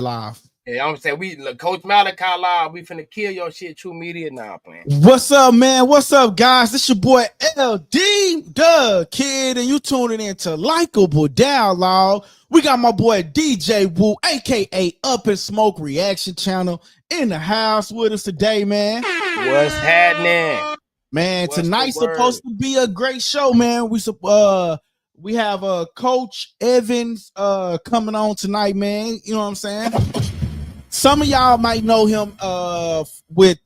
Live. Yeah, I'm saying Coach Malachi live. We finna kill your shit. True Media now, man. What's up, man? What's up, guys? This your boy LD, the kid, and you tuning into Likeable Dialogue. We got my boy DJ Woo, aka Up and Smoke Reaction Channel, in the house with us today, man. What's happening, man? Tonight's supposed to be a great show, man. We have Coach Evins coming on tonight, man. You know what I'm saying? Some of y'all might know him with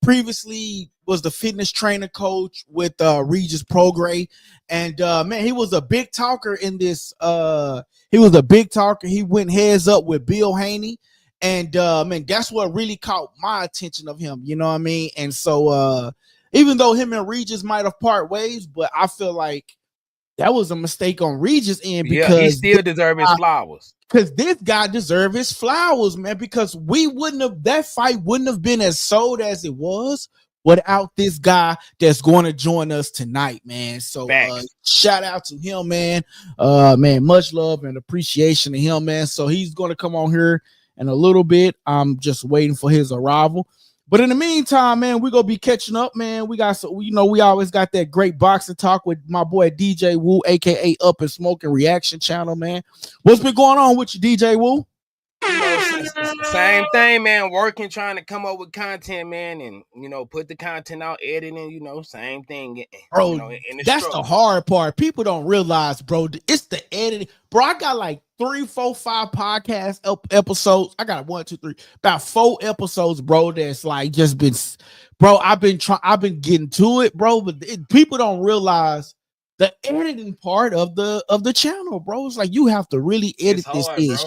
previously was the fitness trainer coach with Regis Prograis. And man, he was a big talker in this. He was a big talker. He went heads up with Bill Haney. And man, that's what really caught my attention of him. You know what I mean? And so even though him and Regis might have part ways, but I feel like that was a mistake on Regis' end because he still deserves his flowers. Because this guy deserves his flowers, man. Because that fight wouldn't have been as sold as it was without this guy that's going to join us tonight, man. So shout out to him, man. Man, much love and appreciation to him, man. So he's going to come on here in a little bit. I'm just waiting for his arrival. But in the meantime, man, we're going to be catching up, man. We always got that great boxing talk with my boy DJ Woo, a.k.a. Up and Smoking Reaction Channel, man. What's been going on with you, DJ Woo? Same thing, man. Working, trying to come up with content, man, and, put the content out, editing, same thing. Bro, that's the hard part. People don't realize, bro, it's the editing. Bro, I got like 3, 4, 5 podcast episodes. I got 1, 2, 3, about 4 episodes, bro. That's like just been, bro. I've been getting to it, bro. But people don't realize the editing part of the channel, bro. It's like you have to really edit this ish.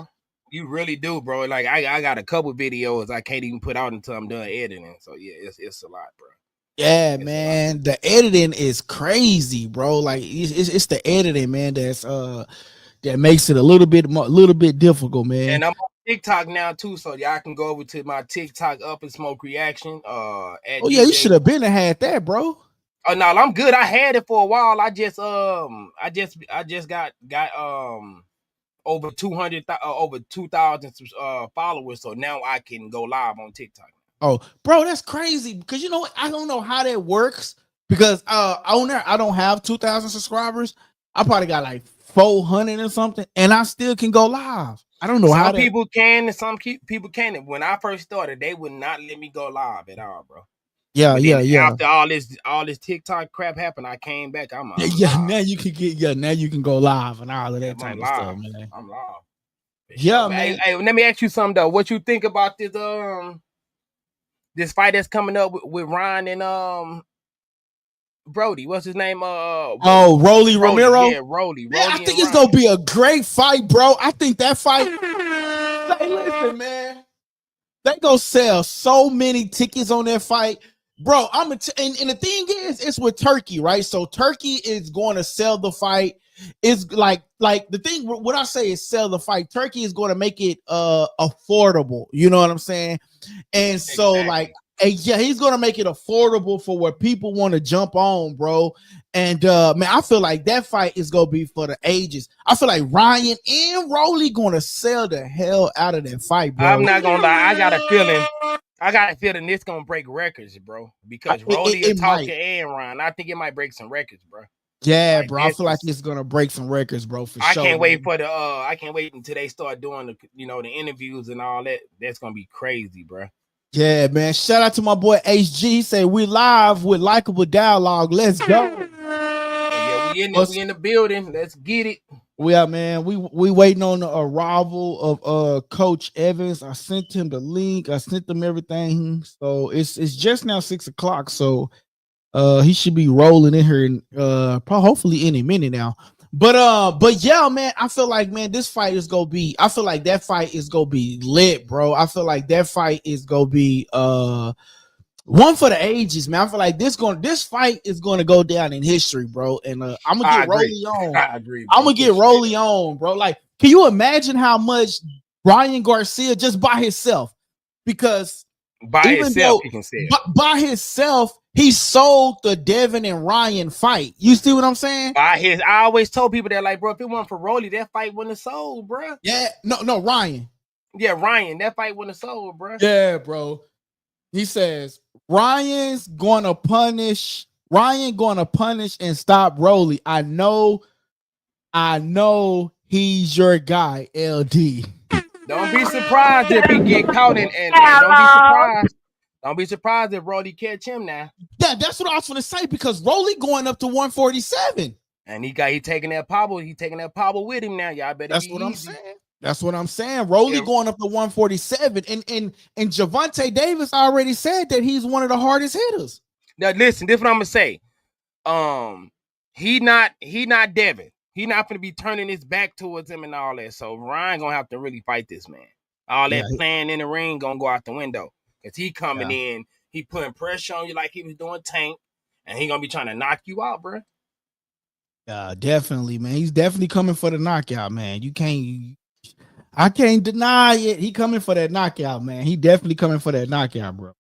You really do, bro. Like I got a couple videos I can't even put out until I'm done editing. So yeah, it's a lot, bro. Yeah, man. The editing is crazy, bro. Like it's the editing, man. That makes it a little bit difficult, man. And I'm on TikTok now too, so y'all can go over to my TikTok Up and Smoke Reaction. You should have been and had that, bro. Oh no, I'm good. I had it for a while. I just got over 2,000 followers, so now I can go live on TikTok. Oh, bro, that's crazy because I don't know how that works because on there I don't have 2,000 subscribers. I probably got like 400 or something, and I still can go live. I don't know how some people can and some people can't. When I first started, they would not let me go live at all, bro. Yeah. After all this TikTok crap happened, I came back. I'm live. Now you can go live and all of that type of stuff, man. I'm live. Yeah, man. Hey, let me ask you something though. What you think about this fight that's coming up with Ryan and Brody? What's his name? Rolly Romero. Yeah, Rolly. I think it's gonna be a great fight, bro. I think that fight. Hey, listen, man. They gonna sell so many tickets on that fight. Bro, and the thing is, it's with Turkey, right? So Turkey is going to sell the fight. It's like the thing. What I say is sell the fight. Turkey is going to make it affordable. You know what I'm saying? And so he's going to make it affordable for where people want to jump on, bro. And man, I feel like that fight is going to be for the ages. I feel like Ryan and Rolly going to sell the hell out of that fight, bro. I'm not going to lie. I got a feeling it's gonna break records, bro. Because Rolly is talking and Ryan. I think it might break some records, bro. Yeah, bro. I feel like it's gonna break some records, bro. For sure. I can't wait for I can't wait until they start doing the interviews and all that. That's gonna be crazy, bro. Yeah, man. Shout out to my boy HG. He said we live with Likeable Dialogue. Let's go. We in the building. Let's get it. We are, man. We waiting on the arrival of Coach Evins. I sent him the link. I sent him everything. So it's just now 6:00. So he should be rolling in here probably hopefully any minute now. But yeah, man, I feel like, man, this fight is gonna be. I feel like that fight is gonna be lit, bro. I feel like that fight is gonna be one for the ages, man. I feel like this fight is gonna go down in history, bro. And I'm gonna get Rolly on. I agree. I'm gonna get Rolly on, bro. Like, can you imagine how much Ryan Garcia just by himself? Because by himself, he can say by himself, he sold the Devin and Ryan fight. You see what I'm saying? I always told people that, like, bro, if it wasn't for Rolly, that fight wouldn't have sold, bro. Yeah, no, Ryan. Yeah, Ryan, that fight wouldn't have sold, bro. Yeah, bro. He says Ryan's gonna punish and stop Rolly. I know he's your guy, LD. Don't be surprised if he get caught and don't be surprised. Don't be surprised if Rolly catch him now. Yeah, that's what I was gonna say because Rolly going up to 147. And he taking that power. He taking that power with him now. Y'all better That's be what easy. I'm saying. That's what I'm saying. Rolly going up to 147. And Gervonta Davis already said that he's one of the hardest hitters. Now listen, this is what I'm gonna say. He not Devin. He not gonna be turning his back towards him and all that. So Ryan gonna have to really fight this man. All that playing in the ring gonna go out the window. Cause he coming in, he putting pressure on you like he was doing Tank, and he gonna be trying to knock you out, bro. Yeah, definitely, man. He's definitely coming for the knockout, man. I can't deny it. He coming for that knockout, man. He definitely coming for that knockout, bro.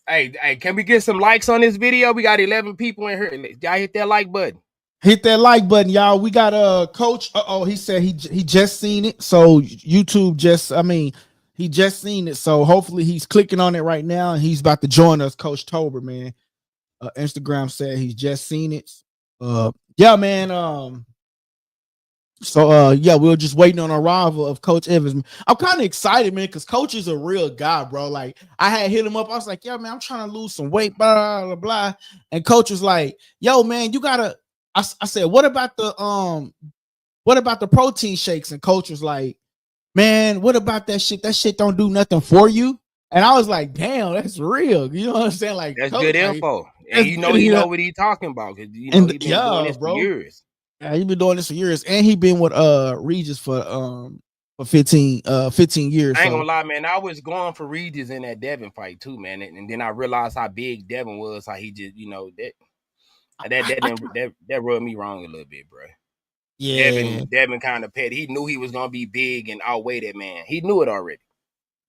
Hey, can we get some likes on this video? We got 11 people in here. Y'all hit that like button. Hit that like button, y'all. We got a coach. He said he just seen it. So YouTube he just seen it. So hopefully he's clicking on it right now and he's about to join us, Coach Tobler, man. Instagram said he's just seen it. Yeah, man. So we're just waiting on arrival of Coach Evans. I'm kind of excited, man, because Coach is a real guy, bro. Like I had hit him up. I was like, "Yeah, man, I'm trying to lose some weight, blah blah blah." And Coach was like, "Yo, man, you gotta." I said, "What about the protein shakes?" And Coach was like, "Man, what about that shit? That shit don't do nothing for you." And I was like, "Damn, that's real." You know what I'm saying? Like that's Coach, good info. And he know what he's talking about because he been doing this for years. Yeah, he been doing this for years, and he been with Regis for 15 years. I ain't gonna lie, man. I was going for Regis in that Devin fight too, man. And then I realized how big Devin was, how he just, that rubbed me wrong a little bit, bro. Yeah, Devin kind of petty. He knew he was gonna be big and outweigh that man. He knew it already.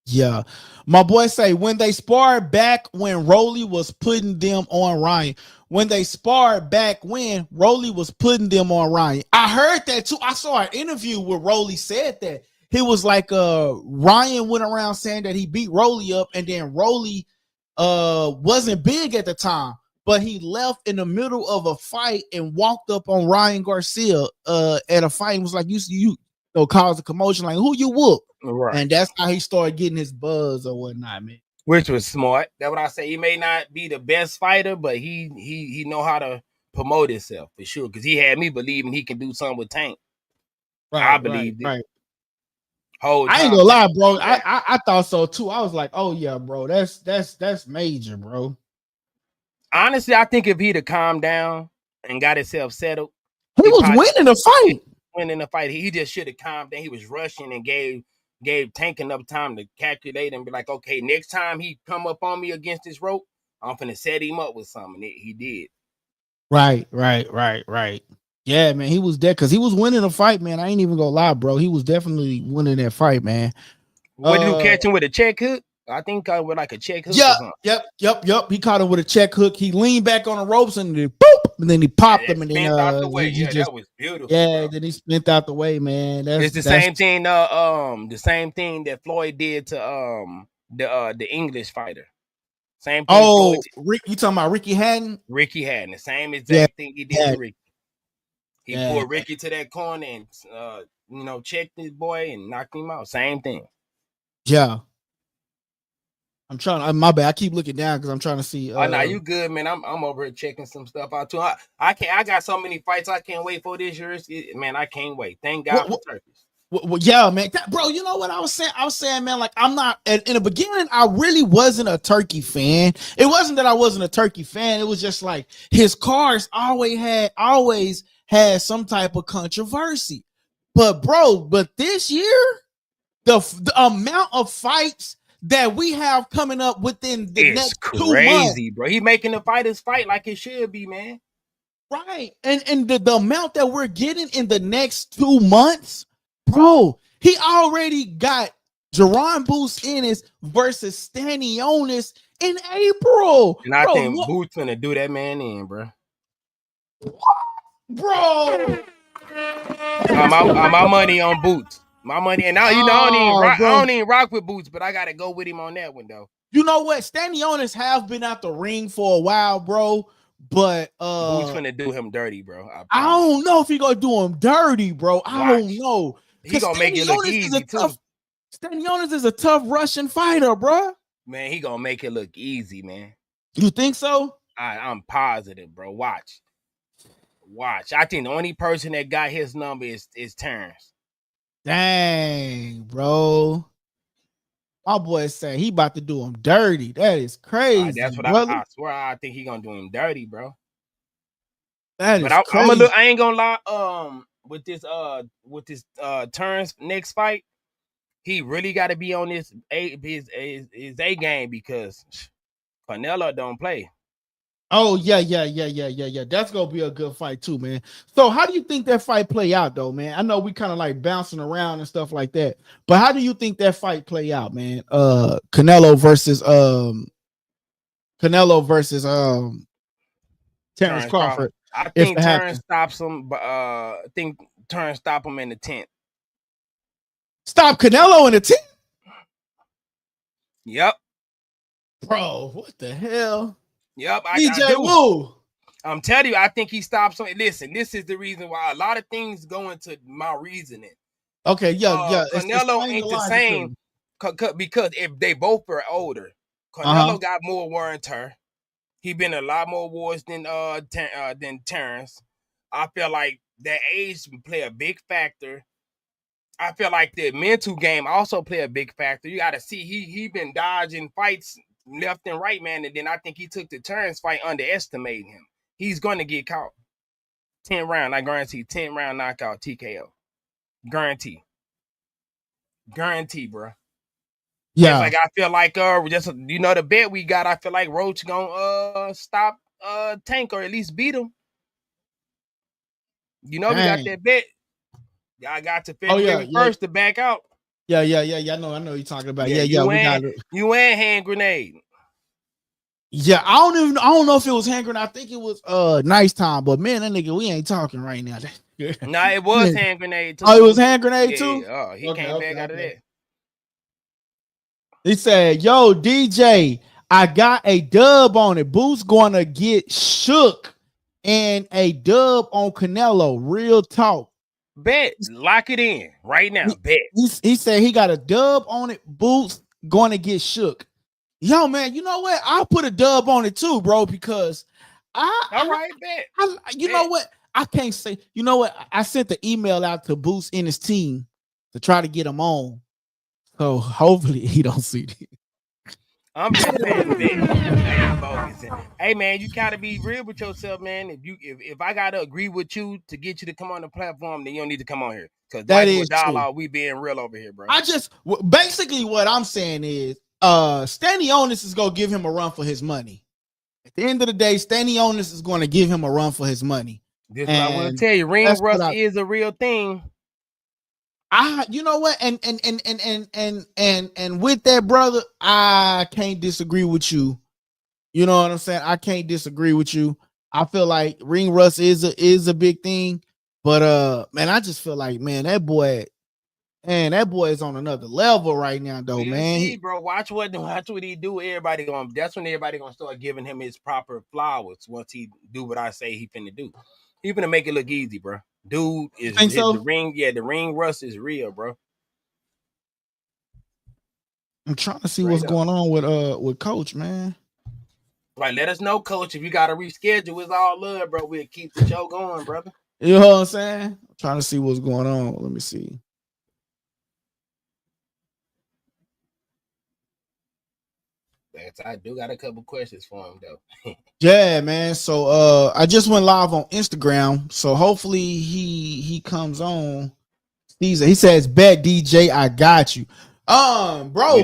Yeah, my boy say when they sparred back when Rolly was putting them on Ryan. When they sparred back when Rolly was putting them on Ryan. I heard that too. I saw an interview where Rolly said that. He was like, Ryan went around saying that he beat Rolly up, and then Rolly wasn't big at the time, but he left in the middle of a fight and walked up on Ryan Garcia at a fight and was like, you cause a commotion, like who you whoop. Right. And that's how he started getting his buzz or whatnot, man. Which was smart. That's what I say. He may not be the best fighter, but he know how to promote himself for sure. Because he had me believing he can do something with Tank. Right, I believed it. Right. I ain't gonna lie, bro. I thought so too. I was like, oh yeah, bro. That's major, bro. Honestly, I think if he'd have calmed down and got himself settled, he was winning the fight. Winning the fight. He just should have calmed down. He was rushing and gave Tank enough time to calculate and be like, okay, next time he come up on me against this rope, I'm finna set him up with something. He did. Right. Yeah, man, he was dead because he was winning the fight, man. I ain't even gonna lie, bro. He was definitely winning that fight, man. What did you catch him with a check hook? I think with like a check hook. Yep. He caught him with a check hook. He leaned back on the ropes and then boop, and then he popped him and then out the way. That was beautiful. Yeah, bro. Then he spent out the way, man. It's the same thing. The same thing that Floyd did to the English fighter. Same thing. Oh, you talking about Ricky Hatton? Ricky Hatton, the same exact thing he did to Ricky. He pulled Ricky to that corner and checked his boy and knocked him out. Same thing. Yeah. I'm trying. My bad. I keep looking down because I'm trying to see. Oh no, you good, man. I'm over here checking some stuff out too. I got so many fights I can't wait for this year. Man, I can't wait. Thank God for turkeys. Well, yeah, man, bro. You know what I was saying? I was saying, man, like I'm not. In the beginning, I really wasn't a turkey fan. It wasn't that I wasn't a turkey fan. It was just like his cars always had some type of controversy. But this year, the amount of fights that we have coming up within the next 2 months, bro. He making the fighters fight like it should be, man. Right, and the amount that we're getting in the next 2 months, bro. He already got Jerron Boots Ennis versus Stanionis in April, and I think Boots gonna do that man in, bro. What? Bro, my money on Boots. My money, and now I don't even rock with Boots, but I gotta go with him on that one though. You know what? Stanionis have been out the ring for a while, bro. But Boots finna do him dirty, bro. I don't know if he gonna do him dirty, bro. I don't know. He gonna make it look easy too. Stanionis is a tough Russian fighter, bro. Man, he gonna make it look easy, man. You think so? I'm positive, bro. Watch. I think the only person that got his number is Terrence. Dang, bro. My boy saying he about to do him dirty. That is crazy. That's what I swear. I think he gonna do him dirty, bro. That is crazy. I ain't gonna lie. With this Terrence next fight, he really got to be on his A game because Canelo don't play. Oh yeah. That's gonna be a good fight too, man. So how do you think that fight play out, though, man? I know we kind of like bouncing around and stuff like that, but how do you think that fight play out, man? Canelo versus Terrence Crawford. I think Terrence stops him, but I think Terrence stop him in the 10th. Stop Canelo in the 10th? Yep. Bro, what the hell? Yep. DJ Woo. I'm telling you, I think he stops him. Listen, this is the reason why a lot of things go into my reasoning. Okay, yeah. Canelo ain't the same because if they both are older, Canelo got more wear and tear. He been in a lot more wars than Terrence. I feel like that age play a big factor. I feel like the mental game also play a big factor. You got to see he been dodging fights left and right, man. And then I think he took the Terrence fight underestimating him. He's going to get caught. 10 round, I guarantee. 10 round knockout TKO. Guarantee, bro. Yeah. Like I feel like just the bet we got. I feel like Roach gonna stop Tank or at least beat him. We got that bet. I got to February 1st to back out. Yeah. I know you're talking about. Yeah. We got it. You and hand grenade. Yeah, I don't know if it was hand grenade. I think it was nice time, but man, that nigga, we ain't talking right now. Nah, it was hand grenade too. Oh, it was hand grenade too? Yeah. Oh, he came back out of that. He said, yo, DJ, I got a dub on it. Boots gonna get shook and a dub on Canelo. Real talk. Bet. Lock it in right now. Bet. He said he got a dub on it. Boots gonna get shook. Yo, man, you know what? I'll put a dub on it too, bro, because bet. Know what? I can't say, you know what? I sent the email out to Boots and his team to try to get him on. So hopefully he don't see it. I'm just saying, hey man, you gotta be real with yourself, man. If I gotta agree with you to get you to come on the platform, then you don't need to come on here. Because that is dialogue, we being real over here, bro. Basically what I'm saying is Stanionis is gonna give him a run for his money. At the end of the day, Stanionis is gonna give him a run for his money. This is what I will tell you, ring rust is a real thing. You know what, and with that, brother, I can't disagree with you. You know what I'm saying? I can't disagree with you. I feel like ring rust is a big thing, but man, I just feel like, man, that boy is on another level right now, though, man. See, bro, watch what he do. That's when everybody gonna start giving him his proper flowers once he do what I say he finna do. He finna make it look easy, bro. Dude is the ring. Yeah, the ring rust is real, bro. I'm trying to see what's going on with Coach, man. Right, let us know, Coach. If you gotta reschedule, it's all love, bro. We'll keep the show going, brother. You know what I'm saying? I'm trying to see what's going on. Let me see. I do got a couple questions for him though. Yeah, man. So I just went live on Instagram. So hopefully he comes on. He says, bet DJ, I got you. Bro,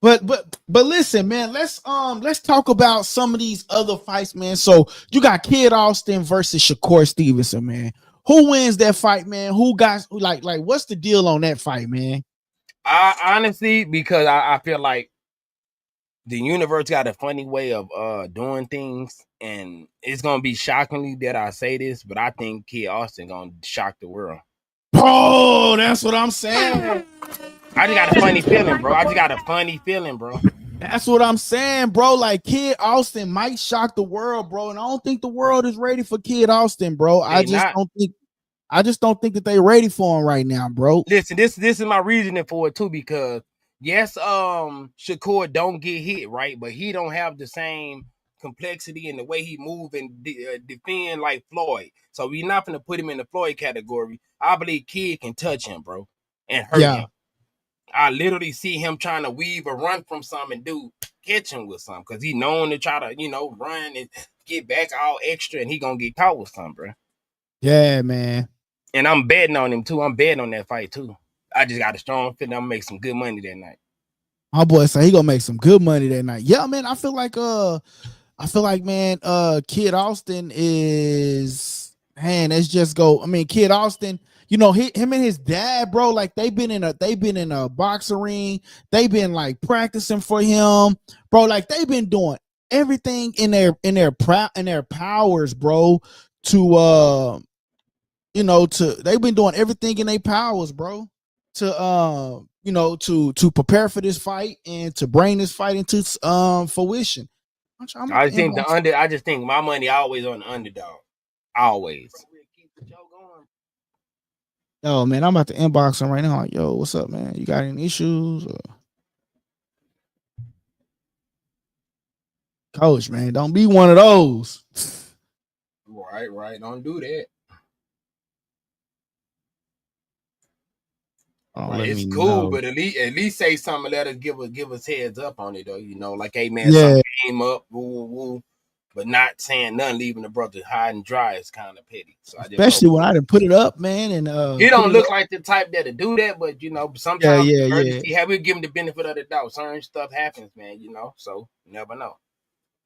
but listen, man, let's talk about some of these other fights, man. So you got Kid Austin versus Shakur Stevenson, man. Who wins that fight, man? Who got like what's the deal on that fight, man? Honestly, because I feel like the universe got a funny way of doing things, and it's gonna be shockingly that I say this, but I think Kid Austin gonna shock the world. Oh, that's what I'm saying. I just got a funny feeling, bro. I just got a funny feeling, bro. That's what I'm saying, bro. Like Kid Austin might shock the world, bro. And I don't think the world is ready for Kid Austin, bro. I just don't think that they ready for him right now, bro. Listen, this is my reasoning for it too, because yes, Shakur don't get hit, right? But he don't have the same complexity in the way he move and defend like Floyd. So we're not gonna put him in the Floyd category. I believe Kid can touch him, bro, and hurt him. I literally see him trying to weave a run from something and do catch him with something, because he known to try to, run and get back all extra, and he gonna get caught with something, bro. Yeah, man. And I'm betting on him too. I'm betting on that fight too. I just got a strong feeling I'm gonna make some good money that night. My boy said he gonna make some good money that night. Yeah, man. I feel like man, Kid Austin is, man, let's just go. I mean, Kid Austin, him and his dad, bro, like they've been in a boxing ring. They've been like practicing for him, bro. Like they've been doing everything in their powers, bro, to they've been doing everything in their powers, bro, to to prepare for this fight and to bring this fight into fruition. I just think my money always on the underdog. Always. Yo, man, I'm about to inbox him right now. Yo, what's up, man? You got any issues? Coach, man, don't be one of those. Right. Don't do that. Right, it's cool, but at least say something. Let us give us heads up on it, though. Like, hey, man, something came up, woo, but not saying nothing, leaving the brother high and dry is kind of petty. So especially when I didn't put it up, man. And he don't look like the type that'll do that, but sometimes we give him the benefit of the doubt. Certain stuff happens, man. So you never know.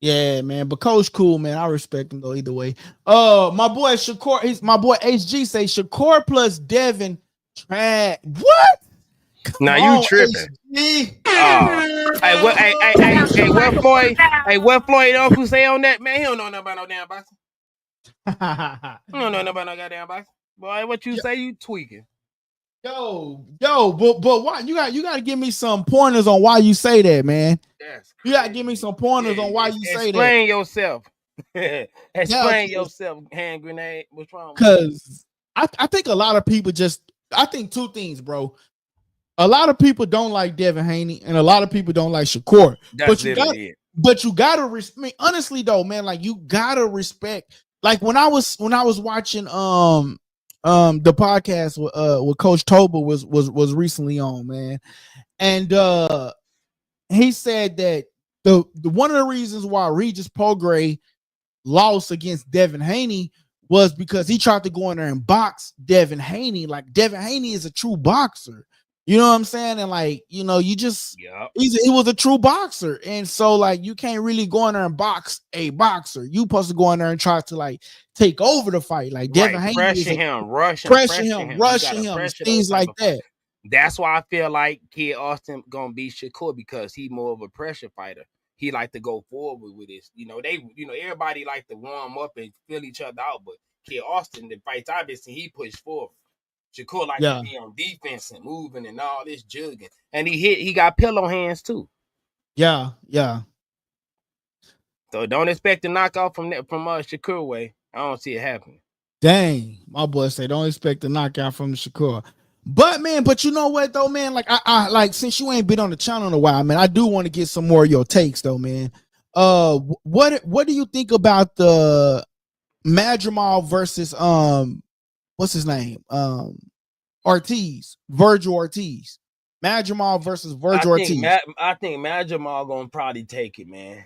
Yeah, man. But Coach cool, man. I respect him though either way. My boy Shakur, my boy HG say Shakur plus Devin. What? Now you tripping. Hey, what Floyd Uncle say on that, man? He don't know nothing about no damn boxing. He don't know nothing about no goddamn boxing. Boy, what you say, you tweaking. Yo, but why you got to give me some pointers on why you say that, man. You got to give me some pointers on why you say that. Explain yourself. Explain yourself, hand grenade. What's wrong? Because I think a lot of people I think two things, bro. A lot of people don't like Devin Haney, and a lot of people don't like Shakur. But you gotta honestly though, man. Like you gotta respect. Like when I was watching the podcast with Coach Tobler was recently on, man, and he said that the one of the reasons why Regis Prograis lost against Devin Haney was because he tried to go in there and box Devin Haney. Like Devin Haney is a true boxer. You know what I'm saying? And like, he was a true boxer. And so like, you can't really go in there and box a boxer. You supposed to go in there and try to like take over the fight. Like Devin Haney pressure him, rushing him, things like that. That's why I feel like Kid Austin gonna be Shakur, because he more of a pressure fighter. He like to go forward with this. Everybody like to warm up and fill each other out, but Kid Austin, the fights I've been seeing, he pushed forward. Shakur like to be on defense and moving and all this jugging. And he got pillow hands too. Yeah. So don't expect a knockout from Shakur way. I don't see it happening. Dang, my boy say don't expect a knockout from Shakur. But you know what though, man? Like I like, since you ain't been on the channel in a while, man, I do want to get some more of your takes though, man. What do you think about the Madrimal versus what's his name? Virgil Ortiz. Madrimal versus Virgil Ortiz. I think Madrimal gonna probably take it, man.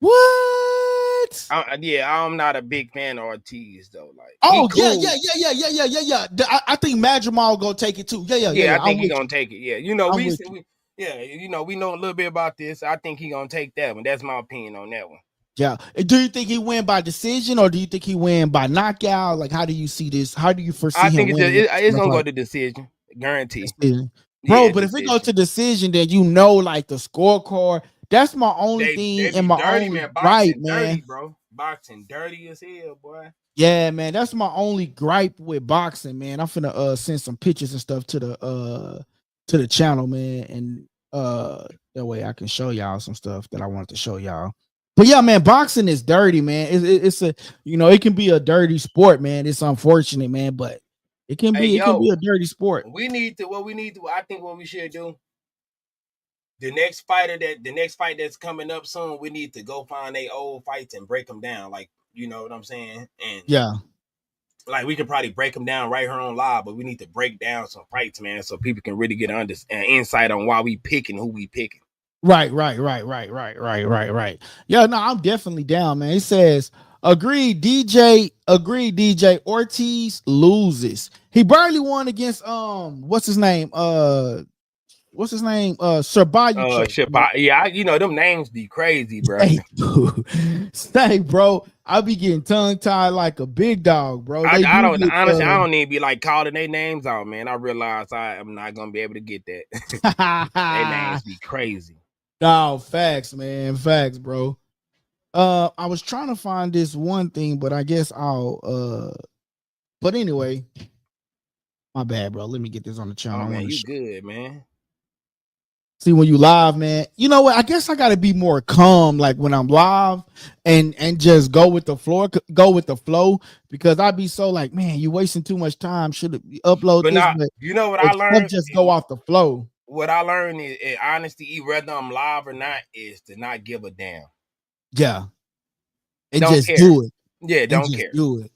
What? I'm not a big fan of Ortiz though. Like, oh cool. Yeah. I think Madrimal gonna take it too. Yeah. I think he's gonna take it. Yeah, we know a little bit about this. I think he's gonna take that one. That's my opinion on that one. Yeah. Do you think he win by decision, or do you think he win by knockout? Like, how do you see this? How do you foresee him winning? It's gonna go to decision, guaranteed. Bro, but if it goes to decision, then like the scorecard. That's my only thing and my only right, man. Dirty, bro. Boxing dirty as hell, boy. Yeah, man, that's my only gripe with boxing, man. I'm finna send some pictures and stuff to the channel, man, and that way I can show y'all some stuff that I wanted to show y'all. But yeah, man, boxing is dirty, man. It's a it can be a dirty sport, man. It's unfortunate, man, but it can be a dirty sport. I think what we should do. The next fight that's coming up soon, we need to go find their old fights and break them down. Like, you know what I'm saying? And yeah, like we can probably break them down right here on live, but we need to break down some fights, man, so people can really get an insight on why we picking who we picking. Right. Yeah, no, I'm definitely down, man. It says, agreed, DJ. Ortiz loses. He barely won against what's his name? Serbayuchuk. Yeah, them names be crazy, bro. Say, bro, I be getting tongue tied like a big dog, bro. I don't need to be like calling their names out, man. I realize I'm not gonna be able to get that. Their names be crazy. No, facts, man. Facts, bro. I was trying to find this one thing, but I guess but anyway, my bad, bro. Let me get this on the channel. Oh, man, you good, man. See, when you live, man, you know what? I guess I gotta be more calm, like when I'm live, and just go with the flow, because I'd be so like, man, you wasting too much time. Should upload but this? But you know what I learned? Just go off the flow. What I learned is honesty, whether I'm live or not, is to not give a damn. Yeah, and just do it. Yeah, don't care. Do it.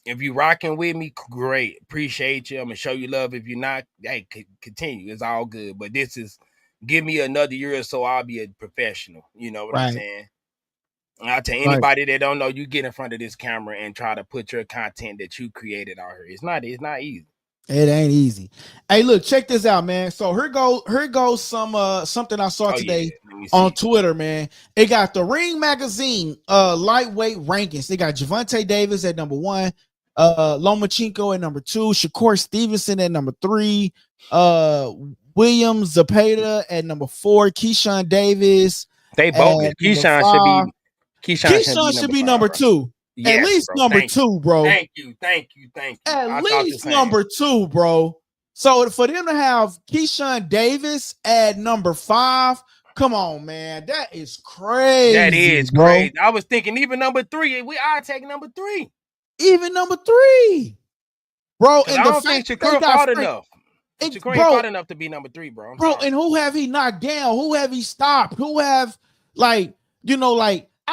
If you rocking with me, great. Appreciate you. I'm gonna show you love. If you're not, hey, continue. It's all good. But this is. Give me another year or so, I'll be a professional. You know what I'm saying? I'll tell anybody that don't know, you get in front of this camera and try to put your content that you created out here. It's not easy. It ain't easy. Hey, look, check this out, man. So here goes something I saw today on Twitter, man. It got the Ring Magazine lightweight rankings. They got Gervonta Davis at number 1, Lomachenko at number 2, Shakur Stevenson at number 3, William Zepeda at number 4, Keyshawn Davis. They bogus. Keyshawn should be number 2. Yes, at least bro. Number 2, bro. Thank you. At least number 2, bro. So for them to have Keyshawn Davis at number 5, come on, man. That is crazy. That is crazy. I was thinking even number 3. I take number 3. Even number 3. Bro, and I don't think Shakur fought enough. Shakur ain't fought enough to be number 3, bro. Bro, and who have he knocked down? Who have he stopped? Who have, like, I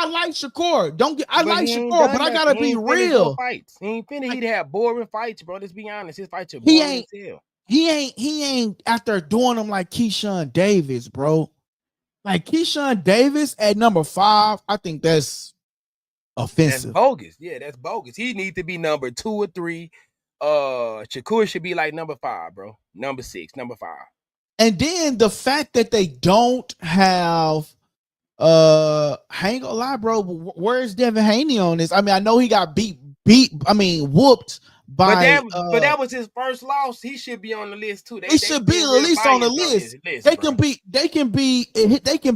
like Shakur. I like Shakur, but I gotta be real. He ain't finished. He'd have boring fights, bro. Let's be honest. His fights are boring as hell. He ain't out there doing them like Keyshawn Davis, bro. Like Keyshawn Davis at number 5, I think that's offensive. That's bogus. Yeah, that's bogus. He needs to be number 2 or 3. Shakur should be like number 5, bro. Number 6, number 5. And then the fact that they don't have I ain't gonna lie, bro. Where's Devin Haney on this? I mean, I know he got whooped by but that was his first loss. He should be on the list too. He should be at least on the list. They can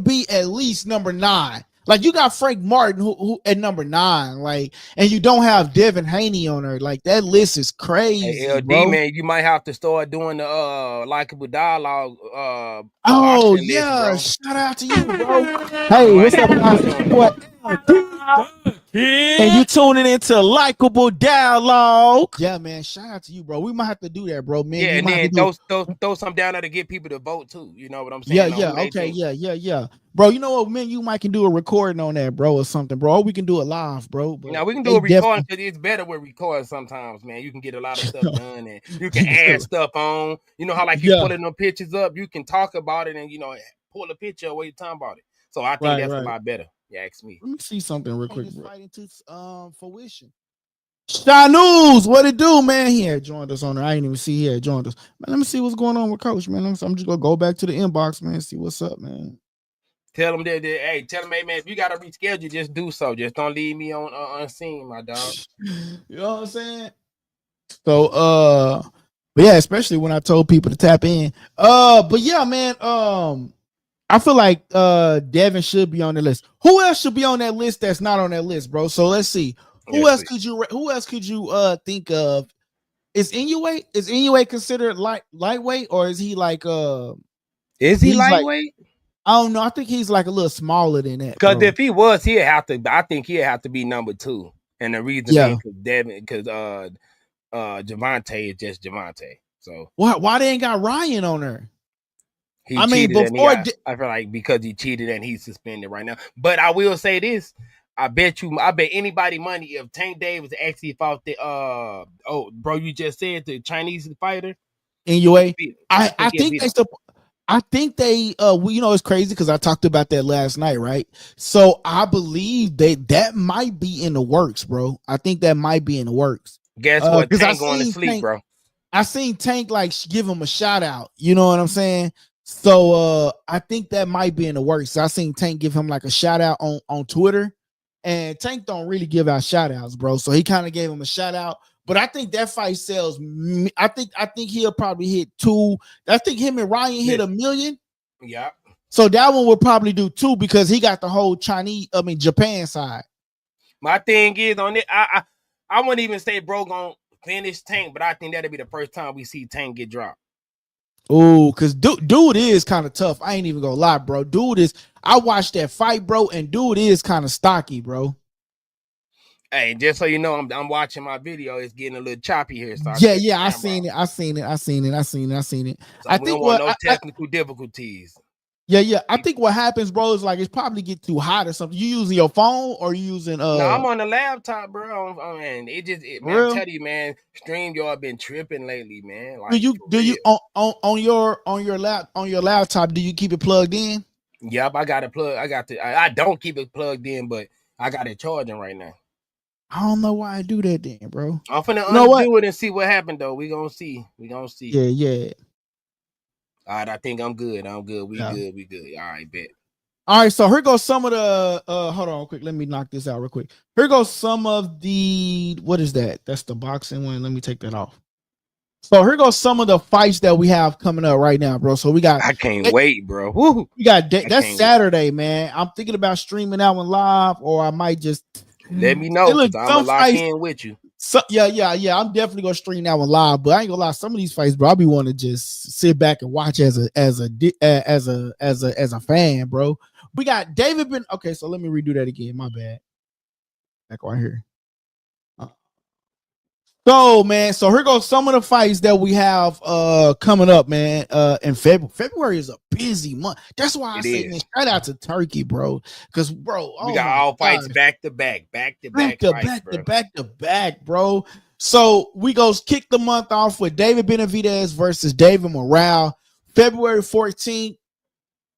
be at least number 9. Like you got Frank Martin who at number 9, like, and you don't have Devin Haney on there. Like that list is crazy. Hey, LD, bro. Man, you might have to start doing the likable dialogue. Oh yeah, list, shout out to you, bro. Hey, what's up, guys? What? And you tuning into Likeable Dialogue. Yeah, man. Shout out to you, bro. We might have to do that, bro. Man, yeah, and then throw some down there to get people to vote too. You know what I'm saying? Yeah. Okay. Yeah. Bro, you know what, man? You might can do a recording on that, bro, or something, bro. Or we can do it live, bro. Now we can do a recording because it's better with recording sometimes, man. You can get a lot of stuff done and you can add stuff on. You know how like you pulling them pictures up, you can talk about it and pull a picture while you're talking about it. So I think that's a lot better. You ask me. Let me see something real quick, bro. Fighting to fruition. Shy News, what it do, man? He had joined us on there. I didn't even see he had joined us. Man, let me see what's going on with Coach, man. I'm just gonna go back to the inbox, man. See what's up, man. Tell him that, hey, man, if you gotta reschedule, just do so. Just don't leave me on unseen, my dog. You know what I'm saying? So, but yeah, especially when I told people to tap in. But yeah, man. I feel like Devin should be on the list. Who else should be on that list that's not on that list, bro? So let's see. Who else could you think of? Is Inoue considered lightweight, or is he like is he lightweight? Like, I don't know. I think he's like a little smaller than that. Because if he was, he'd have to. I think he'd have to be number 2. And the reason being because Gervonta is just Gervonta. So why they ain't got Ryan on there? I mean, before I feel like because he cheated and he's suspended right now. But I will say this: I bet anybody money if Tank Davis actually fought the you just said the Chinese fighter Inoue. I think they it's crazy because I talked about that last night, right? So I believe that might be in the works, bro. I think that might be in the works. Guess what? Tank going to sleep, bro. I seen Tank like give him a shout out. You know what I'm saying? So I think that might be in the works. So I seen Tank give him like a shout out on Twitter, and Tank don't really give out shout outs, bro. So he kind of gave him a shout out. But I think that fight sells. I think he'll probably hit 2. I think him and Ryan hit 1 million. Yeah. So that one will probably do 2 because he got the whole Japan side. My thing is on it. I wouldn't even say bro gonna finish Tank, but I think that'll be the first time we see Tank get dropped. Oh, because dude is kind of tough. I ain't even gonna lie, bro. I watched that fight, bro, and dude is kind of stocky, bro. Hey, just so you know, I'm watching my video. It's getting a little choppy here. So I seen it. So I think no technical difficulties. Yeah. I think what happens, bro, is like it's probably get too hot or something. You using your phone or you using No, I'm on the laptop, bro. Man, I'm telling you, man, StreamYard been tripping lately, man. Like, do you on your laptop, do you keep it plugged in? Yep, I got it plugged. I don't keep it plugged in, but I got it charging right now. I don't know why I do that then, bro. I'm finna undo it and see what happened though. We gonna see. Yeah. All right, I think I'm good. We good. All right, bet. All right, so here goes some of the hold on quick. Let me knock this out real quick. Here goes some of the what is that? That's the boxing one. Let me take that off. So here goes some of the fights that we have coming up right now, bro. So we got I can't wait, bro. Woo. We got that's Saturday, man. I'm thinking about streaming that one live, or I might just let me know. I'm gonna lock in with you. So yeah. I'm definitely gonna stream that one live, but I ain't gonna lie. Some of these fights, bro, I be wanting to just sit back and watch as a fan, bro. We got David okay. So let me redo that again. My bad. Back right here. So man, so here goes some of the fights that we have coming up, man. In February. February is a busy month. That's why I say, man, shout out to Turkey, bro. Because bro, we got all fights back to back, bro. So we go kick the month off with David Benavidez versus David Morale. February 14th,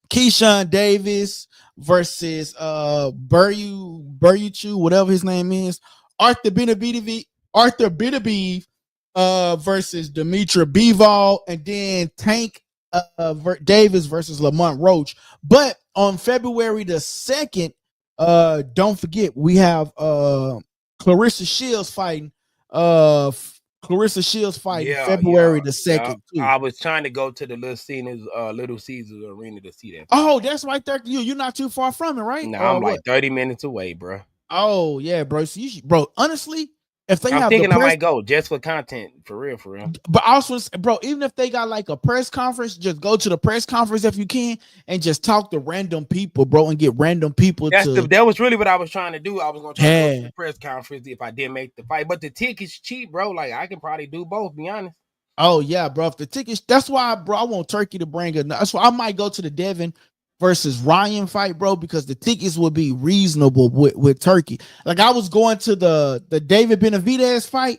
Keyshawn Davis versus Buryu, whatever his name is. Arthur Beterbiev versus Dimitri Bivol, and then Tank Davis versus Lamont Roach. But on February the 2nd, don't forget we have Clarissa Shields fighting. February the 2nd. I was trying to go to the Little Caesars Arena to see that. Oh, that's right there. You're not too far from it, right? No, I'm like 30 minutes away, bro. Oh yeah, bro. So bro, honestly, if they I'm thinking I might go just for content, for real. But also, bro, even if they got like a press conference, just go to the press conference if you can, and just talk to random people, bro, and get random people. That was really what I was trying to do. I was gonna try to go to the press conference if I didn't make the fight, but the ticket's cheap, bro. Like I can probably do both. Be honest. Oh yeah, bro. If the tickets, that's why, bro. I want Turkey to bring it. That's why I might go to the Devin versus Ryan fight, bro, because the tickets would be reasonable with Turkey. Like I was going to the David Benavidez fight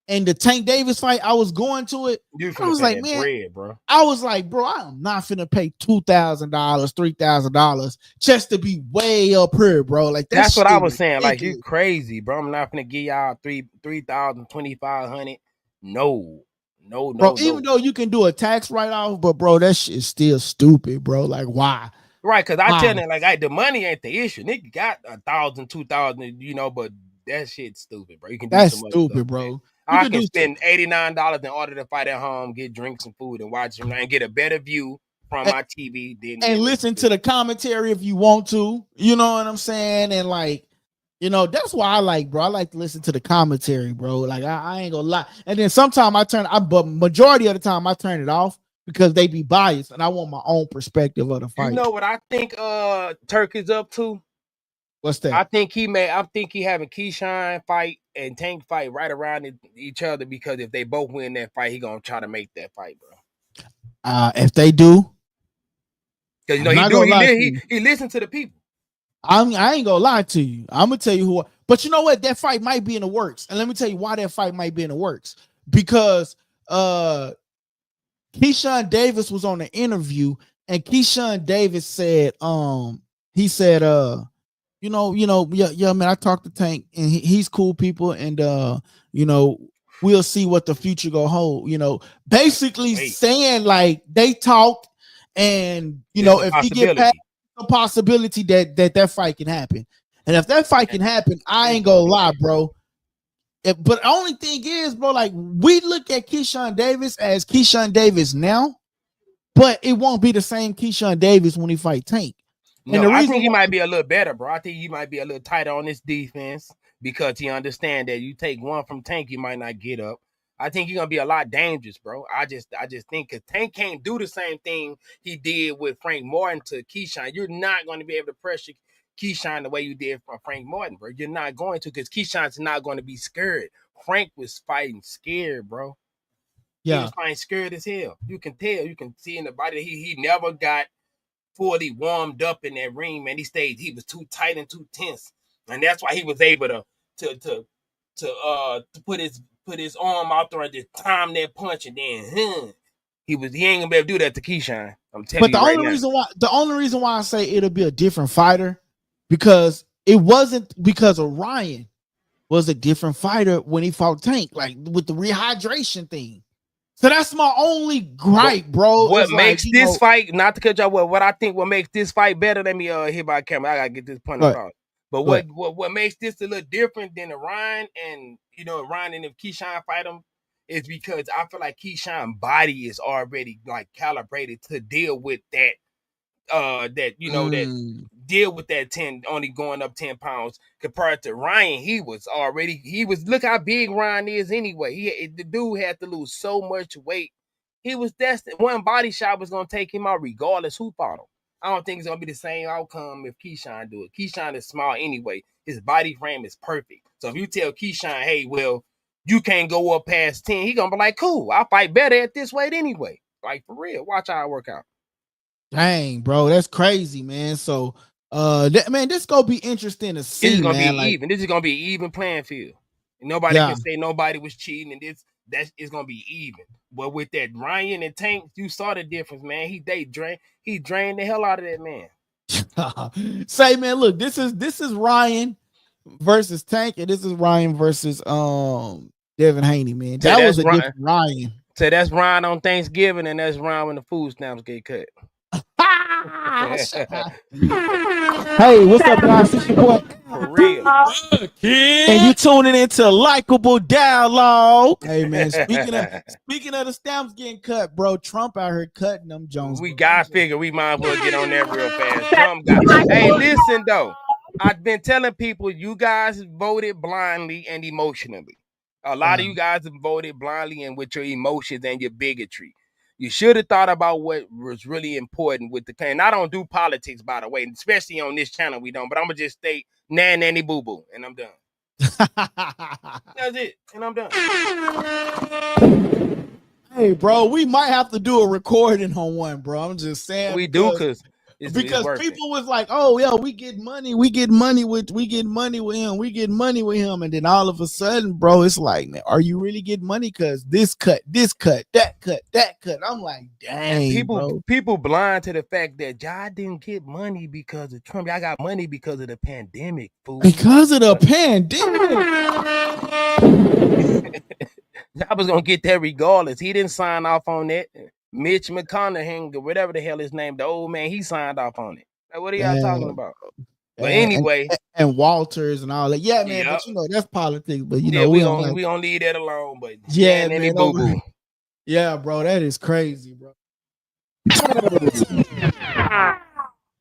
and the Tank Davis fight. I was going to it. I was like, man, bread, bro. I was like, bro, I'm not finna pay $2,000, $3,000 just to be way up here, bro. Like that's what I was saying. Like you crazy, bro. I'm not finna give y'all $3,000, $2,500. No. Bro, even though you can do a tax write-off, but bro, that shit is still stupid, bro. Like, why? Right, because I tell them, like, the money ain't the issue. Nigga got 1,000, 2,000, but that shit's stupid, bro. You can do that's stupid, stuff, bro. I can spend $89 in order to fight at home, get drinks and food, and watch them and get a better view from my TV. And listen to the commentary if you want to. You know what I'm saying? And like, that's why I like, bro. I like to listen to the commentary, bro. Like I ain't gonna lie. And then sometimes but majority of the time I turn it off because they be biased, and I want my own perspective of the fight. You know what I think Turk is up to? What's that? I think he having Keyshawn fight and Tank fight right around each other, because if they both win that fight, he gonna try to make that fight, bro. If they do, because he listens to the people. I ain't gonna lie to you. I'm gonna tell you who. But you know what? That fight might be in the works, and let me tell you why that fight might be in the works. Because Keyshawn Davis was on the interview, and Keyshawn Davis said, he said, yeah, man, I talked to Tank, and he's cool people, and we'll see what the future go hold. Basically saying like they talked, and if he get past the possibility that fight can happen, and if that fight can happen, I ain't gonna lie, bro. But the only thing is, bro, like we look at Keyshawn Davis as Keyshawn Davis now, but it won't be the same Keyshawn Davis when he fight Tank. No, I think he might be a little better, bro. I think he might be a little tighter on his defense, because he understands that you take one from Tank, he might not get up. I think he's gonna be a lot dangerous, bro. I just think because Tank can't do the same thing he did with Frank Martin to Keyshawn. You're not going to be able to pressure Keyshawn the way you did from Frank Martin, bro. You're not going to, because Keyshawn's not going to be scared. Frank was fighting scared, bro. Yeah. He was fighting scared as hell. You can tell. You can see in the body. He never got fully warmed up in that ring, man. He was too tight and too tense. And that's why he was able to put his arm out there and just time that punch, and then he ain't gonna be able to do that to Keyshawn. I'm telling you. But the only reason why I say it'll be a different fighter, because it wasn't because of Ryan was a different fighter when he fought Tank, like with the rehydration thing. So that's my only gripe, bro. What makes this fight, not to cut y'all, what I think what makes this fight better, let me hit my camera. I gotta get this point across. But what makes this a little different than the Ryan and Ryan and if Keyshawn fight him is because I feel like Keyshawn's body is already like calibrated to deal with that. That deal with that 10 only going up 10 pounds compared to Ryan. He was look how big Ryan is anyway. The dude had to lose so much weight. He was destined. One body shot was gonna take him out regardless who fought him. I don't think it's gonna be the same outcome if Keyshawn do it. Keyshawn is small anyway. His body frame is perfect. So if you tell Keyshawn, hey, well, you can't go up past 10, he gonna be like, cool, I'll fight better at this weight anyway. Like for real. Watch how it work out. Dang, bro, that's crazy, man. So, this gonna be interesting to see. This is gonna be even. This is gonna be even playing field. Nobody can say nobody was cheating, and that is gonna be even. But with that Ryan and Tank, you saw the difference, man. He drained the hell out of that man. Say, man, look, this is Ryan versus Tank, and this is Ryan versus Devin Haney, man. That was a different Ryan. So that's Ryan on Thanksgiving, and that's Ryan when the food stamps get cut. Hey, what's up, guys? It's your boy, for real. And you tuning into Likeable Dialogue. Hey, man, speaking of the stamps getting cut, bro, Trump out here cutting them Jones. We got to figure we might as well get on that real fast. Hey, listen, though. I've been telling people, you guys voted blindly and emotionally. A lot of you guys have voted blindly and with your emotions and your bigotry. You should have thought about what was really important with the claim. I don't do politics, by the way, especially on this channel. We don't. But I'm gonna just state nanny boo boo, and I'm done. That's it, and I'm done. Hey, bro, we might have to do a recording on one, bro. I'm just saying we do because people was like, oh yeah, we get money with him, and then all of a sudden, bro, it's like, man, are you really getting money? Because this cut, that cut. I'm like, dang, people blind to the fact that y'all didn't get money because of Trump. Y'all got money because of the pandemic, fool. Because of the pandemic. Y'all was gonna get that regardless. He didn't sign off on that. Mitch McConaughey, or whatever the hell his name, the old man, he signed off on it. Like, what are y'all talking about? But anyway, and Walters and all that. Yeah, man. Yep. But that's politics. But we don't leave that alone. But yeah, man. Yeah, bro, that is crazy, bro.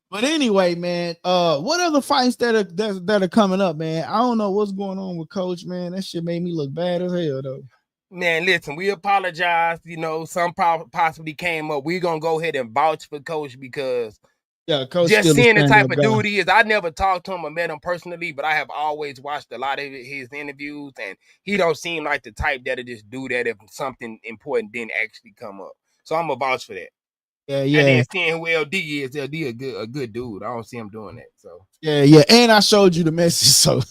But anyway, man, what other fights that are coming up, man? I don't know what's going on with Coach, man. That shit made me look bad as hell, though. Man, listen, we apologize. You know, some possibly came up. We're gonna go ahead and vouch for Coach because Coach just seeing the type of dude he is. I never talked to him or met him personally, but I have always watched a lot of his interviews, and he don't seem like the type that'll just do that if something important didn't actually come up. So I'm gonna vouch for that. Yeah. And then seeing who LD is, LD a good dude. I don't see him doing that. So yeah. And I showed you the message, so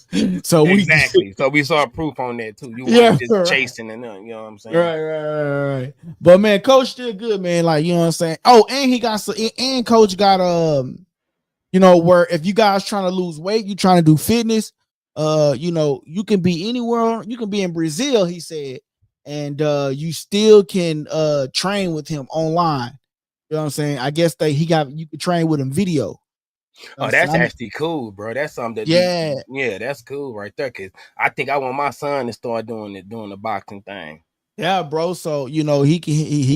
exactly. So we saw proof on that too. You weren't just chasing and nothing. You know what I'm saying? Right. But man, Coach still good, man. Like, you know what I'm saying. Oh, and he got and Coach got where if you guys trying to lose weight, you trying to do fitness, you can be anywhere. You can be in Brazil, he said, and you still can train with him online. You know what I'm saying? I guess you can train with him video. Oh, that's actually cool, bro. That's something that that's cool right there. Cause I think I want my son to start doing the boxing thing. Yeah, bro. So he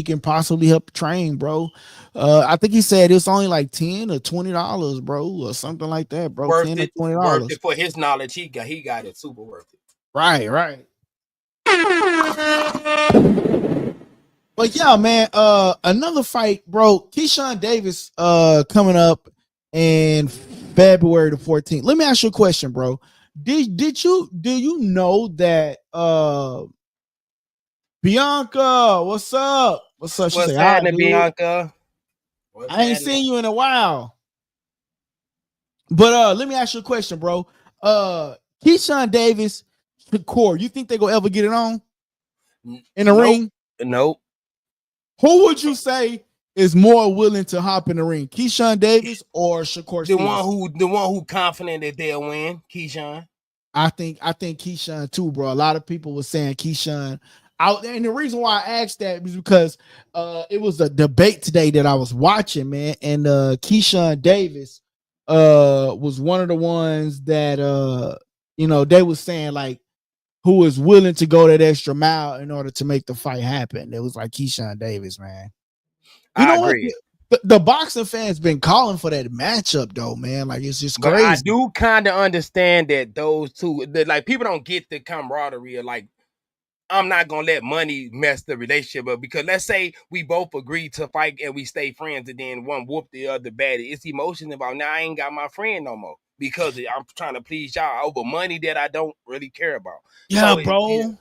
can possibly help train, bro. I think he said it's only like $10 or $20, bro, or something like that, bro. Worth $10 it, or $20. worth it for his knowledge. He got it super worth it. Right. But yeah, man, another fight, bro. Keyshawn Davis coming up in February the 14th. Let me ask you a question, bro. Do you know that Bianca, what's up? She what's happening, Bianca? I ain't seen you in a while. But let me ask you a question, bro. Keyshawn Davis, Shakur, you think they gonna ever get it on in the ring? Nope. Who would you say is more willing to hop in the ring, Keyshawn Davis or Shakur Stevens? The one who confident that they'll win, Keyshawn. I think Keyshawn too, bro. A lot of people were saying Keyshawn out, and the reason why I asked that was because it was a debate today that I was watching, man, and Keyshawn Davis was one of the ones that they was saying like who is willing to go that extra mile in order to make the fight happen. It was like Keyshawn Davis, man. I agree. The boxing fans been calling for that matchup though, man. Like it's just crazy. But I do kind of understand that those two, like people don't get the camaraderie of like, I'm not gonna let money mess the relationship up because let's say we both agree to fight and we stay friends and then one whoop the other bad. It's emotions about now I ain't got my friend no more because I'm trying to please y'all over money that I don't really care about. Yeah, so bro.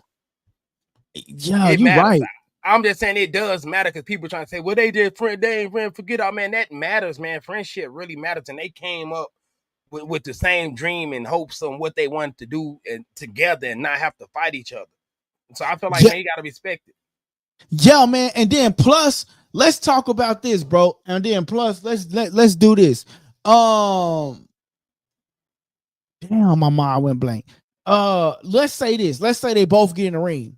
Yeah, you're right. I'm just saying it does matter because people trying to say, well, they ain't friend. Forget out, man. That matters, man. Friendship really matters. And they came up with the same dream and hopes on what they wanted to do and together and not have to fight each other. So I feel like man, you gotta respect it. Yeah, man. And then plus, let's talk about this, bro. And then plus, let's do this. Damn, my mind went blank. Let's say this. Let's say they both get in the ring.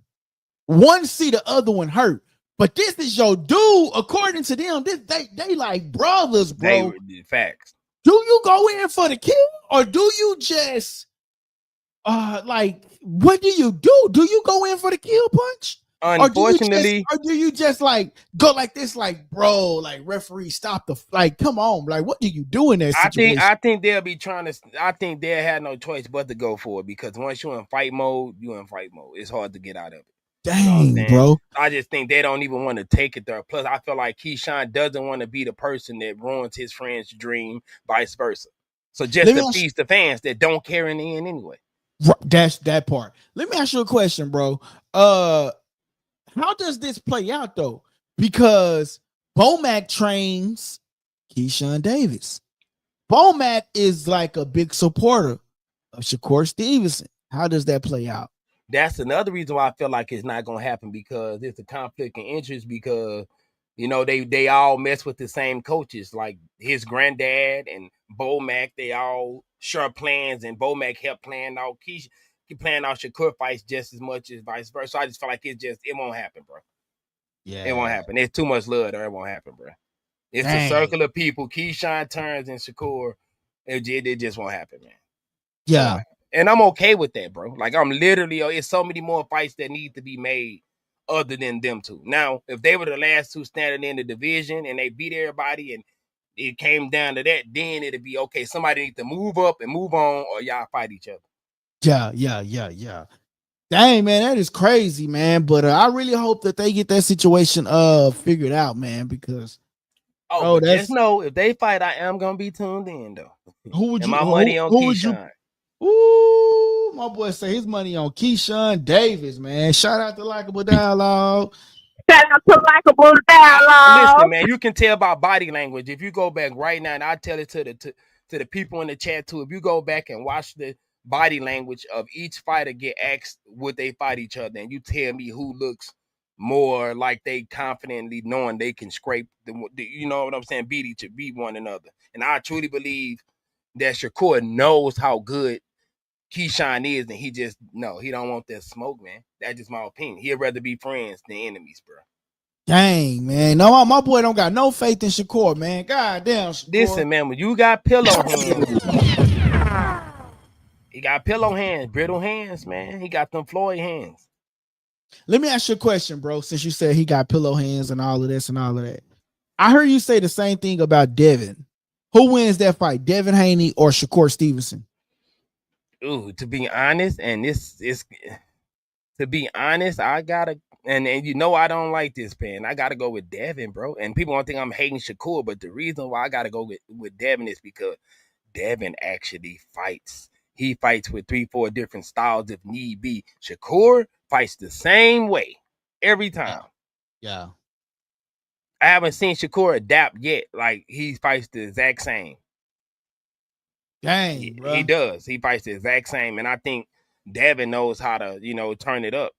One see the other one hurt, but this is your dude. According to them, they like brothers, bro. Facts. Do you go in for the kill or do you just like what do you do? Do you go in for the kill punch? Unfortunately, or do you just like go like this, like bro, like referee, stop the like, come on, like what do you do in that situation? I think they'll be trying to. I think they'll have no choice but to go for it because once you're in fight mode, It's hard to get out of it. Dang, bro. I just think they don't even want to take it there. Plus, I feel like Keyshawn doesn't want to be the person that ruins his friend's dream, vice versa. So just to please the fans that don't care in the end anyway. That's that part. Let me ask you a question, bro. How does this play out though? Because Bomac trains Keyshawn Davis. Bomac is like a big supporter of Shakur Stevenson. How does that play out? That's another reason why I feel like it's not going to happen because it's a conflict of interest because, they all mess with the same coaches. Like his granddad and Bomac, they all share plans and Bomac helped plan out Keyshawn. He playing out Shakur fights just as much as vice versa. So I just feel like it won't happen, bro. Yeah. It won't happen. It's too much love there. It won't happen, bro. It's a circle of people. Keyshawn turns and Shakur. It just won't happen, man. Yeah. And I'm okay with that, bro. Like I'm literally, it's so many more fights that need to be made other than them two. Now, if they were the last two standing in the division and they beat everybody and it came down to that, then it'd be okay. Somebody needs to move up and move on, or y'all fight each other. Yeah. Dang, man, that is crazy, man. But I really hope that they get that situation figured out, man, because but just know if they fight, I am gonna be tuned in though. Who would and you my money on Keyshawn? Ooh, my boy say his money on Keyshawn Davis, man. Shout out to Likeable Dialogue. Shout out to Likeable Dialogue. Listen, man, you can tell by body language. If you go back right now, and I tell it to the people in the chat too. If you go back and watch the body language of each fighter get asked would they fight each other, and you tell me who looks more like they confidently knowing they can scrape you know what I'm saying, beat one another. And I truly believe that Shakur knows how good Keyshawn is, and he just he don't want that smoke, man. That's just my opinion. He'd rather be friends than enemies, bro. Dang, man. No, my boy don't got no faith in Shakur, man. God damn, Shakur. Listen, man, when you got pillow hands, he got pillow hands, brittle hands, man. He got them Floyd hands. Let me ask you a question, bro, since you said he got pillow hands and all of this and all of that. I heard you say the same thing about Devin. Who wins that fight, Devin Haney or Shakur Stevenson? Ooh, to be honest, and this is to be honest, I gotta and you know I don't like this, man. I gotta go with Devin, bro. And people don't think I'm hating Shakur, but the reason why I gotta go with Devin is because Devin actually fights. He fights with 3-4 different styles if need be. Shakur fights the same way every time. Yeah. I haven't seen Shakur adapt yet. Like he fights the exact same. Dang, bro. He does. He fights the exact same, and I think Devin knows how to, turn it up.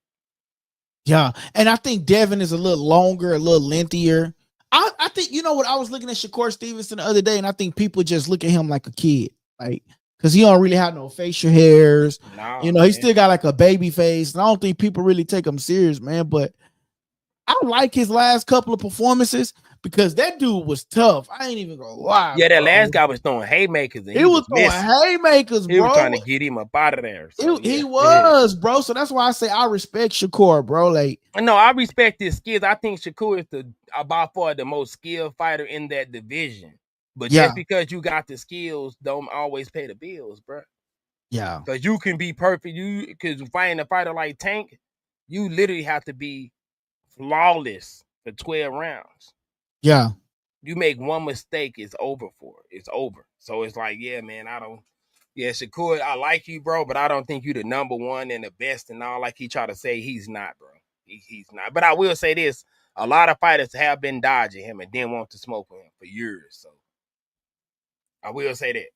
Yeah, and I think Devin is a little longer, a little lengthier. I think what I was looking at Shakur Stevenson the other day, and I think people just look at him like a kid, like because he don't really have no facial hairs. Nah, he still got like a baby face, and I don't think people really take him serious, man. But I like his last couple of performances because that dude was tough. I ain't even gonna lie. Yeah, that last guy was throwing haymakers. And he was throwing haymakers, bro. He was trying to get him up out of there. So, he was, bro. So that's why I say I respect Shakur, bro. Like, no, I respect his skills. I think Shakur is by far the most skilled fighter in that division. But just because you got the skills, don't always pay the bills, bro. Yeah, because you can be perfect. Because fighting a fighter like Tank, you literally have to be flawless for 12 rounds. Yeah. You make one mistake, it's over It's over. So it's like, yeah, man, Shakur, I like you, bro, but I don't think you the number one and the best and all like he try to say. He's not, bro. He's not. But I will say this. A lot of fighters have been dodging him and didn't want to smoke with him for years. So I will say that.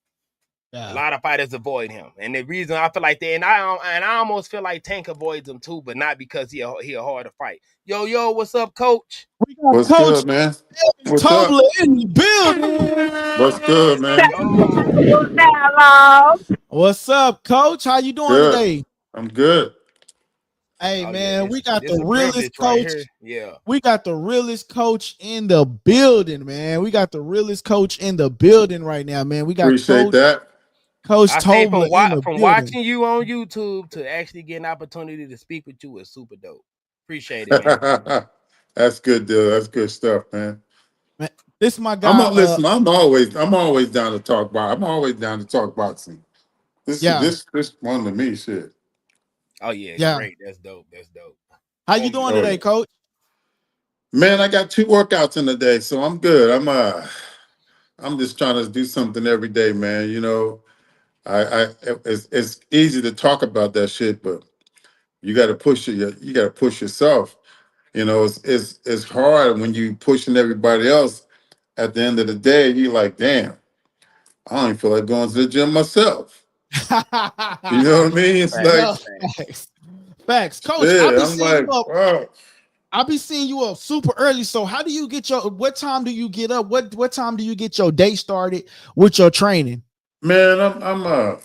Yeah. A lot of fighters avoid him. And the reason I feel like that, and I almost feel like Tank avoids him too, but not because he a hard to fight. Yo, what's up, Coach? What's good, man? What's Tobler up? In the building. What's good, man? What's up, Coach? How you doing today? I'm good. Hey, man, we got the realest coach. Right, yeah. We got the realest coach in the building, man. We got the realest coach in the building right now, man. We got Appreciate that. Coach Tobler from watching you on YouTube to actually get an opportunity to speak with you is super dope. Appreciate it, man. That's good, dude. That's good stuff, man. This is my guy. Listen, I'm always down to talk about. I'm always down to talk boxing. This one to me, shit. Oh yeah, great. That's dope. How you doing today, Coach? Man, I got 2 workouts in a day, so I'm good. I'm just trying to do something every day, man. It's easy to talk about that shit, but you got to push it. You got to push yourself. It's hard when you pushing everybody else. At the end of the day, you're like, damn, I don't even feel like going to the gym myself. You know what I mean? It's facts. Coach. Yeah, I'll be seeing you up super early. So how do you get what time do you get up? What time do you get your day started with your training? Man, I've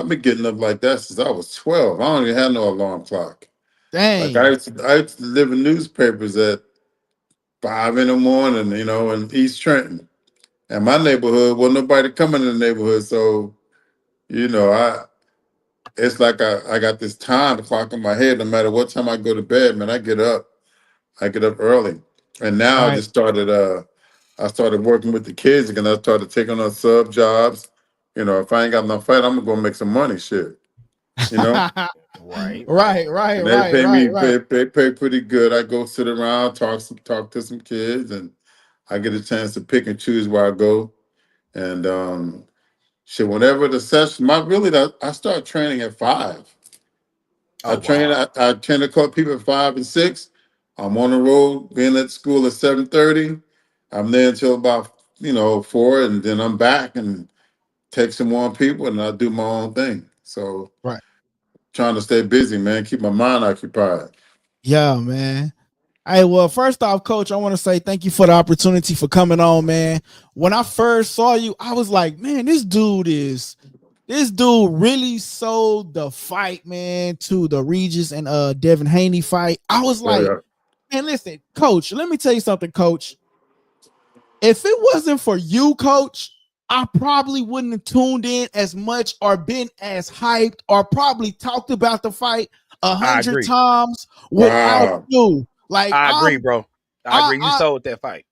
been getting up like that since I was 12. I don't even have no alarm clock. Dang. Like I used to deliver newspapers at 5 in the morning, in East Trenton. And my neighborhood, well, nobody coming in the neighborhood. So, it's like I got this time clock in my head. No matter what time I go to bed, man, I get up. I get up early, and now I Right. just started. I started working with the kids again. I started taking on sub jobs. You know, if I ain't got no fight, I'm gonna go make some money. Shit, you know. Right. And they pay me Right. pay pretty good. I go sit around, talk to some kids, and I get a chance to pick and choose where I go. And shit, whenever the session, I start training at 5. Oh wow. I train a couple people at 5 and 6. I'm on the road, being at school at 7:30. I'm there until about 4, and then I'm back and take some more people, and I do my own thing. So Right. trying to stay busy, man, keep my mind occupied. Yeah, man. Hey, well, first off, Coach, I want to say thank you for the opportunity for coming on, man. When I first saw you, I was like, man, this dude really sold the fight, man, to the Regis and Devin Haney fight. I was Yeah, like, yeah. man, listen, Coach, let me tell you something, Coach. If it wasn't for you, Coach, I probably wouldn't have tuned in as much or been as hyped or probably talked about the fight I 100 agree. times without Wow. you. Like I agree, bro. I agree. You sold that fight.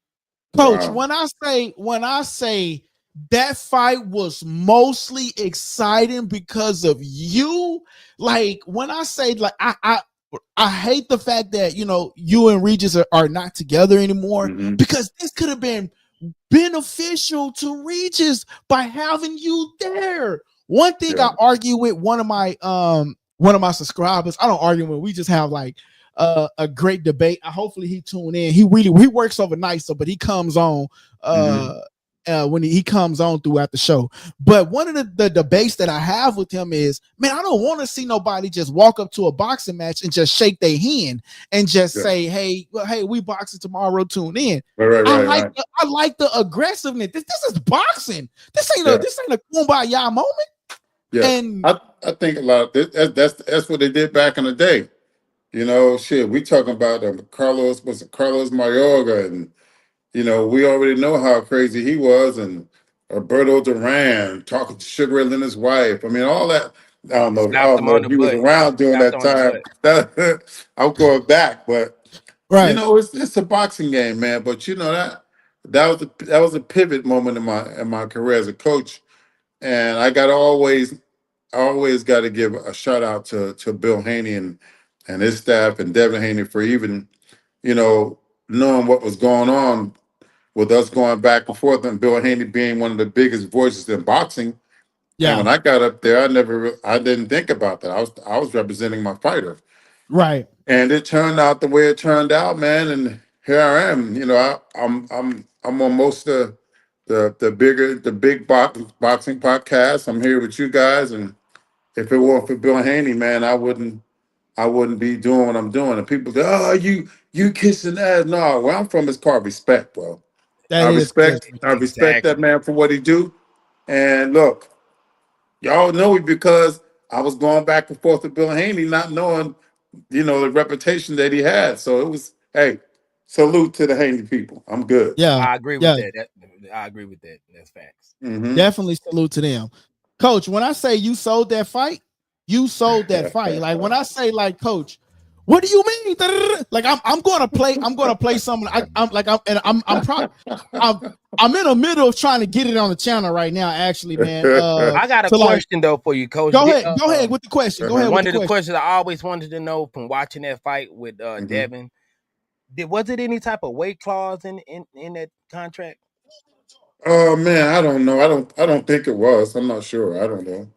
Coach, Wow. when I say that fight was mostly exciting because of you, like when I say like I hate the fact that you and Regis are not together anymore Hmm. because this could have been beneficial to Regis by having you there. One thing Yeah. I argue with one of my subscribers, I don't argue with, we just have like a great debate. Hopefully he tune in. He works overnight, so but he comes on Hmm. when he comes on throughout the show. But one of the debates that I have with him is, man, I don't want to see nobody just walk up to a boxing match and just shake their hand and just Yeah. say, hey, we boxing tomorrow, tune in. Right. I like the aggressiveness. This is boxing. This ain't Yeah. a kumbaya moment. Yeah. And I think a lot of that's what they did back in the day. Shit, we talking about Carlos Mayorga, and we already know how crazy he was, and Alberto Duran talking to Sugar Ray Leonard's wife. I mean, all that. I Slapped don't him know on if the you was butt. around during Slapped that him on the time. butt. I'm going back, but right, it's a boxing game, man. But that was a pivot moment in my career as a coach, and I always got to give a shout out to Bill Haney and his staff and Devin Haney for even knowing what was going on with us going back and forth, and Bill Haney being one of the biggest voices in boxing. And yeah, when I got up there, I didn't think about that. I was representing my fighter, right, and it turned out the way it turned out, man. And here I am. I'm on most of the big boxing podcasts. I'm here with you guys, and if it weren't for Bill Haney, man, I wouldn't be doing what I'm doing. And people say, "Oh, you kissing ass." No, where I'm from is called respect, bro. that is that's I respect that Exactly. man for what he do. And look, y'all know it because I was going back and forth with Bill Haney, not knowing, the reputation that he had. So it was, hey, salute to the Haney people. I'm good. yeah, I agree with yeah, that. I agree with that. That's facts. Hmm. definitely salute to them. Coach, when I say you sold that fight, you sold that fight. Like when I say like, Coach, what do you mean? Like I'm gonna play something. I'm in the middle of trying to get it on the channel right now, actually, man. I got a So like question though for you, Coach. go ahead with the question. Go ahead with One the of the question. questions I always wanted to know from watching that fight with Hmm. Devin, was it any type of weight clause in that contract? Oh man, I don't know. I don't think it was. I'm not sure. I don't know.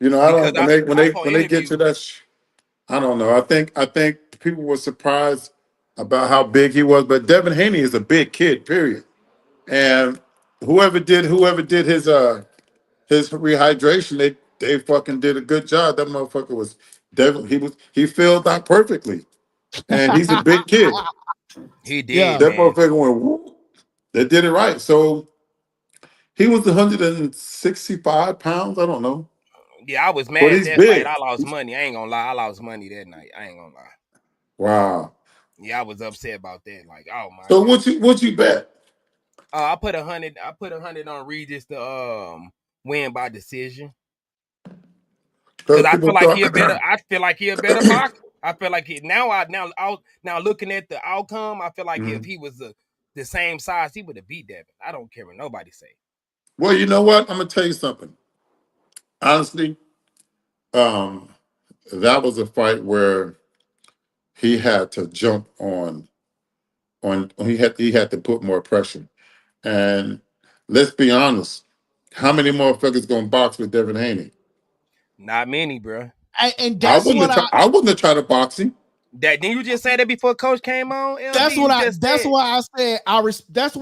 I Because don't I saw when they get interviews. to that. I don't know. I think people were surprised about how big he was. But Devin Haney is a big kid. Period. And whoever did his rehydration, they fucking did a good job. That motherfucker was Devin. He filled out perfectly, and he's a big kid. He did, Yeah, That man. motherfucker went. Whoop. They did it right. So he was 165 pounds. I don't know, Yeah, I was but mad he's that fight. big. I lost money. I ain't gonna lie. I lost money that night. I ain't gonna lie. Wow. Yeah, I was upset about that. Like, oh my So god. what you bet? I put 100. I put 100 on Regis to win by decision. Because I feel like he a better. I feel like he a better boxer. I feel like now looking at the outcome, I feel like if he was the same size, he would have beat Devin. I don't care what nobody say. Well, you know what? I'm gonna tell you something. Honestly, that was a fight where he had to jump on he had to put more pressure. And let's be honest, how many motherfuckers gonna box with Devin Haney? Not many, bro. And that's what I wouldn't have tried to box him. Didn't you just say that before Coach came on? LD? That's why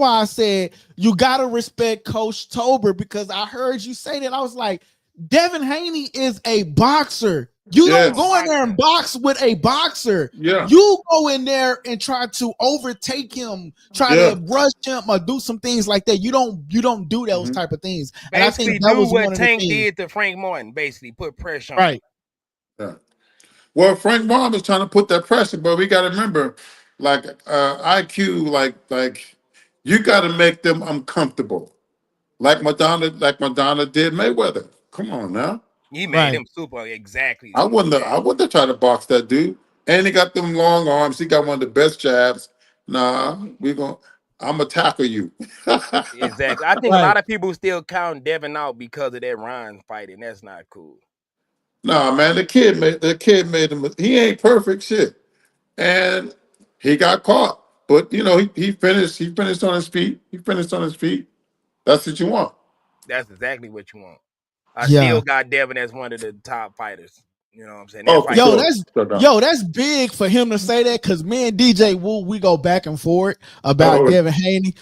I said you gotta respect Coach Tobler, because I heard you say that. I was like, Devin Haney is a boxer. You don't go in there and box with a boxer. Yeah. You go in there and try to overtake him, try to rush him, or do some things like that. You don't do those type of things. Basically, and I think that was what Tank did to Frank Martin. Basically, put pressure on him. Right. Yeah. Well, Frank Martin was trying to put that pressure, but we got to remember, like IQ, like you got to make them uncomfortable, like Madonna did Mayweather. Come on now. He made him super exactly. I wouldn't have tried to box that dude. And he got them long arms. He got one of the best jabs. Nah, I'm gonna tackle you. Exactly. I think a lot of people still count Devin out because of that Ryan fight, and that's not cool. Nah, man, the kid made him. He ain't perfect shit, and he got caught. But you know, he finished. He finished on his feet. That's what you want. That's exactly what you want. I still got Devin as one of the top fighters. You know what I'm saying? That's big for him to say that, because me and DJ Wu, we go back and forth about Devin Haney.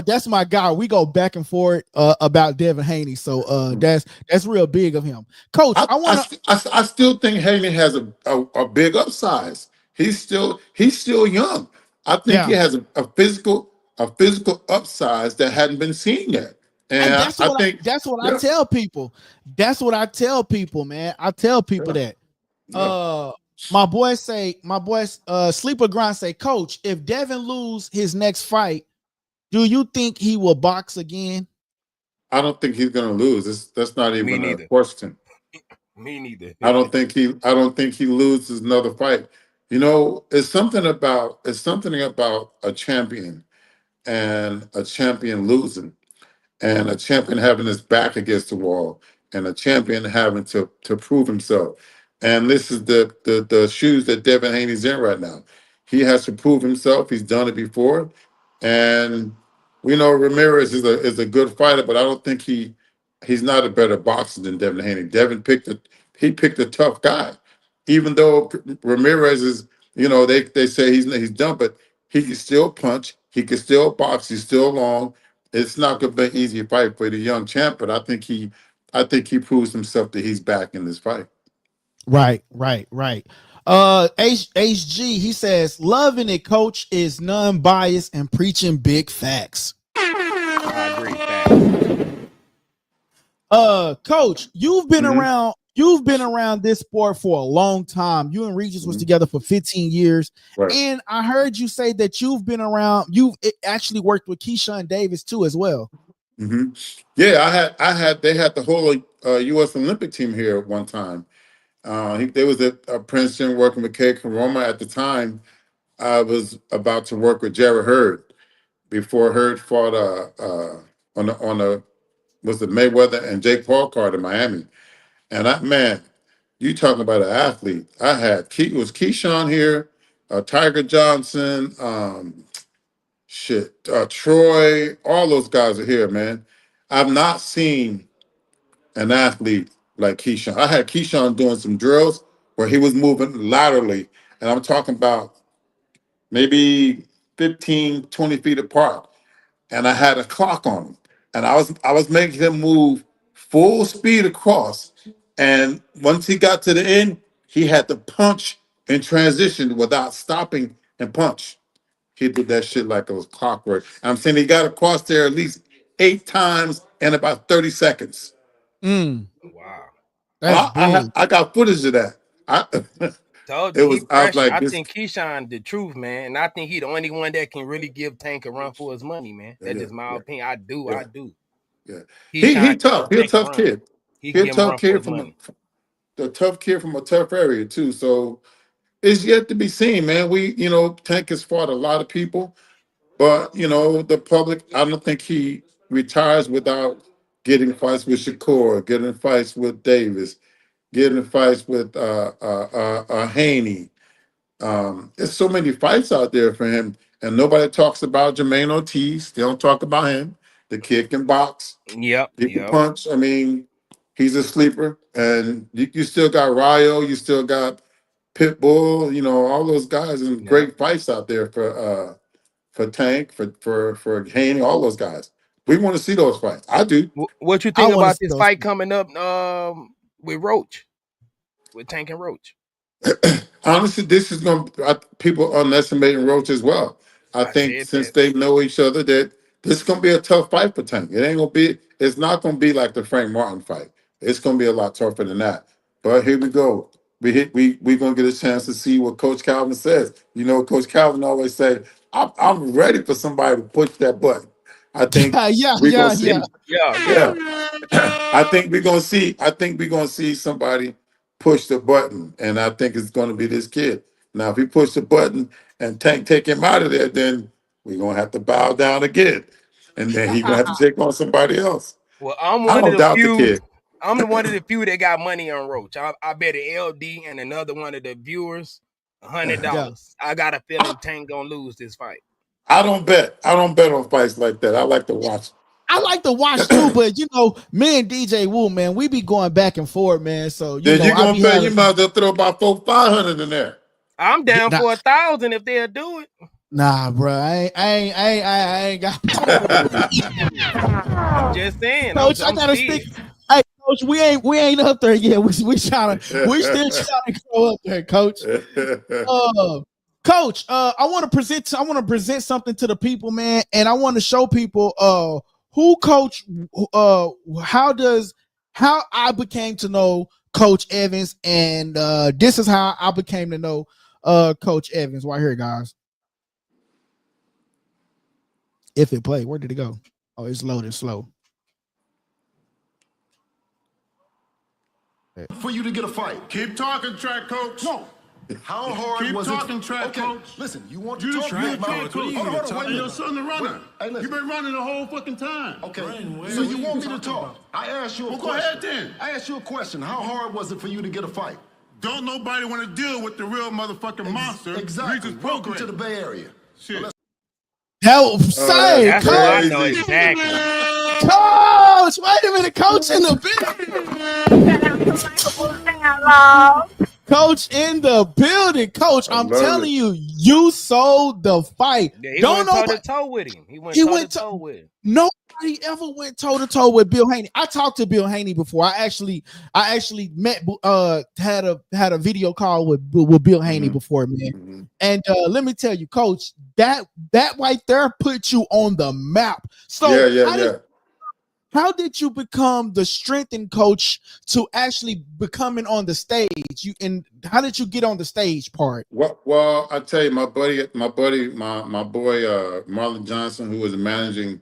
That's my guy. We go back and forth about Devin Haney. So that's real big of him. Coach, I still think Haney has a big upsize. He's still young. I think he has a physical upsize that hadn't been seen yet. And that's what I tell people. That's what I tell people, man. I tell people that. My boy Sleeper Grind say, Coach, if Devin lose his next fight, do you think he will box again? I don't think he's gonna lose. That's not even a question. Me neither. I don't think he loses another fight. You know, it's something about a champion and a champion losing, and a champion having his back against the wall, and a champion having to prove himself. And this is the shoes that Devin Haney's in right now. He has to prove himself. He's done it before. And we know Ramirez is a good fighter, but I don't think he's not a better boxer than Devin Haney. Devin picked a tough guy. Even though Ramirez is, you know, they say he's done, but he can still punch, he can still box, he's still long. It's not going to be an easy fight for the young champ, but I think he proves himself that he's back in this fight. Right. HG, he says, loving it, Coach, is non-biased and preaching big facts. I agree. Coach, you've been around this sport for a long time. You and Regis was together for 15 years. Right. And I heard you say that you've actually worked with Keyshawn Davis too as well. Mm-hmm. Yeah, they had the whole U.S. Olympic team here at one time. There was at Princeton working with Kay Karoma. At the time, I was about to work with Jerry Hurd before Hurd fought on the was the Mayweather and Jake Paul card in Miami. And you talking about an athlete. It was Keyshawn here, Tiger Johnson, Troy, all those guys are here, man. I've not seen an athlete like Keyshawn. I had Keyshawn doing some drills where he was moving laterally, and I'm talking about maybe 15, 20 feet apart. And I had a clock on him. And I was making him move full speed across. And once he got to the end, he had to punch and transition without stopping and punch. He did that shit like it was clockwork. I'm saying he got across there at least 8 times in about 30 seconds. Wow. I got footage of that. Told you, I think Keyshawn the truth, man. And I think he the only one that can really give Tank a run for his money, man. That's just my opinion. I do. Yeah. He tough. He's a tough kid. He can give him a run for his money. a tough kid from a tough area too. So it's yet to be seen, man. Tank has fought a lot of people, but the public. I don't think he retires without getting fights with Shakur, getting fights with Davis, getting fights with Haney. There's so many fights out there for him, and nobody talks about Jermaine Ortiz. They don't talk about him. The kid can box. Yep. He can punch. I mean, he's a sleeper, and you still got Rayo. You still got Pitbull. All those guys and great fights out there for Tank, for Haney, all those guys. We want to see those fights. I do. What you think about this fight coming up with Roach, with Tank and Roach? Honestly, this is going to people underestimating Roach as well. I think since they know each other, that this is going to be a tough fight for Tank. It ain't going to be. It's not going to be like the Frank Martin fight. It's going to be a lot tougher than that. But here we go. We're going to get a chance to see what Coach Calvin says. Coach Calvin always say, "I'm ready for somebody to push that button." I think we're gonna see. Yeah. I think we're gonna see. I think we're gonna see somebody push the button, and I think it's gonna be this kid. Now, if he push the button and Tank take him out of there, then we're gonna have to bow down again, and then he's gonna have to take on somebody else. Well, I'm one of the few. I'm one of the few that got money on Roach. I bet an LD and another one of the viewers $100. I got a feeling Tank gonna lose this fight. I don't bet on fights like that. I like to watch. I like to watch too, but me and DJ Wu, man, we be going back and forth, man. So you gonna bet you might as well throw about 400-500 in there. I'm down for 1,000 if they'll do it. Nah, bro, I ain't got. I'm just saying, Coach. I gotta stick. Hey, Coach, we ain't up there yet. We still trying to go up there, Coach. Coach, I want to present something to the people, man, and I want to show people who Coach how I became to know Coach Evins, and this is how I became to know Coach Evins right here, guys. If it played, where did it go? Oh, it's loaded slow. For you to get a fight. Keep talking, track coach. No. How hard was it? Keep talking, track coach. Listen, you want to talk track coach. Hold on, your son the runner. Hey, you've been running the whole fucking time. Okay, so you want me to talk? I asked you a question. Go ahead then. I asked you a question. How hard was it for you to get a fight? Don't nobody want to deal with the real motherfucking monster. Exactly. Welcome to the Bay Area. Shit. Help, say, that's Coach. I know exactly. Coach, wait a minute, Coach in the building. Coach in the building, Coach. I'm telling you, you sold the fight. Yeah, he went toe to toe with him. He went toe to toe with him. Nobody ever went toe to toe with Bill Haney. I talked to Bill Haney before. I actually met had a video call with Bill Haney before, man. Mm-hmm. And let me tell you, Coach, that right there put you on the map. So how did you become the strengthening coach to actually becoming on the stage? And how did you get on the stage part? Well, I tell you, my boy, Marlon Johnson, who was managing,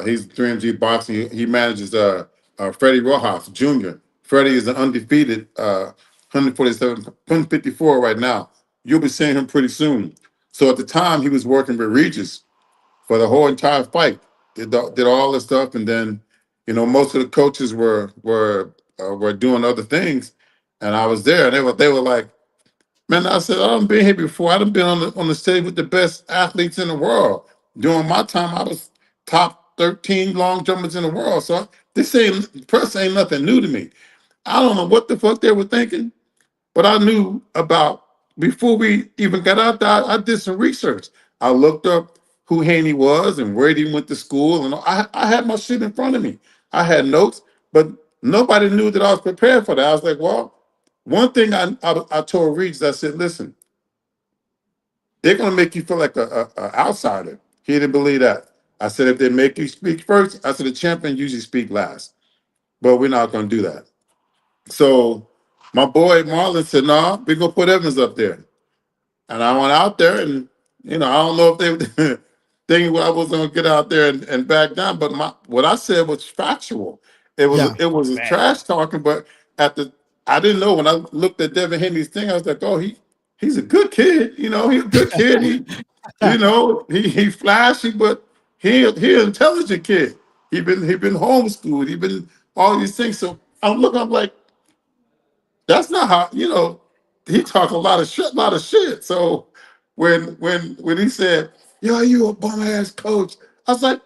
he's 3MG boxing. He manages Freddie Rojas Jr. Freddie is an undefeated 147, 154 right now. You'll be seeing him pretty soon. So at the time, he was working with Regis for the whole entire fight. Did all this stuff, and then most of the coaches were doing other things, and I was there, and they were like, man, I said, I done been here before. I done been on the stage with the best athletes in the world. During my time, I was top 13 long jumpers in the world. So press ain't nothing new to me. I don't know what the fuck they were thinking, but I knew about before we even got out there. I did some research. I looked up who Haney was and where he went to school, and I had my shit in front of me. I had notes, but nobody knew that I was prepared for that. I was like, well, one thing I told Regis, I said, listen, they're gonna make you feel like a outsider. He didn't believe that. I said, if they make you speak first, I said the champion usually speak last, but we're not gonna do that. So my boy Marlon said, no, we're gonna put Evins up there. And I went out there, and I don't know if they were thinking I was gonna get out there and back down, but what I said was factual. It was a trash talking, but I didn't know when I looked at Devin Haney's thing. I was like, oh, he's a good kid. You know, he's a good kid. He flashy, but he an intelligent kid. He been homeschooled. He been all these things. So I'm looking. I'm like, that's not how he talk a lot of shit. So when he said, "Yo, you a bum ass coach," I was like,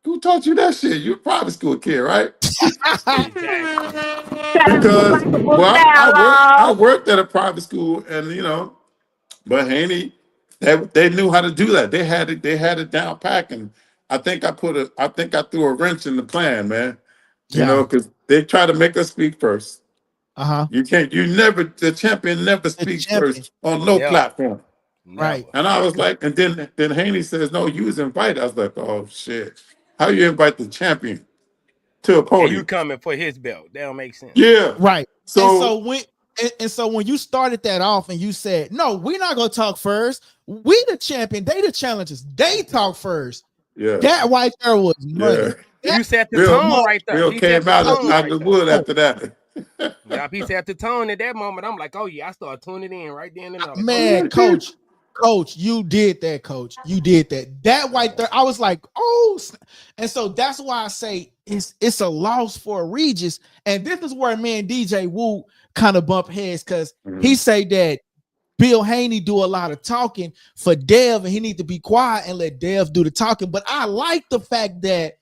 "Who taught you that shit? You a private school kid, right?" Exactly. Shut up, put Because like a book well, down, I Lord. worked at a private school, and but Haney, they knew how to do that. They had it down pack, and I think I threw a wrench in the plan, man. Yeah. Because they try to make us speak first. Uh-huh. The champion never The speaks champion. first on no Never. platform. Right. Never. And I was like, and then Haney says, no, you was invited. I was like, oh shit. How you invite the champion to a And you podium? coming for his belt. That don't make sense. Yeah. Right. And so So when you started that off and you said, no, we're not gonna talk first. We the champion, they the challengers, they talk first. yeah. That right there was money. Yeah. You set the Bill, tone right there. Bill He set came the out tone of right the there. wood after that. Yeah, he set the tone at that moment. I'm like, oh yeah, I started tuning in right then and there. Like, Man, coach, you did that, coach. You did that. That right there, I was like, oh, and so that's why I say it's a loss for Regis. And this is where me and DJ Wu kind of bump heads because he say that Bill Haney do a lot of talking for Dev, and he need to be quiet and let Dev do the talking. But I like the fact that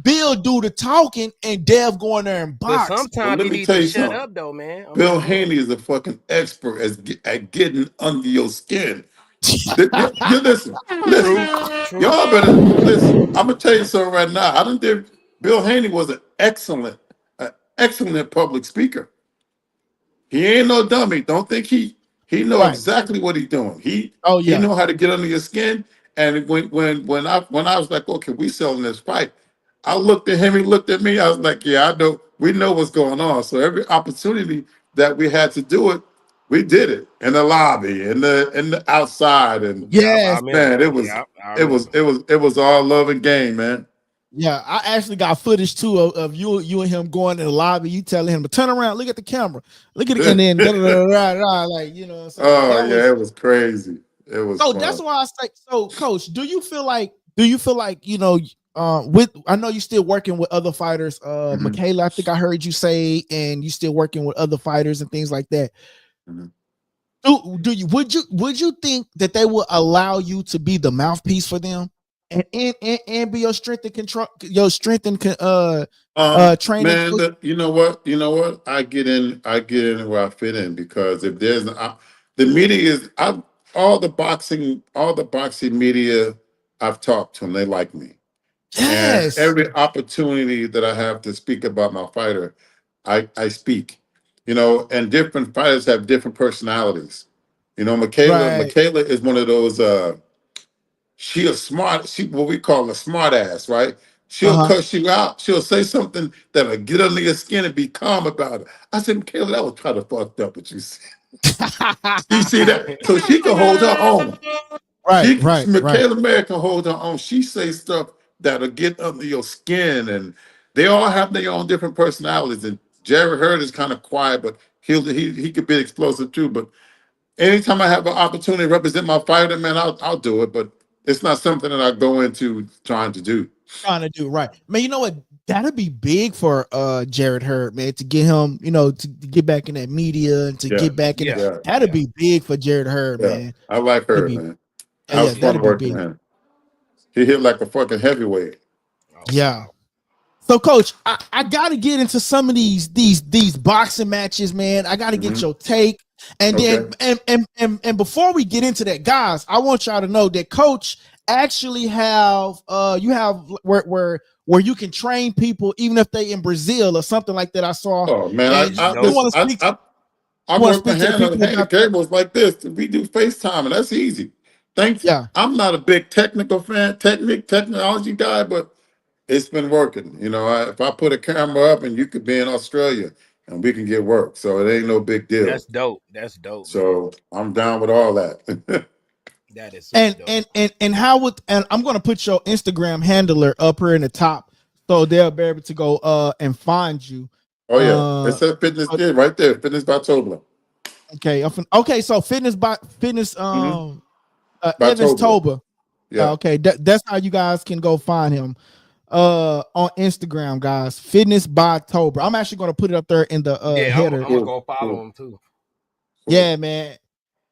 Bill do the talking and Dev go in there and but box. Well, sometimes let you me need tell to you shut something. up though, man. I'm Bill just saying. Haney is a fucking expert at getting under your skin. You listen. True. Y'all better listen. I'm gonna tell you something right now. I don't think Bill Haney was an excellent public speaker. He ain't no dummy. Don't think he know Right. exactly what he's doing. Oh He yeah. know how to get under your skin. And when I was like, okay, we selling this fight, I looked at him. He looked at me. I was like, yeah, I know. We know what's going on. So every opportunity that we had to do it, we did it in the lobby, in the outside, and Yeah, I Yes. remember. man, Yeah, I it was remember. it was it was all love and game, man. Yeah, I actually got footage too of you and him going in the lobby. You telling him to turn around, look at the camera, look at it, and then like So Oh that yeah, was it was crazy. It was so. That's fun. why I say so, Coach. Do you feel like with I know you still working with other fighters, Mhm, Michaela. I think I heard you say, and you still working with other fighters and things like that. mhm. Would you think that they will allow you to be the mouthpiece for them and be your strength and control your strength and training Man, coach? you know what? I get in where I fit in because if there's the media is all the boxing media I've talked to them, they like me. And Yes, every opportunity that I have to speak about my fighter, I speak. And different fighters have different personalities. Michaela right. Michaela is one of those she what we call a smart ass, right? She'll Uh cuss you out. She'll say something that'll get under your skin and be calm about it. I said, Michaela, that was kind of fucked up what you said. huh. You see that? So she can hold her own. Right, right, right. Michaela Mary can hold her own. She says stuff that'll get under your skin, and they all have their own different personalities. And Jerry Hurd is kind of quiet, but he could be explosive too. But anytime I have an opportunity to represent my fighter, man, I'll do it. But it's not something that I go into trying to do. Trying to do right, man. You know what? That'd be big for Jared Hurd, man, to get him, to get back in that media and to Yeah, get back in Yeah, it. yeah, That'd yeah. be big for Jared Hurd, yeah. man. I like That'd her, be man. I yeah, was fun that'd be working big. with him. He hit like a fucking heavyweight. Oh Yeah. wow. So, Coach, I gotta get into some of these boxing matches, man. I gotta get Mhm. your take, and Okay. then and before we get into that, guys, I want y'all to know that Coach actually have you have where you can train people even if they in Brazil or something like that. I saw, Oh man, and That's I you dope. listen. want to speak I you want to work my speak to the hand on people the about that? cables like this. We do FaceTime, and that's easy. Thanks. Yeah, I'm not a big technology guy, but it's been working. If I put a camera up and you could be in Australia and we can get work, so it ain't no big deal. That's dope. That's dope, man. So I'm down with all that. That is super and dope. and how would and I'm gonna put your Instagram handler up here in the top so they'll be able to go and find you. Oh yeah, it said fitness kid right there. Fitness by Tobler. Okay, okay. So fitness by fitness. Evins Tobler. Tobler. Yeah. Okay, that's how you guys can go find him. On Instagram, guys. Fitness by Tobler. I'm actually gonna put it up there in the Yeah, header. I'm gonna go follow him too. Yeah, man.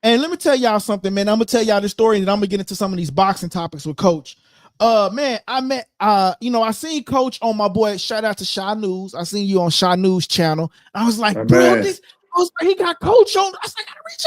And let me tell y'all something, man. I'm gonna tell y'all the story, and I'm gonna get into some of these boxing topics with Coach. Man, I met I seen Coach on my boy. Shout out to Shy News. I seen you on Shy News channel. I was like, bro, he got Coach on. I was like, I gotta reach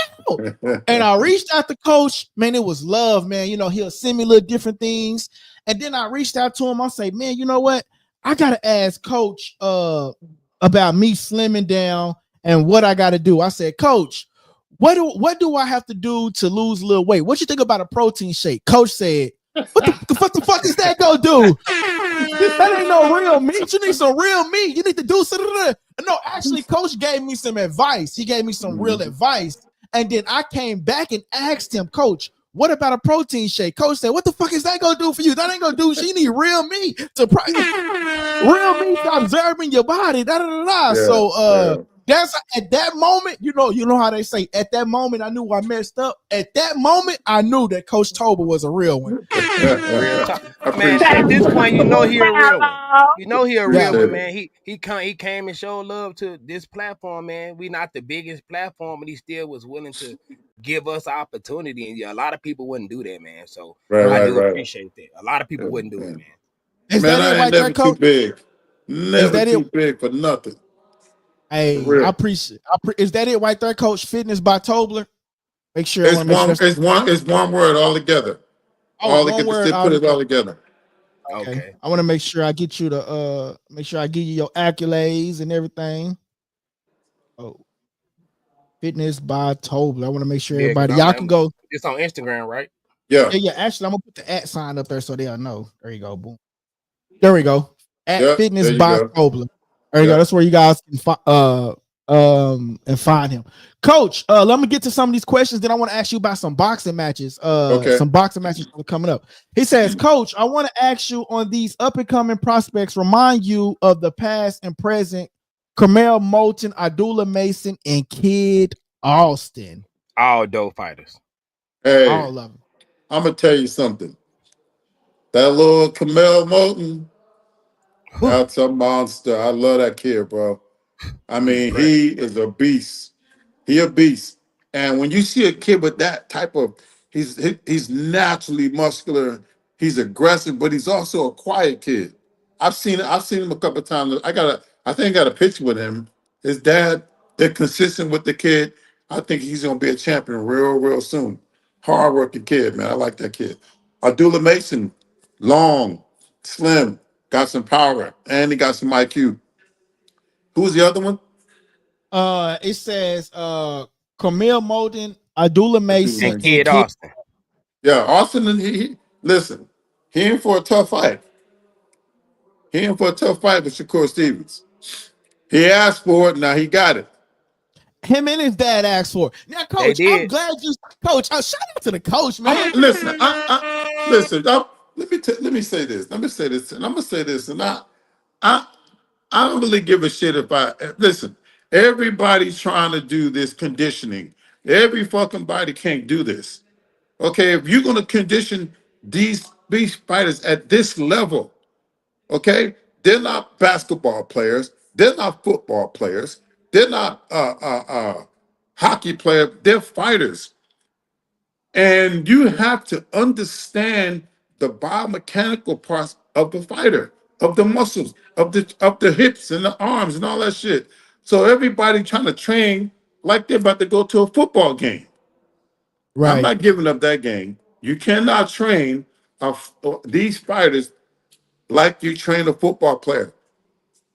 out. And I reached out to Coach. Man, it was love, man. He'll send me little different things. And then I reached out to him. I say, man, you know what? I gotta ask Coach about me slimming down and what I gotta do. I said, Coach, what do I have to do to lose a little weight? What you think about a protein shake? Coach said, what the fuck is that gonna do? That ain't no real meat. You need some real meat. You need to do something. No, actually, Coach gave me some advice. He gave me some real advice. And then I came back and asked him, Coach, what about a protein shake? Coach said, what the fuck is that gonna do for you? That ain't gonna do shit. You need real meat to real meat to observing your body. Yeah, so that's at that moment, you know how they say, at that moment I knew I messed up. At that moment, I knew that Coach Tobler was a real one. Real talk. Man, at this point, you know he a real one. You know he a real one, man. He came and showed love to this platform, man. We not the biggest platform, but he still was willing to give us opportunity. And a lot of people wouldn't do that, man. So I do appreciate that. A lot of people wouldn't do it, man. Is that it right there, Coach? Too big. Never too big for nothing. Hey, I appreciate. Is that it right there, Coach? Fitness by Tobler. Make sure it's one word all together. All together. Put it all together. Okay. I want to make sure I get you the make sure I give you your accolades and everything. Oh, Fitness by Tobler. I want to make sure everybody y'all can go. It's on Instagram, right? Yeah. Yeah. Actually, I'm gonna put the @ sign up there so they'll know. There you go. Boom. There we go. Fitness by Tobler. There you go. That's where you guys can and find him. Coach, let me get to some of these questions. Then I want to ask you about some boxing matches. Some boxing matches coming up. He says, Coach, I want to ask you on these up and coming prospects, remind you of the past and present Canelo Moulton, Abdullah Mason, and Kid Austin. All dope fighters. Hey, all of them. I'm gonna tell you something. That little Canelo Moulton, that's a monster. I love that kid, bro. I mean, he is a beast. He a beast. And when you see a kid with that type of, he's naturally muscular. He's aggressive, but he's also a quiet kid. I've seen him a couple of times. I think I got a picture with him. His dad, they're consistent with the kid. I think he's gonna be a champion real soon. Hard-working kid, man. I like that kid. Abdullah Mason, long, slim, got some power, and he got some IQ. Who's the other one? It says Canelo Moulton, Abdullah Mason, and Kid Austin. Yeah, Austin, and he listen, he in for a tough fight. He in for a tough fight with Shakur Stevens. He asked for it, now he got it. Him and his dad asked for it. Now, Coach, I'm glad you, Coach. Shout out to the coach, man. Listen, let me say this. And I'm gonna say this, and I don't really give a shit if listen. Everybody's trying to do this conditioning. Every fucking body can't do this. Okay, if you're gonna condition these fighters at this level, okay, they're not basketball players, they're not football players, they're not hockey players, they're fighters. And you have to understand the biomechanical parts of the fighter, of the muscles, of the hips and the arms and all that shit. So everybody trying to train like they're about to go to a football game. Right. I'm not giving up that game. You cannot train these fighters like you train a football player.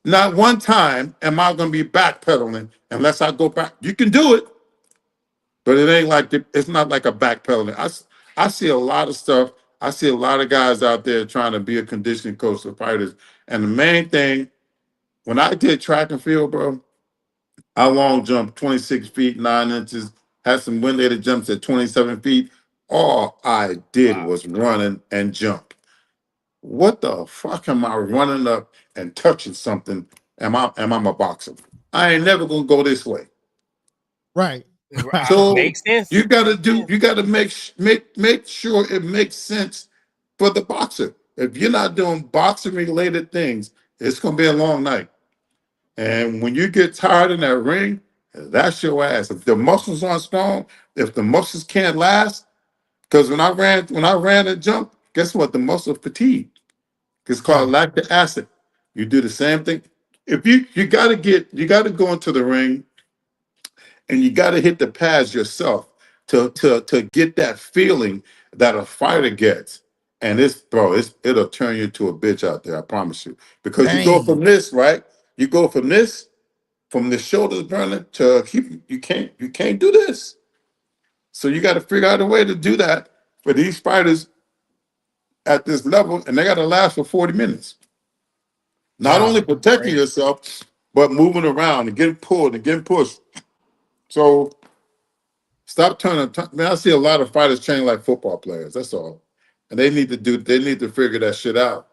Not one time am I going to be backpedaling unless I go back. You can do it, but it ain't like it's not like a backpedaling. I see a lot of stuff. I see a lot of guys out there trying to be a conditioning coach for fighters. And the main thing, when I did track and field, bro, I long jumped 26 feet, 9 inches, had some wind-lated jumps at 27 feet. All I did was run and jump. What the fuck am I running up and touching something am I'm a boxer. I ain't never gonna go this way. Right. So Makes sense. you gotta make sure it makes sense for the boxer. If you're not doing boxing related things, it's gonna be a long night. And when you get tired in that ring, that's your ass. If the muscles aren't strong, if the muscles can't last, because when I ran and jumped, guess what? The muscle fatigue. It's called lactic acid. You do the same thing. If you gotta go into the ring and you gotta hit the pads yourself to get that feeling that a fighter gets. And it'll turn you into a bitch out there, I promise you. Because you go from this, right? You go from this, from the shoulders burning to you can't do this. So you got to figure out a way to do that for these fighters at this level, and they got to last for 40 minutes. Not only protecting yourself, but moving around and getting pulled and getting pushed. So stop turning. Man, I see a lot of fighters training like football players. That's all, and they need to figure that shit out.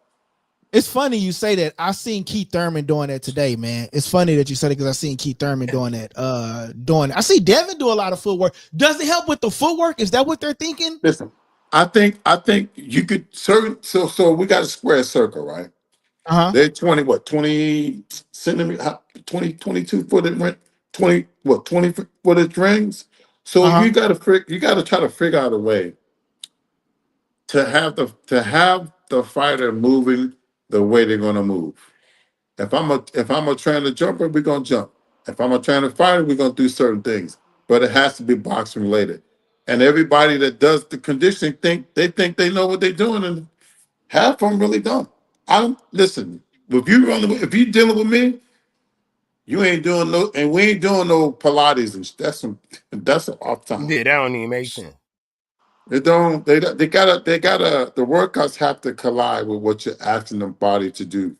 It's funny you say that. I seen Keith Thurman doing that today, man. It's funny that you said it because I seen Keith Thurman doing that. I see Devin do a lot of footwork. Does it help with the footwork? Is that what they're thinking? Listen, I think you could so we got a square circle, right? They're 20 centimeter, 22 footed ring, 20 footed rings. So you got to try to figure out a way to have the fighter moving the way they're gonna move. If I'm a trainer jumper, we're gonna jump. If I'm a trainer fighter, we're gonna do certain things. But it has to be boxing related. And everybody that does the conditioning think they know what they're doing, and half of them really don't. Listen. If you dealing with me, you ain't doing we ain't doing no Pilates and that's an off time. Yeah, that don't even make sense. They gotta the workouts have to collide with what you're asking the body to do.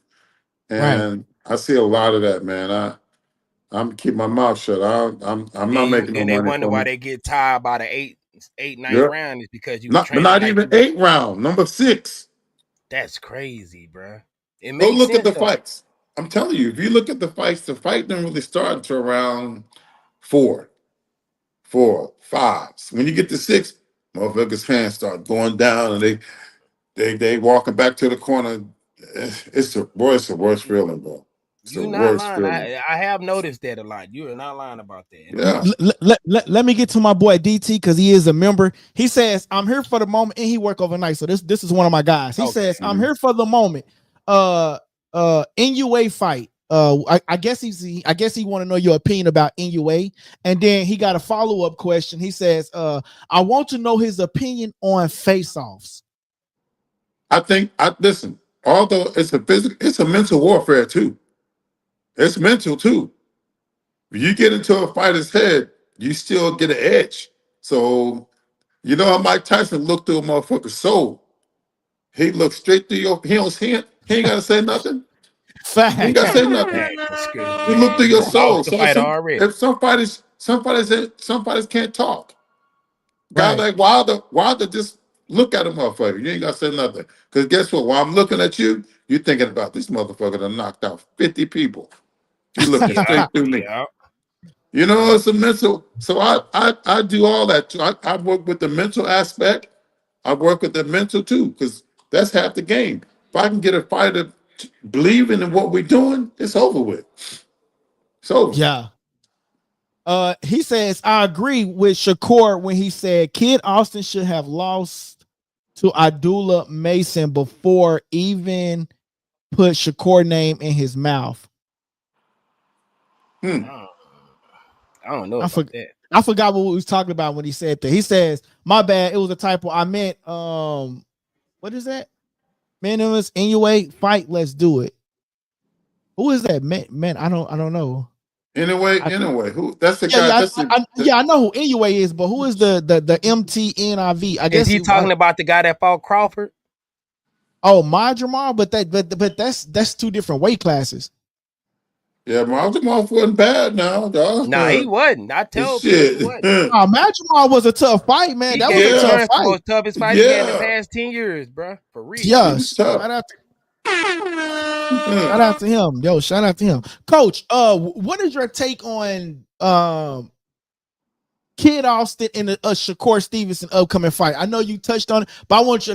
And I see a lot of that, man. I'm keep my mouth shut. I'm not making no money. And they wonder why they get tired by the eight, ninth round is because you not even 8 round, number 6. That's crazy, bro. Go look at the fights. I'm telling you, if you look at the fight didn't really start until around 4, 5. When you get to 6, motherfuckers' hands start going down and they walking back to the corner. It's the worst feeling, bro. You're not lying. I have noticed that a lot. You are not lying about that. Yeah. Let me get to my boy DT because he is a member. He says, I'm here for the moment, and he work overnight. So this is one of my guys. He says, I'm here for the moment. NUA fight. I guess he want to know your opinion about NUA. And then he got a follow-up question. He says, I want to know his opinion on face-offs. Listen, although it's a mental warfare too. It's mental too. When you get into a fighter's head, you still get an edge. So, you know how Mike Tyson looked through a motherfucker's soul. He looked straight through your. He ain't gotta say nothing. Fact. He ain't gotta say nothing. He looked through your soul. So if some fighters can't talk. Guy like Wilder just look at a motherfucker. You ain't gotta say nothing. Because guess what? While I'm looking at you, you're thinking about this motherfucker that knocked out 50 people. You looking straight through me. You know, it's a mental. So I do all that too. I work with the mental aspect. I work with the mental too, because that's half the game. If I can get a fighter believing in what we're doing, it's over with. It's over. Yeah. He says, I agree with Shakur when he said Kid Austin should have lost to Abdullah Mason before even put Shakur name in his mouth. I don't know about that. I forgot what we was talking about when he said that. He says, my bad, it was a typo. I meant what is that? Man, it was NUA fight, let's do it. Who is that? Man, I don't know. Anyway, who? That's the guy. I know who NUA is, but who is the MTNIV? I guess he talking about the guy that fought Crawford. Oh, my Jamal, but that's 2 different weight classes. Yeah, Jamal wasn't bad now, dog. Nah, he wasn't. I tell shit. He wasn't. Jamal was a tough fight, man. That was a tough fight. The most toughest fight he had in the past 10 years, bro. For real. Yes. Right Shout out to him, yo. Shout out to him, Coach. What is your take on Kid Austin and Shakur Stevenson upcoming fight? I know you touched on it, but I want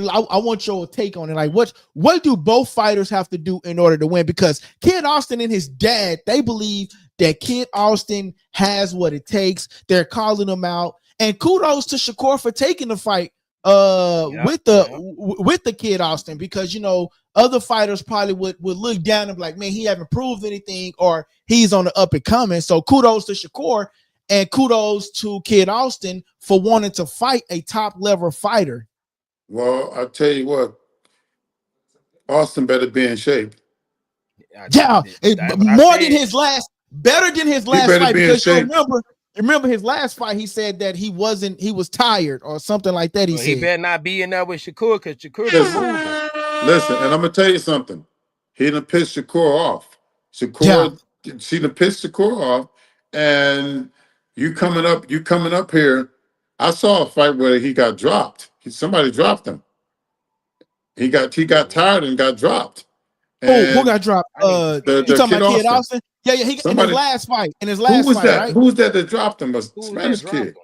your take on it. Like, what do both fighters have to do in order to win? Because Kid Austin and his dad, they believe that Kid Austin has what it takes. They're calling him out, and kudos to Shakur for taking the fight with the Kid Austin, because other fighters probably would look down and be like, man, he haven't proved anything, or he's on the up and coming. So kudos to Shakur. And kudos to Kid Austin for wanting to fight a top level fighter. Well, I'll tell you what, Austin better be in shape. Yeah, better than his last fight. Because remember his last fight, he said that he was tired or something like that. He better not be in there with Shakur, because Shakur is moving. Listen, and I'm gonna tell you something. He done pissed Shakur off. She done pissed Shakur off, and you coming up here. I saw a fight where he got dropped. Somebody dropped him. He got tired and got dropped. And who got dropped? You talking about Kid Austin? Yeah, he in his last fight. Who was that? Right? Who was that dropped him? A Spanish kid.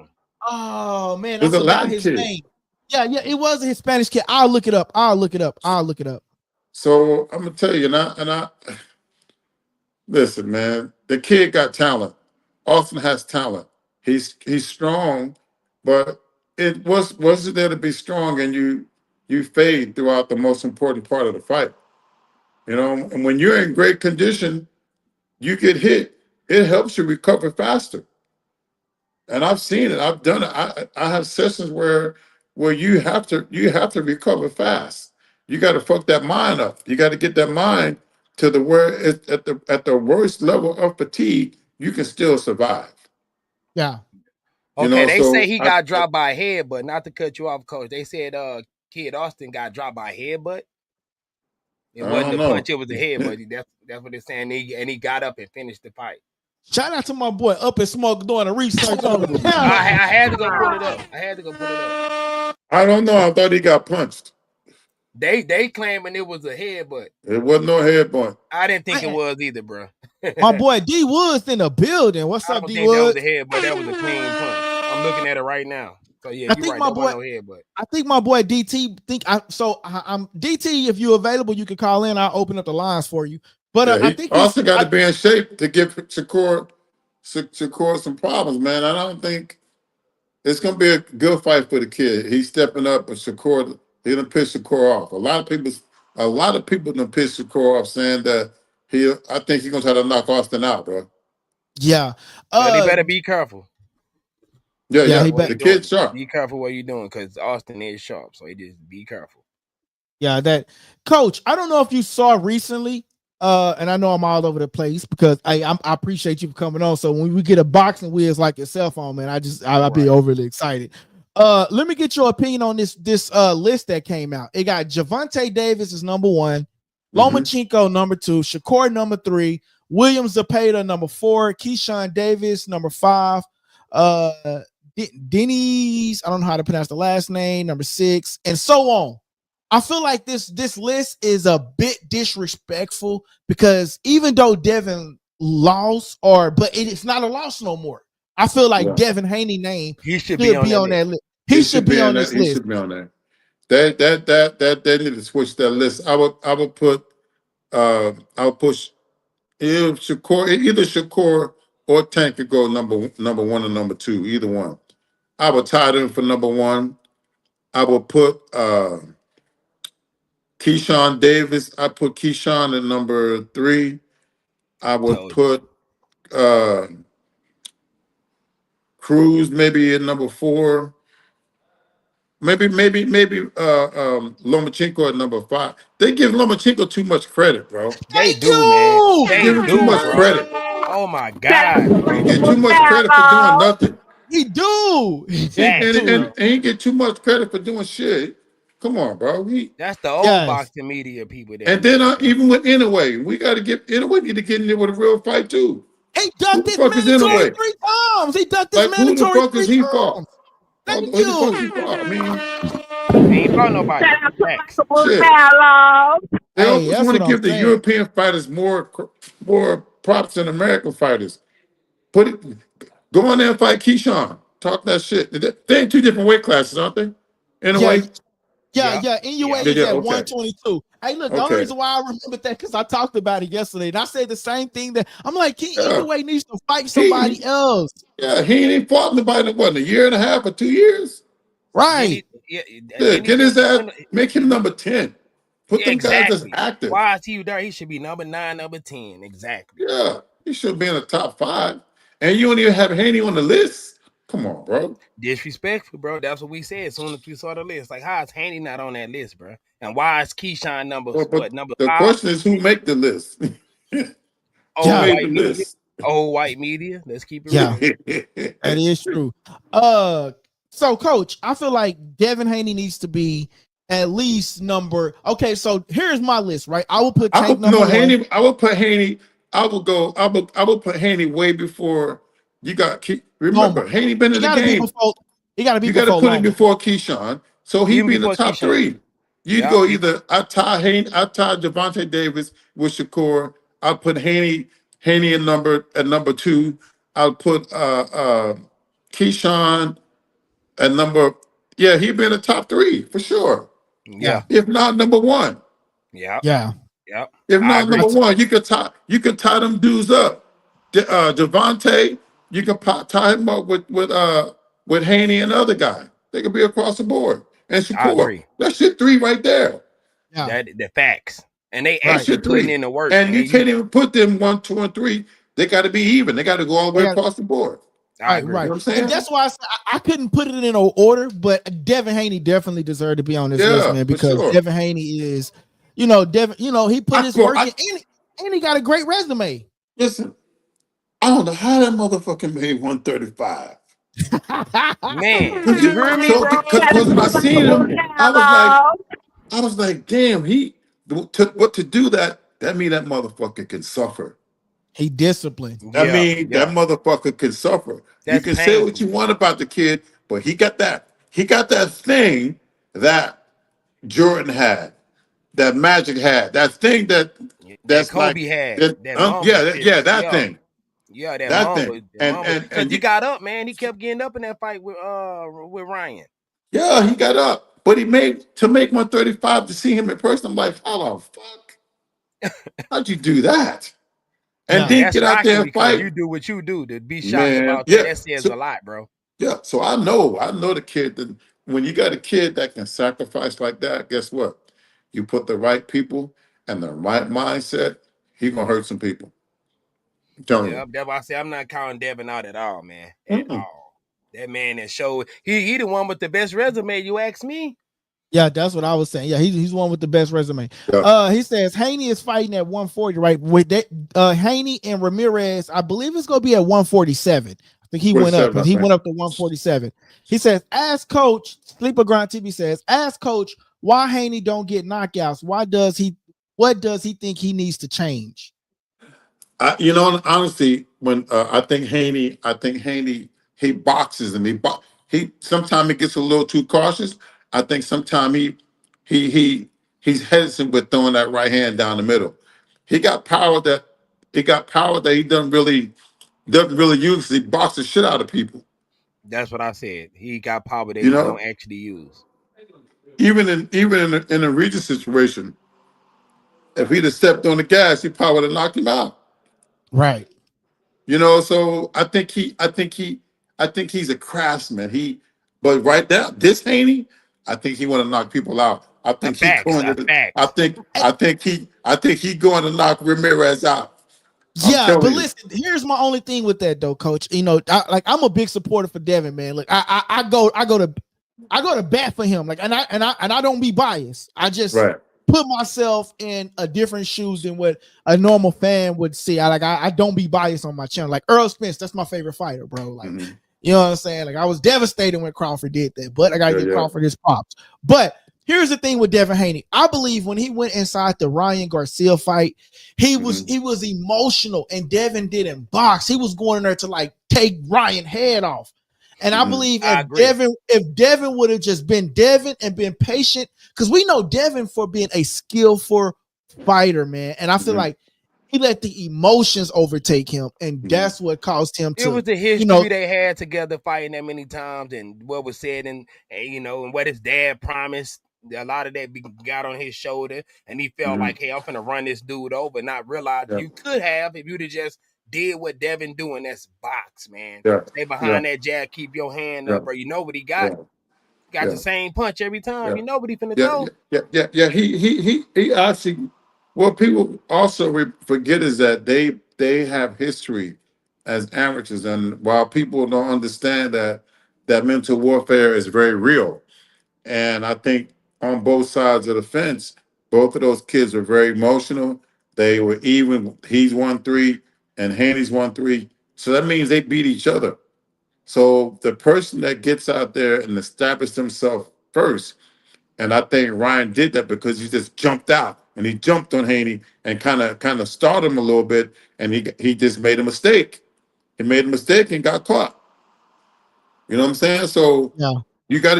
Oh man, I forgot his name. Yeah, it was a Hispanic kid. I'll look it up. So I'm gonna tell you, and I listen, man. The kid got talent. Austin has talent. He's strong, but it wasn't there to be strong, and you fade throughout the most important part of the fight. And when you're in great condition, you get hit. It helps you recover faster. And I've seen it. I've done it. I have sessions where you have to recover fast. You got to fuck that mind up. You got to get that mind to at the worst level of fatigue, you can still survive. Yeah. Okay, they say he got dropped by a headbutt. Not to cut you off, Coach. They said Kid Austin got dropped by a headbutt. It wasn't a punch, it was a headbutt. That's what they're saying. And he got up and finished the fight. Shout out to my boy Up and Smoke doing the research on it. I had to go pull it up. I don't know. I thought he got punched. They claiming it was a headbutt. It wasn't no headbutt. I didn't think it was either, bro. My boy D Woods in the building. What's up, D Woods? That was a headbutt. That was a clean punch. I'm looking at it right now. So yeah, I think my boy DT DT. If you're available, you can call in. I'll open up the lines for you. But I think Austin got to be in shape to give Shakur some problems, man. I don't think it's gonna be a good fight for the kid. He's stepping up, but Shakur, he done pissed Shakur off. A lot of people done pissed Shakur off, saying that I think he's gonna try to knock Austin out, bro. Yeah, but he better be careful. Yeah. The kid's sharp. Be careful what you're doing, because Austin is sharp, so he just be careful. Yeah, that Coach. I don't know if you saw recently, and I know I'm all over the place because I appreciate you for coming on. So when we get a boxing whiz like yourself on, man, I'll be overly excited. Let me get your opinion on this list that came out. It got Gervonta Davis is number 1, Lomachenko number 2, Shakur number 3, William Zepeda number 4, Keyshawn Davis number 5, Denny's, I don't know how to pronounce the last name, number 6, and so on. I feel like this list is a bit disrespectful, because even though Devin lost, but it's not a loss no more. I feel like Devin Haney name should be on that list. He should be on this list. He should be on there. They need to switch that list. I would push either Shakur or Tank could go number 1 or number 2, either one. I would tie them for number 1. I would put Keyshawn Davis. I put Keyshawn at number 3. I would put Cruz maybe at number 4. Maybe Lomachenko at number 5. They give Lomachenko too much credit, bro. They do, man. They give him too much credit. Oh my God. He get too much credit for doing nothing. He do. And he get too much credit for doing shit. Come on, bro. That's the old boxing media people there. And then even with Inoue, we got to get Inoue need to get in there with a real fight too. He ducked his mandatory 3 times. He ducked his mandatory 3 times. Who the fuck is he for? Thank you. I mean, He ain't fought nobody. Shout out to Facts. Likeable Shit. Dialogue. They Hey, always that's want what to I'm give the saying. European fighters more props than American fighters. Put it, go on there and fight Keyshawn. Talk that shit. They're in two different weight classes, aren't they? In a Yeah, way. yeah, Yep. yeah. NUA Yep. Yeah, is yeah. at Okay. 122. Hey, look, the only Okay. reason why I remember that because I talked about it yesterday, and I said the same thing that I'm like, Yeah. NUA needs to fight He, somebody else, yeah, he ain't fought nobody in what, a year and a half or 2 years. Then right? he, yeah, Yeah, then he get just his ass, went. make him number 10. Put Yeah, them guys that's exactly. active. Why is he there? He should be number 9, number 10. Exactly. Yeah, he should be in the top 5. And you don't even have Haney on the list. Come on, bro. Disrespectful, bro. That's what we said as soon as we saw the list. Like, how is Haney not on that list, bro? And why is Keyshawn But number the 5? question is who make the list? Who Old Yeah, made the white media. list? Old white media. Let's keep it yeah, real. that is true. So coach, I feel like Devin Haney needs to be at least number. Okay, so here's my list, right? I will put I Tank would number no one. Haney. I would put Haney. I would put Haney way before you got. Loma. Remember, Haney been He in the got to be game. before. He got to be You got to before put him Loma. before Keyshawn, so he'd Even be in the before top Keyshawn. 3. You'd Yep. go either I tie Gervonta Davis with Shakur. I'll put Haney in number 2. I'll put Keyshawn at number. Yeah, he'd be in the top 3 for sure. Yeah, Yeah. If not number 1. Yep. yeah. Yep. If I not agree. number 1, you could tie them dudes up. Devontae, you can tie him up with Haney and the other guy. They could be across the board. And I Shakur. agree. That's your 3 right there. Yeah, That the facts. And they right. That's actually your putting 3. in the work. And And you they can't even put them 1, 2, and 3. They got to be even. They got to go all the They way got- across the board. I Right, agree. You know right. what I'm saying? And that's why I said I couldn't put it in no order, but Devin Haney definitely deserved to be on this list, Yeah, man, for because sure. Devin Haney is, Devin, he put his work in, and he got a great resume. Listen, I don't know how that motherfucker made 135. Man, Cause you hear me, bro? Cause when I seen him, I was like, Dialogue. damn, to do that mean that motherfucker can suffer. He disciplined. I Yeah, mean, that yeah. motherfucker can suffer. You That's can say what painful. you want about the kid, but he got that thing that Jordan had, that Magic had, that thing That that's like Kobe had, that. that Mamba shit. That Yeah, thing, yeah, that that thing, Mamba, that and Mamba. and Because and he you, got up, man. He kept getting up in that fight with Ryan. yeah, he got up, but he make 135 to see him in person. I'm like, how the fuck? How'd you do that? And Yeah. then That's get out there shocking and because fight, you do what you do. To be shocked man. about that, Yeah, that says a so lot, bro. yeah, so I know the kid that when you got a kid that can sacrifice like that, guess what? You put the right people and the right mindset, he gonna hurt some people. I'm telling Yeah, you. that's why I say I'm not counting Devin out at all, man. At Mm-mm. all. That man that showed he the one with the best resume. You ask me. Yeah, that's what I was saying. Yeah, he's one with the best resume. Yeah. He says Haney is fighting at 140, right? With that, Haney and Ramirez, I believe it's gonna be at 147. I think he went up, 47, but I he think. went up to 147. He says, ask coach, Sleeper Grind TV says, ask coach why Haney don't get knockouts. What does he think he needs to change? Honestly, when I think Haney, he boxes and he sometimes he gets a little too cautious. I think sometimes he's hesitant with throwing that right hand down the middle. He got power that he doesn't really use. He boxes the shit out of people. That's what I said. He got power that You he know, don't actually use. even in a Regis situation, if he'd have stepped on the gas, he probably would have knocked him out. Right. So I think he's a craftsman. But right now, this Haney, I think he want to knock people out. I think he Facts, going to. facts. I think he going to knock Ramirez out. Yeah, but You. listen, here's my only thing with that though, coach. I'm a big supporter for Devin, man. Look, I go to bat for him. Like, and I don't be biased. I just Right. put myself in a different shoes than what a normal fan would see. I don't be biased on my channel. Like Earl Spence, that's my favorite fighter, bro. Like, you know what I'm saying? Like, I was devastated when Crawford did that, but I gotta give Crawford his props. But here's the thing with Devin Haney. I believe when he went inside the Ryan Garcia fight, he was emotional, and Devin didn't box. He was going in there to like take Ryan head off. And I believe I agree. if Devin would have just been Devin and been patient, because we know Devin for being a skillful fighter, man. And I feel like he let the emotions overtake him, and that's what caused him to. It was the history they had together, fighting that many times, and what was said, and and what his dad promised. A lot of that got on his shoulder, and he felt like, hey, I'm finna run this dude over, not realize you could have if you'd have just did what Devin doing. That's box, man. Stay behind that jab, keep your hand up, bro. You know what he got? Got the same punch every time. You know what he finna throw. Yeah. He actually. What people also forget is that they have history as amateurs, and while people don't understand that mental warfare is very real, and I think on both sides of the fence, both of those kids were very emotional. They were even. He's 1-3, and Haney's 1-3. So that means they beat each other. So the person that gets out there and established himself first, and I think Ryan did that because he just jumped out and he jumped on Haney and kind of started him a little bit, and he just made a mistake. He made a mistake and got caught. You know what I'm saying? So you gotta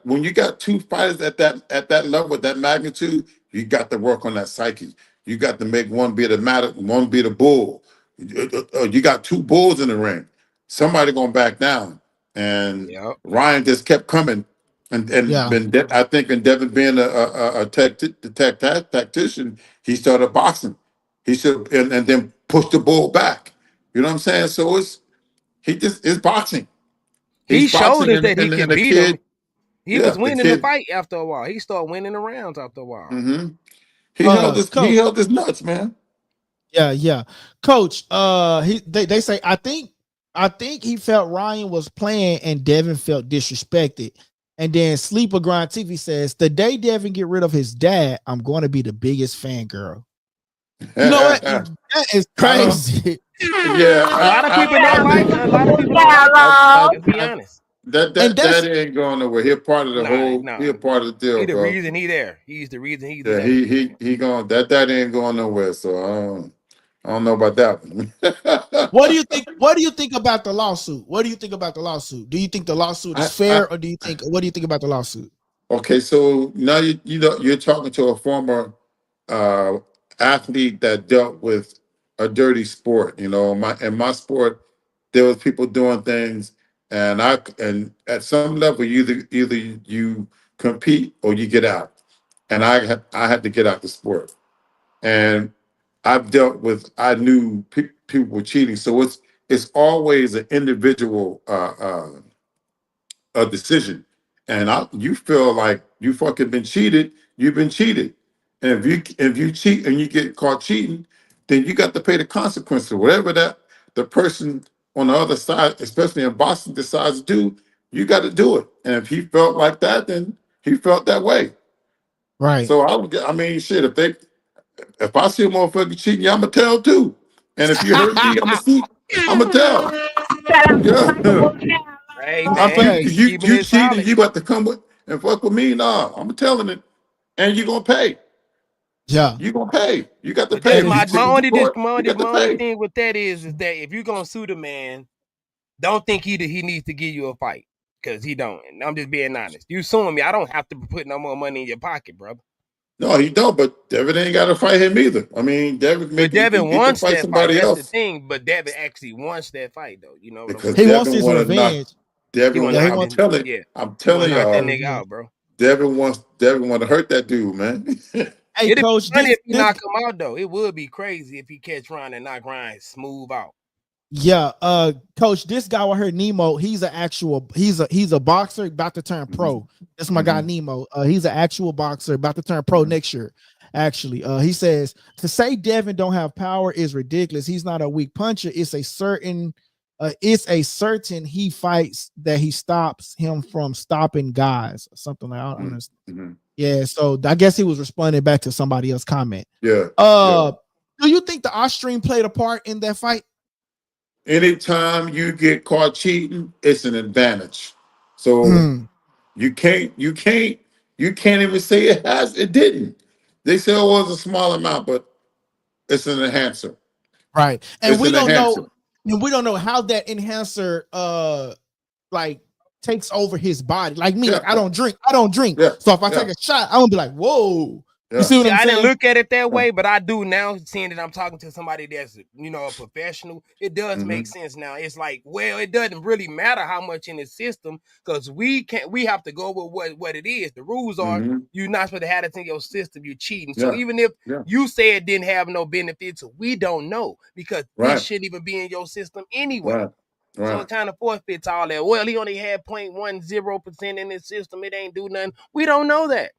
when you got two fighters at that level, at that magnitude, you got to work on that psyche. You got to make one be the bull. You got two bulls in the ring. Somebody gonna back down. And Ryan just kept coming. And I think in Devin being a tactician, he started boxing. He should and then push the bull back. You know what I'm saying? So it's boxing. He showed us that he can beat him. He was winning the fight after a while. He started winning the rounds after a while. He held his nuts, man. Yeah. Coach, they say I think he felt Ryan was playing and Devin felt disrespected. And then Sleeper Grind TV says, the day Devin get rid of his dad, I'm going to be the biggest fangirl. You know what? That is crazy. A lot of people don't like it. A lot of people don't like it. To be honest. That ain't going nowhere. He a part of the whole. He a part of the deal. He the bro. reason he there. He's the reason he's there. He going that ain't going nowhere. So I don't know about that one. What do you think about the lawsuit? What do you think about the lawsuit? Do you think the lawsuit is fair, or what do you think about the lawsuit? Okay, so now you're talking to a former athlete that dealt with a dirty sport. You know, in my sport, there was people doing things, and at some level, either you compete or you get out, and I had to get out the sport, and I knew people were cheating, so it's always an individual a decision. And you feel like you fucking been cheated, you've been cheated. And if you cheat and you get caught cheating, then you got to pay the consequences. Whatever that the person on the other side, especially in Boston, decides to do, you got to do it. And if he felt like that, then he felt that way. Right. So I mean, shit. If I see a motherfucker cheating, yeah, I'ma tell too. And if you hurt me, I'ma tell. Yeah. Hey man, you cheating, you got to come with and fuck with me. Nah, I'm telling it, and you gonna pay. Yeah, you gonna pay. You got to pay. My only thing with that is that if you're gonna sue the man, don't think he needs to give you a fight, because he don't. And I'm just being honest. You suing me, I don't have to put no more money in your pocket, brother. No, he don't. But Devin ain't got to fight him either. I mean, Devin wants fight that somebody fight. else. That's the thing. But Devin actually wants that fight, though. You know, because he wants his revenge. Devin, I'm telling y'all, that nigga out, bro. Devin want to hurt that dude, man. Hey, Coach, if he knock him out, though, it would be crazy if he catch Ryan and knock Ryan smooth out. Yeah, Coach, this guy I heard, Nemo, he's a boxer about to turn pro. That's my guy Nemo. He's an actual boxer about to turn pro next year. Actually, he says to say Devin don't have power is ridiculous. He's not a weak puncher. It's a certain he fights that he stops him from stopping guys. Something like I don't understand. Yeah, so I guess he was responding back to somebody else's comment. Yeah. Do you think the Austrian played a part in that fight? Anytime you get caught cheating, it's an advantage. So you can't even say it didn't. They say it was a small amount, but it's an enhancer. Right. And we don't know how that enhancer like takes over his body. Like me, Yeah. like I don't drink. Yeah. So if I Yeah. take a shot, I'm gonna be like, whoa. Yeah. You see what See, I'm I saying? didn't look at it that way, but I do now, seeing that I'm talking to somebody that's, you know, a professional. It does make sense now. It's like, well, it doesn't really matter how much in the system, because we have to go with what it is. The rules are you're not supposed to have it in your system, you're cheating. So even if you say it didn't have no benefits, we don't know, because this shouldn't even be in your system anyway. Right. So it kind of forfeits all that. Well, he only had 0.10% in his system. It ain't do nothing. We don't know that.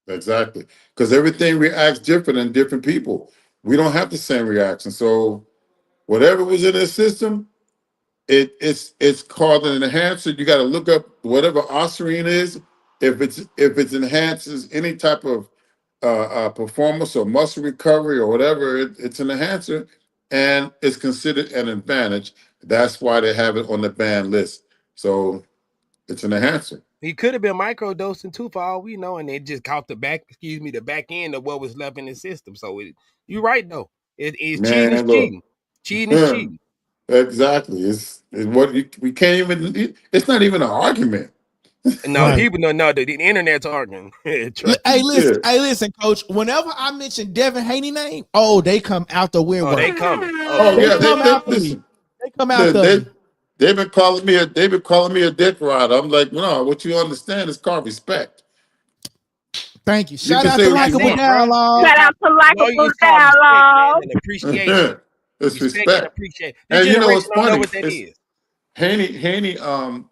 Exactly. Because everything reacts different in different people. We don't have the same reaction. So whatever was in his system, it's called an enhancer. You got to look up whatever ostarine is. If it enhances any type of performance or muscle recovery or whatever, it's an enhancer, and it's considered an advantage. That's why they have it on the banned list. So it's an enhancer. He could have been microdosing too, for all we know, and it just caught the back end of what was left in his system. So you're right though. It's cheating is Man, look. cheating. Cheating is cheating. Exactly. It's what we can't even. It's not even an argument. No, people don't know. The internet's arguing. Hey, listen, Coach. Whenever I mention Devin Haney name, they come out the woodwork. Oh, they coming. They come after me. They've been calling me a dick rider. I'm like, no. What you understand is called respect. Thank you. Shout out to Likeable Dialogue. Shout out to Likeable Dialogue. And appreciation. It's respect. And appreciation. And you know what's funny? What that is.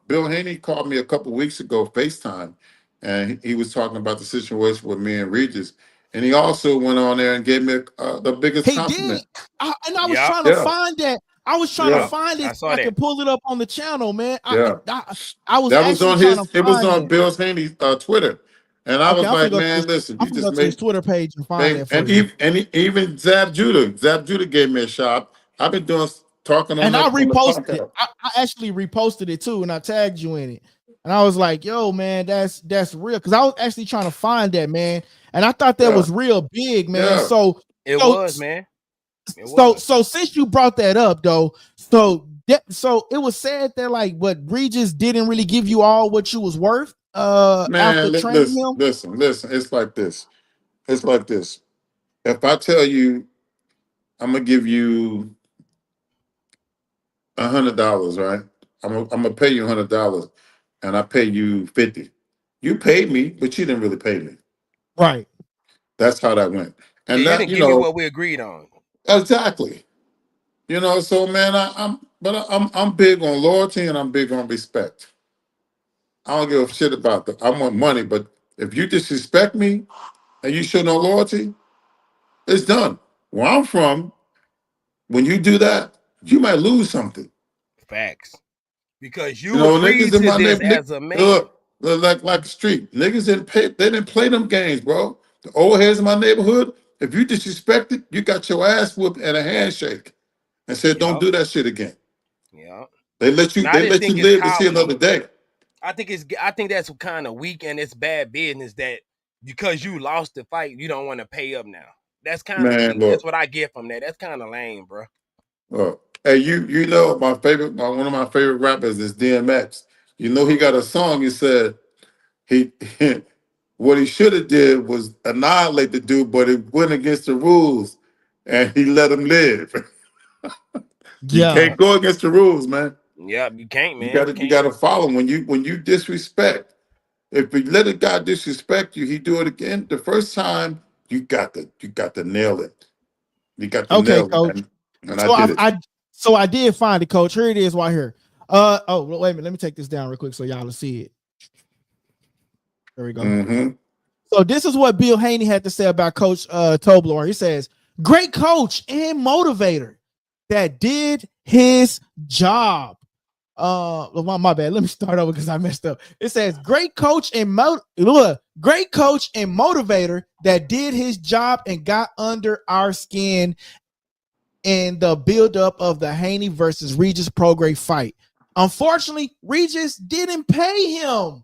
Bill Haney called me a couple weeks ago, FaceTime, and he was talking about the situation with me and Regis. And he also went on there and gave me the biggest compliment. I was trying to find that. I was trying to find it so I can pull it up on the channel, man. I was that was on his. It was on it. Bill Haney's Twitter, and I was like, man, listen, you just made his Twitter page and find that. And even Zab Judah gave me a shot. I've been talking on, and I reposted it. I actually reposted it too, and I tagged you in it. And I was like, "Yo, man, that's real." Because I was actually trying to find that, man, and I thought that was real big, man. Yeah. So it was, man. So since you brought that up, though, so it was said that like what Regis didn't really give you all what you was worth. After training him. Listen. It's like this. If I tell you, I'm gonna give you $100, right? I'm gonna pay you $100, and I pay you $50. You paid me, but you didn't really pay me. Right. That's how that went. And you that, didn't give me what we agreed on. Exactly. So man, I'm big on loyalty and I'm big on respect. I don't give a shit about that. I want money, but if you disrespect me and you show no loyalty, it's done. Where I'm from, when you do that, you might lose something. Facts. Because you agreed to this as a man. Look, like the street. Niggas didn't play them games, bro. The old heads in my neighborhood, if you disrespected, you got your ass whooped and a handshake and said, don't do that shit again. Yeah. They let you live to see another day. I think that's kind of weak, and it's bad business that because you lost the fight, you don't want to pay up now. That's kind of that's what I get from that. That's kind of lame, bro. Hey, you know one of my favorite rappers is DMX. You know he got a song. He said he what he should have did was annihilate the dude, but it went against the rules, and he let him live. You can't go against the rules, man. Yeah, you can't, man. You gotta follow when you disrespect. If you let a guy disrespect you, he do it again. The first time you got to nail it. You got to nail Coach. it. And so I did it. So I did find it, Coach. Here it is right here. Wait a minute. Let me take this down real quick so y'all will see it. There we go. Mm-hmm. So this is what Bill Haney had to say about Coach Tobler. He says, great coach and motivator that did his job. My bad. Let me start over because I messed up. It says great coach and motivator that did his job and got under our skin in the buildup of the Haney versus Regis Prograis fight. Unfortunately, Regis didn't pay him.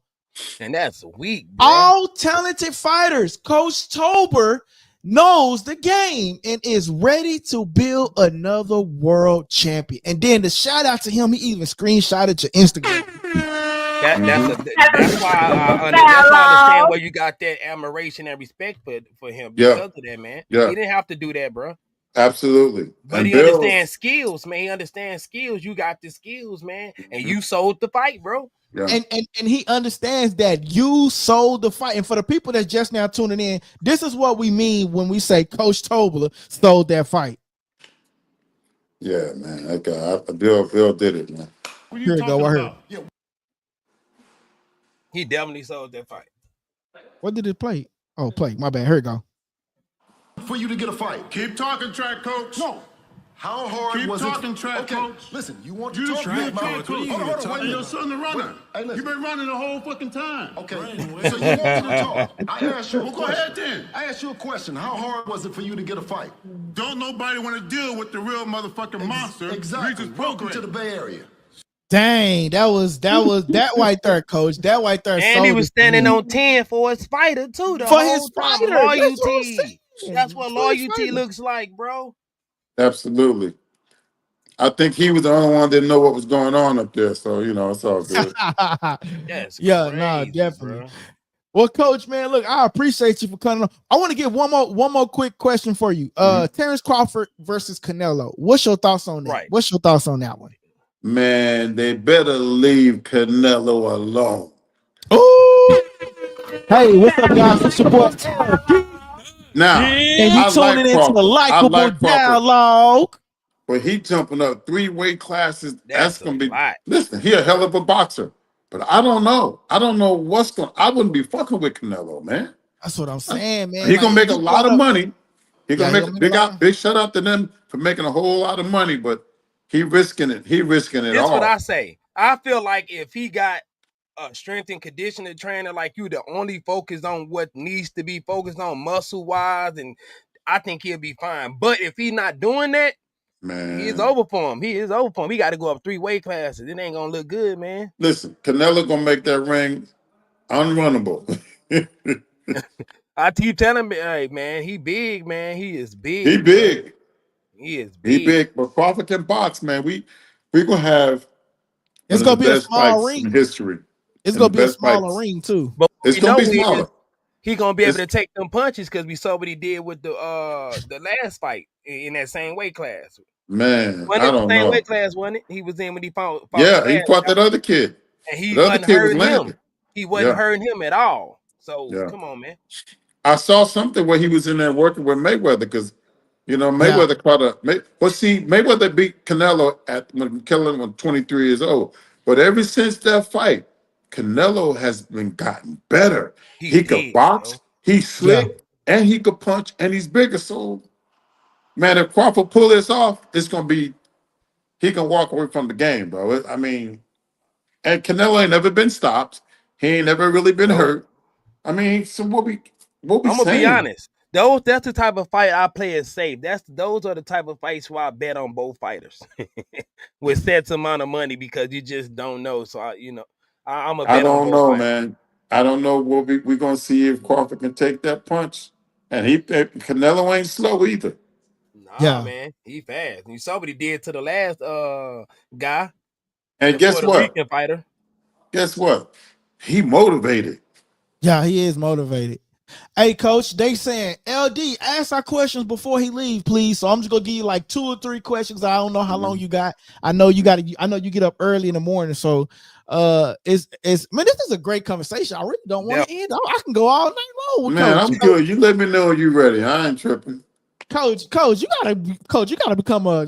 And that's weak, bro. All talented fighters. Coach Tobler knows the game and is ready to build another world champion. And then the shout out to him, he even screenshotted your Instagram. That's why I understand where you got that admiration and respect for him because of that, man. Yeah. He didn't have to do that, bro. Absolutely. But and he understands skills, man. He understands skills. You got the skills, man, and you sold the fight, bro. Yeah. And he understands that you sold the fight. And for the people that just now tuning in, this is what we mean when we say Coach Tobler sold that fight. Yeah, man. That guy, Bill did it, man. Here we go. Right here. Yeah. He definitely sold that fight. What did it play? Oh, play. My bad. Here we go. For you to get a fight. Keep talking, track coach. No. How hard Keep was it? talking, track coach. Listen, you want You to the talk? track coach. Hold on, wait a minute. Your son the runner. Hey, listen. You been running the whole fucking time. Okay, so you want me to talk? I asked you a Well, question. go ahead then. I asked you a question. How hard was it for you to get a fight? Don't nobody want to deal with the real motherfucking monster. Exactly. Regis Welcome program. to the Bay Area. Dang, that was that right there, Coach. That right there. And he was standing on 10 for his fighter too. For his fighter, loyalty. That's what loyalty looks like, bro. Absolutely. I think he was the only one that didn't know what was going on up there. So, you know, it's all good. Yes. Yeah, no, definitely. Bro. Well, Coach, man, look, I appreciate you for coming on. I want to get one more quick question for you. Terrence Crawford versus Canelo. What's your thoughts on that? Right. What's your thoughts on that one? Man, they better leave Canelo alone. Oh, hey, what's up, guys? It's your boy. Now, and you tuning into the likable dialogue. But he jumping up 3 weight classes. That's gonna be. Lot. Listen, he a hell of a boxer, but I don't know. I don't know what's going. I wouldn't be fucking with Canelo, man. That's what I'm saying, man. He gonna make a lot of money. He gonna make a big shout out to them for making a whole lot of money, but he risking it. He risking it all. That's what I say. I feel like if he got a strength and conditioning trainer like you, the only focus on what needs to be focused on muscle wise, and I think he'll be fine. But if he's not doing that, man, he is over for him. He got to go up 3 weight classes. It ain't gonna look good, man. Listen, Canelo gonna make that ring unrunnable. I keep telling him, hey man, he big, man. He is big. He big. Bro. He is big. He big, but Crawford can box, man. We gonna have. It's gonna be a small ring in history. It's gonna be a smaller ring too. But it's gonna be smaller. He gonna be able to take them punches because we saw what he did with the last fight in that same weight class. Man, I don't know. Same weight class, wasn't it? He was in when he fought. Yeah, he fought that other kid. And he wasn't hurting him. He wasn't hurting him at all. So come on, man. I saw something where he was in there working with Mayweather because, you know, Mayweather caught Mayweather beat Canelo when Canelo was 23 years old. But ever since that fight, Canelo has been gotten better. He could box, he's slick, and he could punch, and he's bigger. So, man, if Crawford pull this off, it's gonna be he can walk away from the game, bro. I mean, and Canelo ain't never been stopped. He ain't never really been hurt. I mean, so what we I'm gonna be honest. That's the type of fight I play it safe. Those are the type of fights where I bet on both fighters with sets amount of money because you just don't know. So I'm a bet. I don't know, man. I don't know what we're gonna see if Crawford can take that punch. And Canelo ain't slow either. Nah, man, he fast. You saw what he did to the last guy. And guess Puerto what? Rican fighter. Guess what? He motivated. Yeah, he is motivated. Hey, Coach, they saying, LD, ask our questions before he leaves, please. So I'm just gonna give you like 2 or 3 questions. I don't know how long you got. I know you get up early in the morning. So this is a great conversation. I really don't want to end. I can go all night long with man, Coach. I'm good. You let me know when you're ready. I ain't tripping. Coach, you gotta become a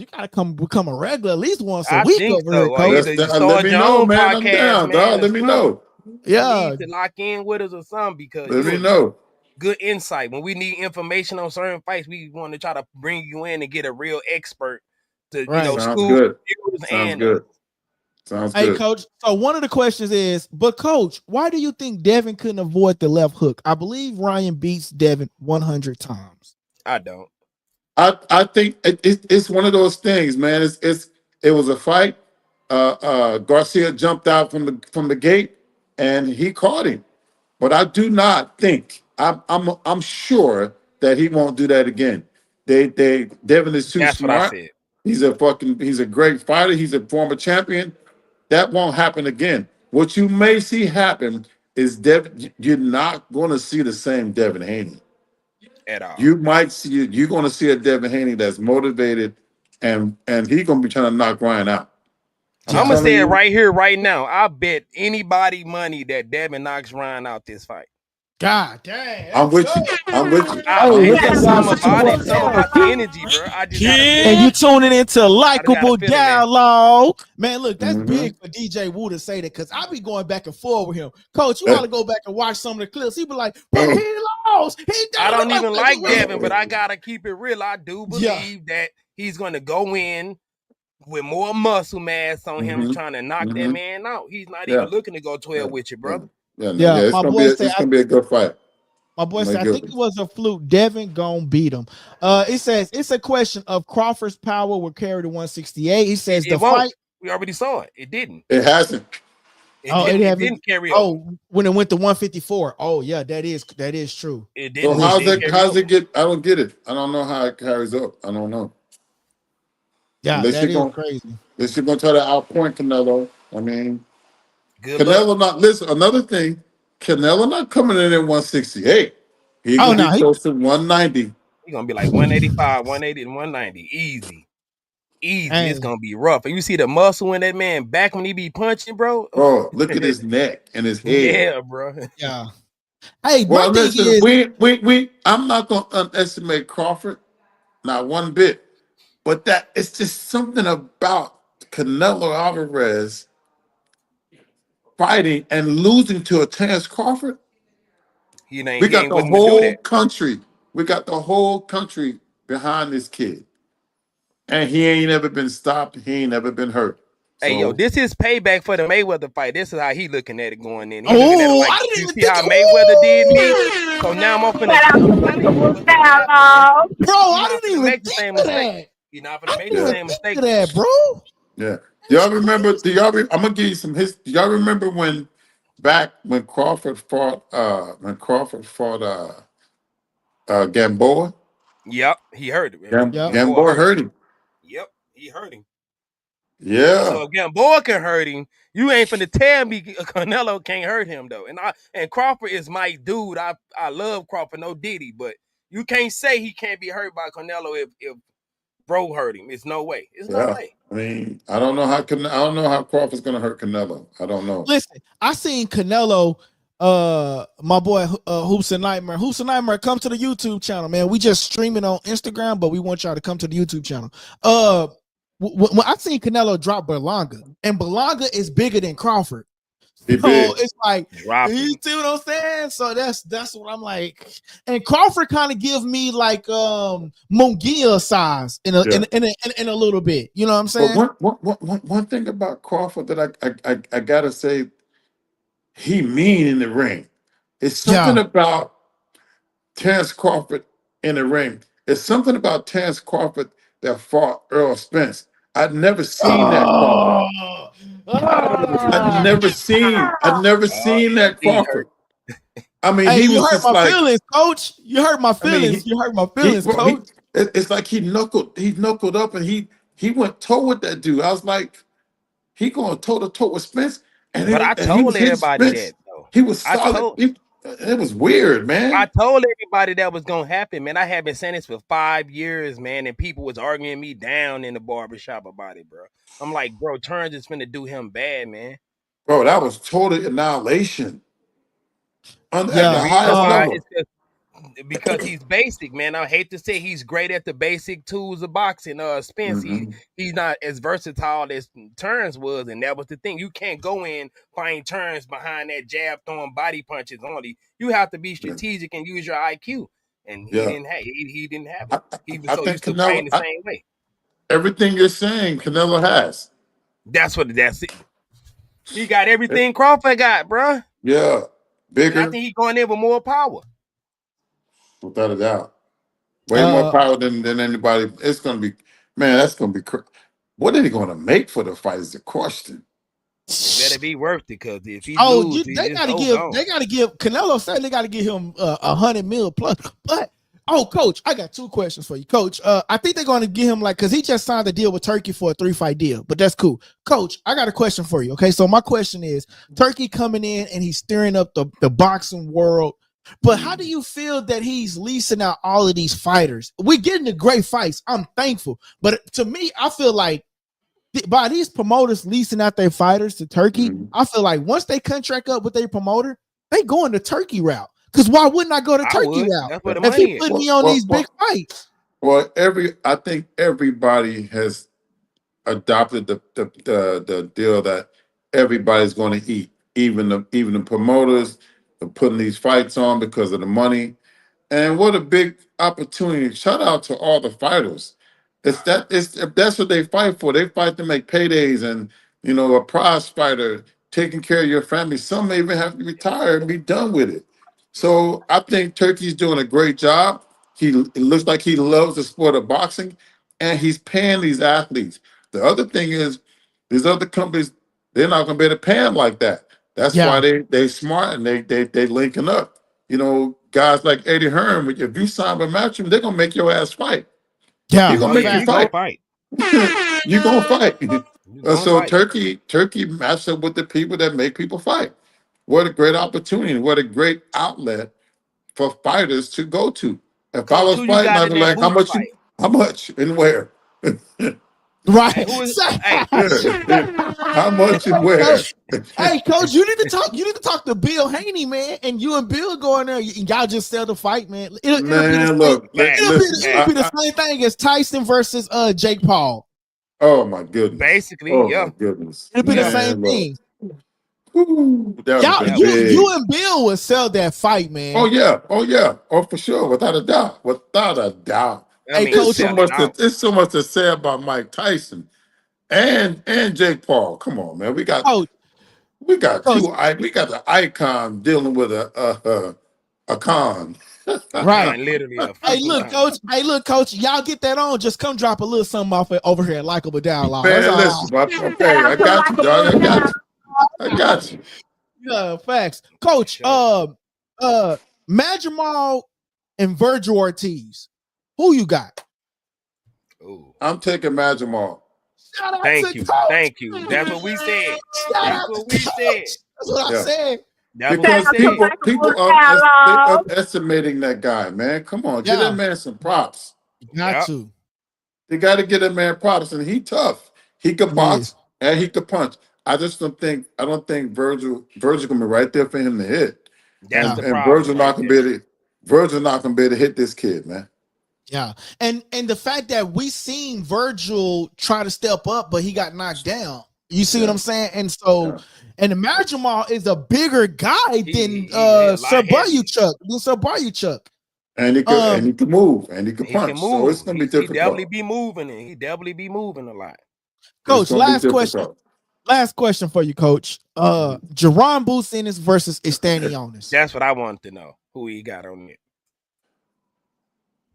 regular at least once a week over here, Coach. Let me know, man. I'm down, dog. Let me know. Yeah, you need to lock in with us or something because let me know. Good insight. When we need information on certain fights, we want to try to bring you in and get a real expert to school. Good. Sounds good. Sounds good. Hey, Coach. So one of the questions is, but Coach, why do you think Devin couldn't avoid the left hook? I believe Ryan beats Devin 100 times. I don't. I think it's one of those things, man. It was a fight. Garcia jumped out from the gate and he caught him. But I do not think I'm sure that he won't do that again. Devin is too smart. He's a great fighter. He's a former champion. That won't happen again. What you may see happen is you're not going to see the same Devin Haney. At all. You might see you're going to see a Devin Haney that's motivated, and he's going to be trying to knock Ryan out. I'm gonna say it right here, right now. I bet anybody money that Devin knocks Ryan out this fight. God damn. I'm with you. I'm with you. It's just something about it. Something about the energy, bro. I just and you tuning into Likeable Dialogue. Man, look, that's big for DJ Wu to say that, because I be going back and forth with him. Coach, you ought to go back and watch some of the clips. He be like, bro, he lost. I don't even like Devin, but I gotta keep it real. I do believe that he's gonna go in with more muscle mass on him, trying to knock that man out. He's not even looking to go 12 with you, brother. It's gonna be a good fight. My boy said, I think it was a fluke. Devin gonna beat him. It says it's a question of Crawford's power will carry to 168. He says the fight. We already saw it. It didn't. It hasn't. It didn't carry over. Oh, when it went to 154. Oh, yeah, that is true. It didn't. So how's it get? I don't get it. I don't know how it carries up. I don't know. Yeah, that is crazy. Unless you're gonna try to outpoint Canelo. I mean, good Canelo luck. not listen. Another thing, Canelo not coming in at 168. He's gonna be close to 190. He's gonna be like 185, 180, and 190. Easy. It's gonna be rough. And you see the muscle in that man back when he be punching, bro. Bro, look at his neck and his head. Yeah, bro. Yeah. Hey, well, listen, we I'm not gonna underestimate Crawford, not one bit. But that it's just something about Canelo Alvarez fighting and losing to a Terence Crawford. We got the whole country. We got the whole country behind this kid. And he ain't never been stopped. He ain't never been hurt. Hey, yo, this is payback for the Mayweather fight. This is how he looking at it going in. He looking at it like, you see how Mayweather did me? So now I'm finna bro, I didn't even make the same mistake. You're not gonna make the same mistake, bro. Yeah. Y'all remember? I'm gonna give you some history. Y'all remember when Crawford fought Gamboa? Yep, he hurt him. Gamboa hurt him. Yep, he hurt him. Yeah. So if Gamboa can hurt him, you ain't finna tell me Canelo can't hurt him though. And Crawford is my dude. I love Crawford, no Diddy, but you can't say he can't be hurt by Canelo if bro hurt him. It's no way. It's no way. I mean, I don't know how Crawford's gonna hurt Canelo. I don't know. Listen, I seen Canelo, my boy Hoops and Nightmare. Hoops and Nightmare, come to the YouTube channel, man. We just streaming on Instagram, but we want y'all to come to the YouTube channel. When I seen Canelo drop Berlanga, and Berlanga is bigger than Crawford. So it's like, you see what I'm saying? So that's what I'm like. And Crawford kind of gives me like Munguia size in a little bit. You know what I'm saying? One thing about Crawford that I gotta say, he mean in the ring. It's something about Terence Crawford in the ring. It's something about Terence Crawford that fought Earl Spence. I'd never seen that Crawford. I've never seen that Crawford. I mean, hey, he you was hurt just my like, feelings, coach. You hurt my feelings. You hurt my feelings, coach. It's like he knuckled up and he went toe with that dude. I was like, he going toe to toe with Spence. But I told everybody that though. He was solid. It was weird, man. I told everybody that was gonna happen, man. I have been saying this for 5 years, man, and people was arguing me down in the barbershop about it, bro. I'm like, bro, Terrence is finna do him bad, man. Bro, that was total annihilation. At the highest level. Because he's basic, man. I hate to say he's great at the basic tools of boxing. Spence, he's not as versatile as Terrence was, and that was the thing. You can't go in find Terrence behind that jab throwing body punches only. You have to be strategic and use your IQ. And he didn't have it. He was so used to playing the same way. Everything you're saying, Canelo has. That's it. He got everything Crawford got, bro. Yeah, bigger. And I think he's going in with more power. Without a doubt. Way more power than anybody. It's going to be, man, that's going to be, what are they going to make for the fight is the question. It better be worth it, because if he loses, they got to give Canelo said they got to give him $100 million plus. But Oh, Coach, I got 2 questions for you, Coach. I think they're going to give him because he just signed a deal with Turkey for a 3-fight deal, but that's cool. Coach, I got a question for you. Okay, so my question is, Turkey coming in and he's stirring up the boxing world, but how do you feel that he's leasing out all of these fighters? We're getting the great fights. I'm thankful, but to me, I feel like by these promoters leasing out their fighters to Turkey, I feel like once they contract up with their promoter, they going the Turkey route. Because why wouldn't I go to Turkey route? That's where the If money he is. put me on these big fights. Well, I think everybody has adopted the deal that everybody's going to eat, even the promoters are putting these fights on because of the money. And what a big opportunity! Shout out to all the fighters. If that's what they fight for. They fight to make paydays, and a prize fighter taking care of your family. Some may even have to retire and be done with it. So I think Turkey's doing a great job. It looks like he loves the sport of boxing, and he's paying these athletes. The other thing is, these other companies, they're not going to be able to pay him like that. That's why they smart and they linking up. Guys like Eddie Hearn, if you sign with Matchroom, they're gonna make your ass fight. Yeah, They're gonna make you fight. You're gonna fight. So Turkey matched up with the people that make people fight. What a great opportunity! What a great outlet for fighters to go to. If I was fighting, I'd be like, how much, and where? Right. How much and where? Hey, Coach, you need to talk to Bill Haney, man, and you and Bill go in there. Y'all just sell the fight, man. It'll be the same thing as Tyson versus Jake Paul. Oh my goodness! Basically, my goodness! It'll be the same thing. Ooh, you and Bill would sell that fight, man. Oh yeah, for sure, without a doubt. Hey, Coach, there's so much to say about Mike Tyson and Jake Paul. Come on, man. We got the icon dealing with a con. Right. Literally. Hey, look, Coach. Y'all get that on. Just come drop a little something off over here at Likeable Down Law. Man, listen, okay, I got you, dog. I got you. Yeah, facts. Coach, Madrimal and Virgil Ortiz. Who you got? I'm taking Madrimal. Thank you. That's what we said. That's what I said. Because people are underestimating that guy, man. Come on, give that man some props. Got to. They got to get that man props, and he tough. He could box and he could punch. I don't think Virgil gonna be right there for him to hit. That's and Virgil not gonna be able to hit this kid, man. Yeah, and the fact that we seen Virgil try to step up, but he got knocked down. You see what I'm saying? And so, and the Madrimal is a bigger guy than Sir Baryuchuk. And he can move and he can punch. So it's gonna be difficult. He definitely be moving a lot. Coach, last question for you, Coach. Jerron Booth versus Estanianis. That's what I wanted to know. Who he got on it.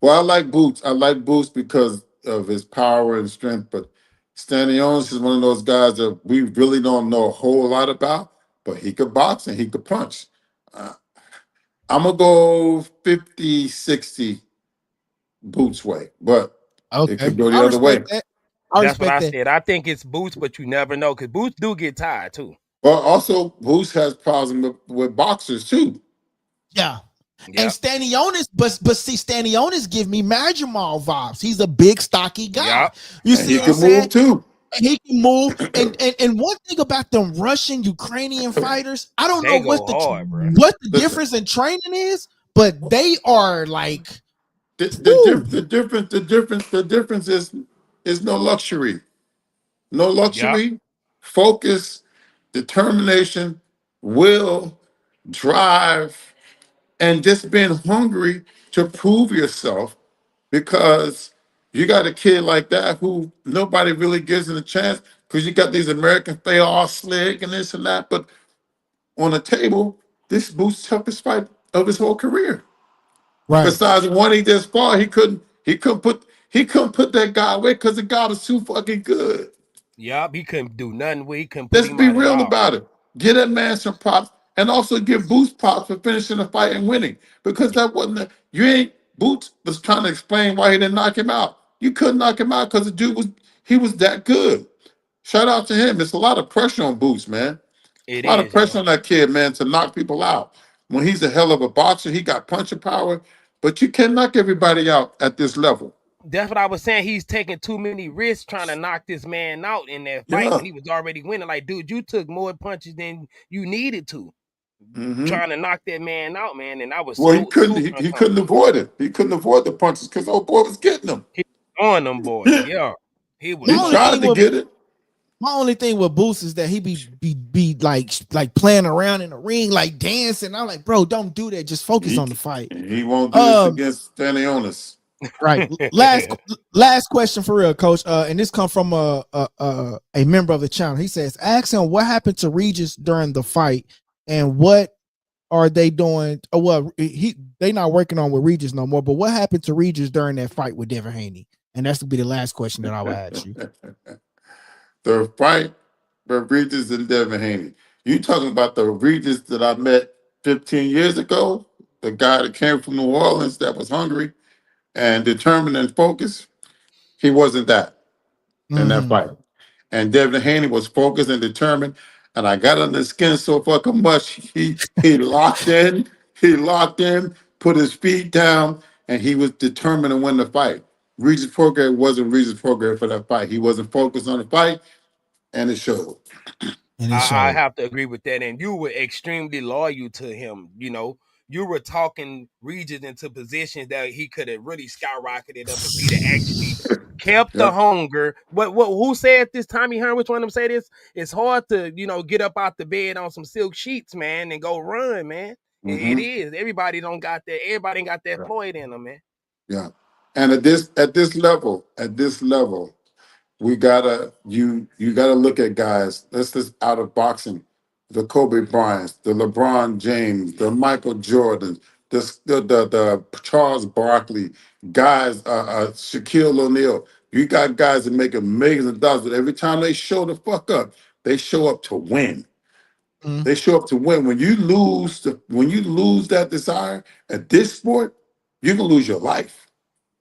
Well, I like Boots. I like Boots because of his power and strength, but Stanionis is one of those guys that we really don't know a whole lot about, but he could box and he could punch. I'm going to go 50-60 Boots way, but it could go the other way. That's what I said. I think it's Boots, but you never know because Boots do get tired too. Well, also, Boots has problems with boxers too. Yeah. And Stanionis, but see, Stanionis give me Madrimal vibes. He's a big, stocky guy. You see, he can move too. And he can move. And one thing about them Russian Ukrainian fighters, I don't know what the difference in training is, but they are like the difference is no luxury. No luxury, focus, determination, will, drive, and just being hungry to prove yourself, because you got a kid like that who nobody really gives him a chance because you got these Americans, they all slick and this and that. But on the table, this Boots' toughest fight of his whole career. Right. Besides one he just fought, he couldn't put that guy away because the guy was too fucking good. Yup, he couldn't do nothing with. He couldn't. Let's be real about it. Give that man some props. And also give Boots props for finishing the fight and winning, because that wasn't Boots was trying to explain why he didn't knock him out. You couldn't knock him out because the dude was that good. Shout out to him. It's a lot of pressure on Boots, man. It A lot of is, yo. pressure on that kid, man, to knock people out. When he's a hell of a boxer, he got punching power, but you can't knock everybody out at this level. That's what I was saying. He's taking too many risks trying to knock this man out in that fight Yeah. when he was already winning. Like, dude, you took more punches than you needed to Mm-hmm. trying to knock that man out, man. And I was Well, he so couldn't. super He couldn't uncomfortable. avoid it. He couldn't avoid the punches because old boy was getting them. He was on them boys, yeah. He was My He only on them. tried thing to with get it. my only thing with Boost is that he be like playing around in the ring, like dancing. I'm like, bro, don't do that. Just focus on the fight. He won't do this Um, against Stanionis. right. Last question for real, coach. And this come from a member of the channel. He says, ask him what happened to Regis during the fight and what are they doing? Oh, well, they not working on with Regis no more. But what happened to Regis during that fight with Devin Haney? And that's to be the last question that I will ask you. The fight for Regis and Devin Haney. You talking about the Regis that I met 15 years ago? The guy that came from New Orleans that was hungry and determined and focused? He wasn't that in that Mm-hmm. fight. And Devin Haney was focused and determined. And I got under his skin so fucking much. He locked in. He locked in, put his feet down, and he was determined to win the fight. Regis Prograis wasn't Regis Prograis for that fight. He wasn't focused on the fight, and it showed. And it I showed. have to agree with that. And you were extremely loyal to him. You know, you were talking Regis into positions that he could have really skyrocketed up if he'd have actually kept the Yep. hunger. What who said this? Tommy Hearn, which one of them say this? It's hard to, get up out the bed on some silk sheets, man, and go run, man. It Mm-hmm. is. Everybody don't got that. Everybody ain't got that Yeah. Floyd in them, man. Yeah. And at this level, we gotta you gotta look at guys. Let's just out of boxing, the Kobe Bryants, the LeBron James, the Michael Jordans, the Charles Barkley, guys, Shaquille O'Neal. You got guys that make millions of dollars, but every time they show the fuck up, they show up to win. Mm-hmm. They show up to win. When you lose that desire at this sport, you can lose your life.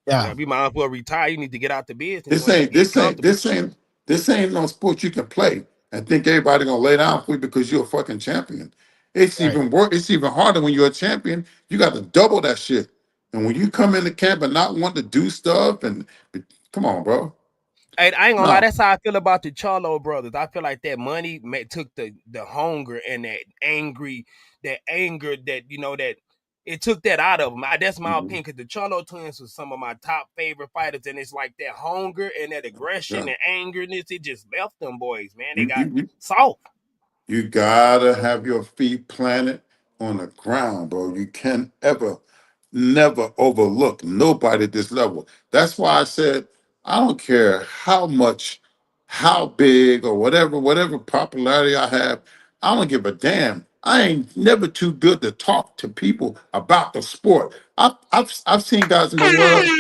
Yeah. Yeah, you might as well retire. You need to get out the business This once you ain't get this ain't comfortable. this ain't this ain't no sport you can play and think everybody gonna lay down for you because you're a fucking champion. It's Right. even worse. It's even harder when you're a champion. You got to double that shit. And when you come into camp and not want to do stuff, and come on, bro. Hey, I ain't gonna lie. No. That's how I feel about the Charlo brothers. I feel like that money took the hunger and that anger that that it took that out of them. That's my Mhm. opinion. Because the Charlo twins was some of my top favorite fighters, and it's like that hunger and that aggression Yeah. and angerness. It just left them boys, man. They You, got you, you soft. you gotta have your feet planted on the ground, bro. You can't never overlook nobody at this level. That's why I said I don't care how big or whatever popularity I have. I don't give a damn. I ain't never too good to talk to people about the sport. I've seen guys in the world.